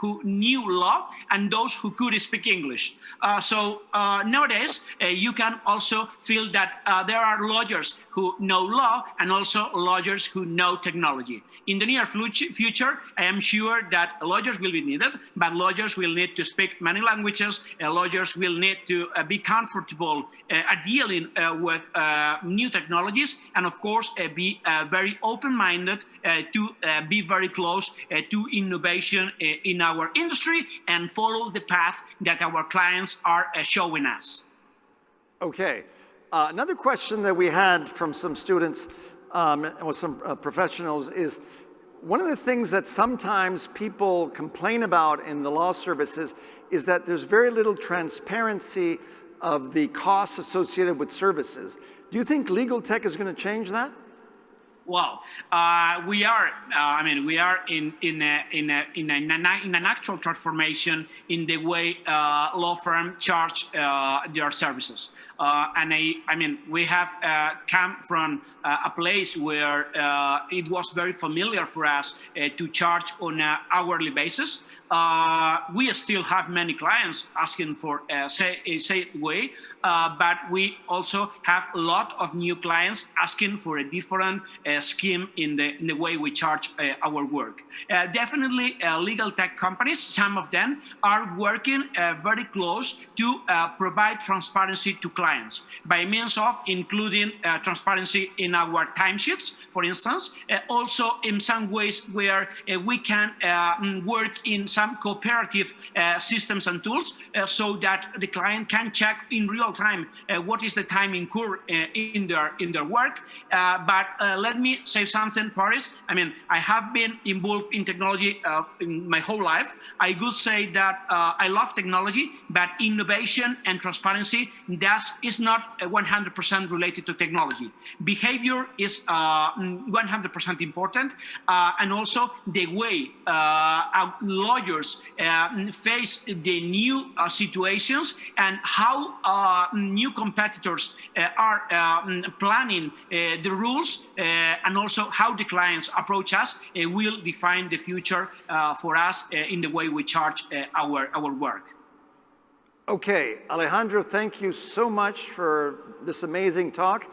who knew law and those who could speak English. So nowadays, you can also feel that there are lawyers who know law and also lawyers who know technology. In the near future, I am sure that lawyers will be needed, but lawyers will need to speak many languages. Lawyers will need to be comfortable at dealing with new technologies, and of course, be very open-minded to be very close to innovation in our industry and follow the path that our clients are showing us. Okay. Another question that we had from some students and with some professionals is, one of the things that sometimes people complain about in the law services is that there's very little transparency of the costs associated with services. Do you think legal tech is going to change that? Well, we are in an actual transformation in the way law firms charge their services. We have come from a place where it was very familiar for us to charge on an hourly basis. We still have many clients asking for a set way, but we also have a lot of new clients asking for a different scheme in the way we charge our work. Definitely legal tech companies, some of them are working very close to provide transparency to clients by means of including transparency in our timesheets, for instance, also in some ways where we can work in some cooperative systems and tools so that the client can check in real total time, what is the time incurred in their work. But let me say something, Paris. I mean, I have been involved in technology in my whole life. I would say that I love technology, but innovation and transparency is not 100% related to technology. Behavior is 100% important, and also the way our lawyers face the new situations and how new competitors are planning the rules, and also how the clients approach us will define the future for us in the way we charge our work. Okay, Alejandro, thank you so much for this amazing talk.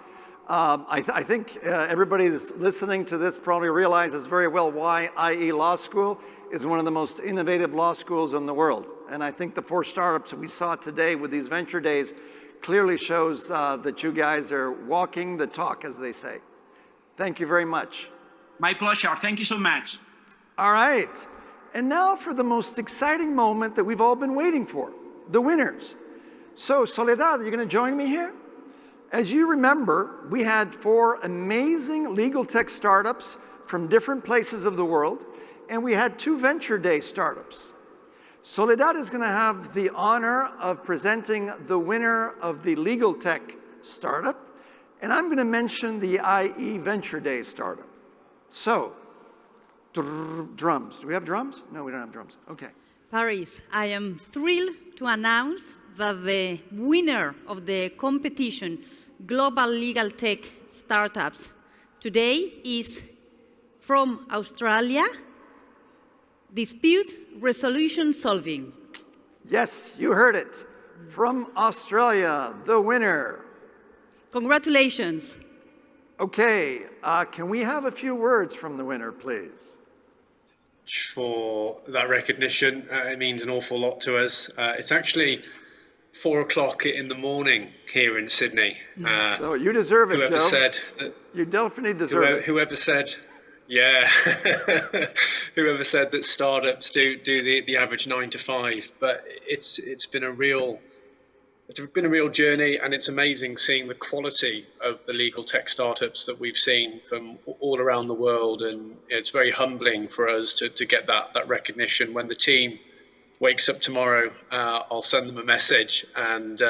I think everybody that's listening to this probably realizes very well why IE Law School is one of the most innovative law schools in the world. And I think the 4 startups that we saw today with these venture days clearly shows that you guys are walking the talk, as they say. Thank you very much. My pleasure. Thank you so much. All right. And now for the most exciting moment that we've all been waiting for, the winners. So, Soledad, you're going to join me here? As you remember, we had 4 amazing legal tech startups from different places of the world, and we had 2 Venture Day startups. Soledad is going to have the honor of presenting the winner of the legal tech startup, and I'm going to mention the IE Venture Day startup. So, drums. Do we have drums? No, we don't have drums. Okay. Paris, I am thrilled to announce that the winner of the competition, Global Legal Tech Startups, today is from Australia, Dispute Resolution Solving. Yes, you heard it. From Australia, the winner. Congratulations. Okay, can we have a few words from the winner, please? For that recognition. It means an awful lot to us. It's actually 4 o'clock in the morning here in Sydney. So you deserve it, whoever Joe. Said that, you definitely deserve it. Whoever said, yeah, whoever said that startups do the average 9 to 5, but it's been a real journey, and it's amazing seeing the quality of the legal tech startups that we've seen from all around the world, and it's very humbling for us to get that recognition. When the team wakes up tomorrow, I'll send them a message, and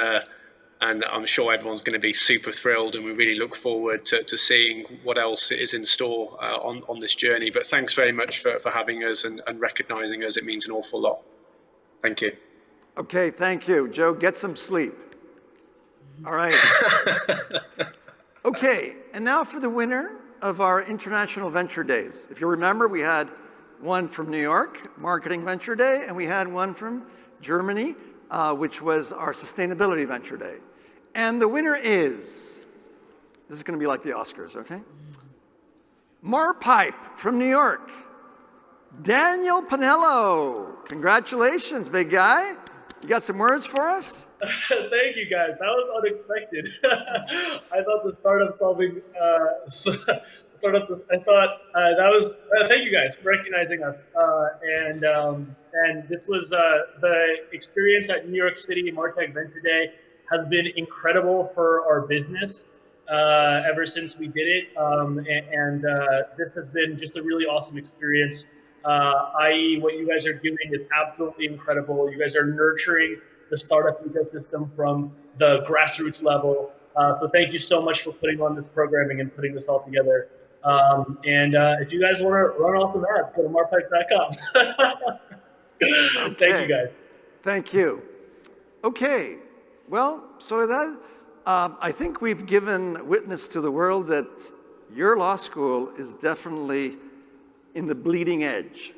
I'm sure everyone's going to be super thrilled, and we really look forward to seeing what else is in store on this journey. But thanks very much for having us and recognizing us. It means an awful lot. Thank you. Okay, thank you. Joe, get some sleep. All right. Okay, and now for the winner of our International Venture Days. If you remember, we had one from New York, Marketing Venture Day, and we had one from Germany, which was our Sustainability Venture Day. And the winner is, this is going to be like the Oscars, okay? Marpipe from New York. Daniel Pinello. Congratulations, big guy. You got some words for us? Thank you, guys. That was unexpected. I thought the startup solving, that was, thank you guys for recognizing us. And this was the experience at New York City Martech Venture Day has been incredible for our business ever since we did it. This has been just a really awesome experience. I.e., what you guys are doing is absolutely incredible. You guys are nurturing the startup ecosystem from the grassroots level. So thank you so much for putting on this programming and putting this all together. If you guys want to run off some ads, go to marpipe.com. Okay. Thank you, guys. Thank you. Okay. Well, Soledad, I think we've given witness to the world that your law school is definitely in the bleeding edge.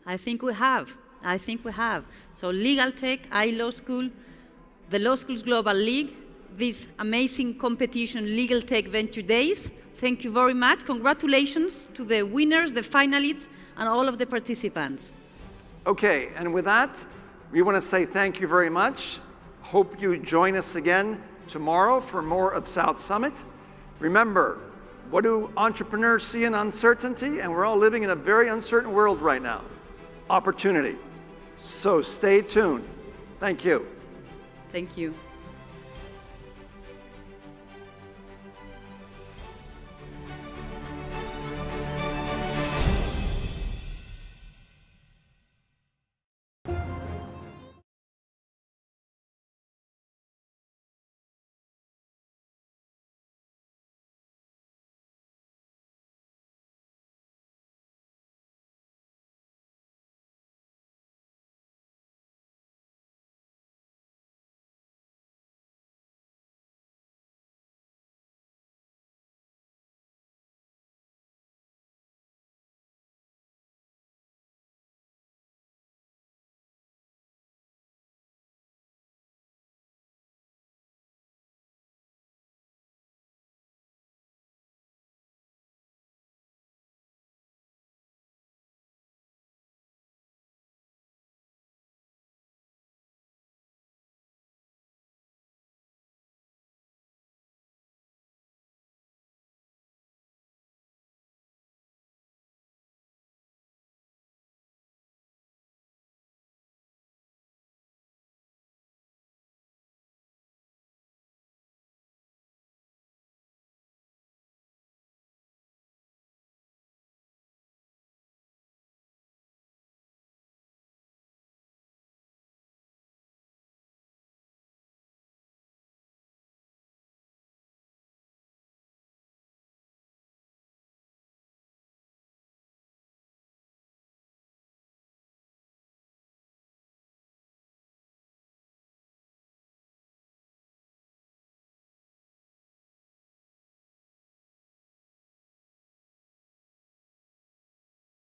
I think we have. So Legaltech, IE Law School, the Law Schools Global League, this amazing competition, Legal Tech Venture Days. Thank you very much. Congratulations to the winners, the finalists, and all of the participants. Okay, and with that, we want to say thank you very much. Hope you join us again tomorrow for more of South Summit. Remember, what do entrepreneurs see in uncertainty? And we're all living in a very uncertain world right now. Opportunity. So stay tuned. Thank you. Thank you.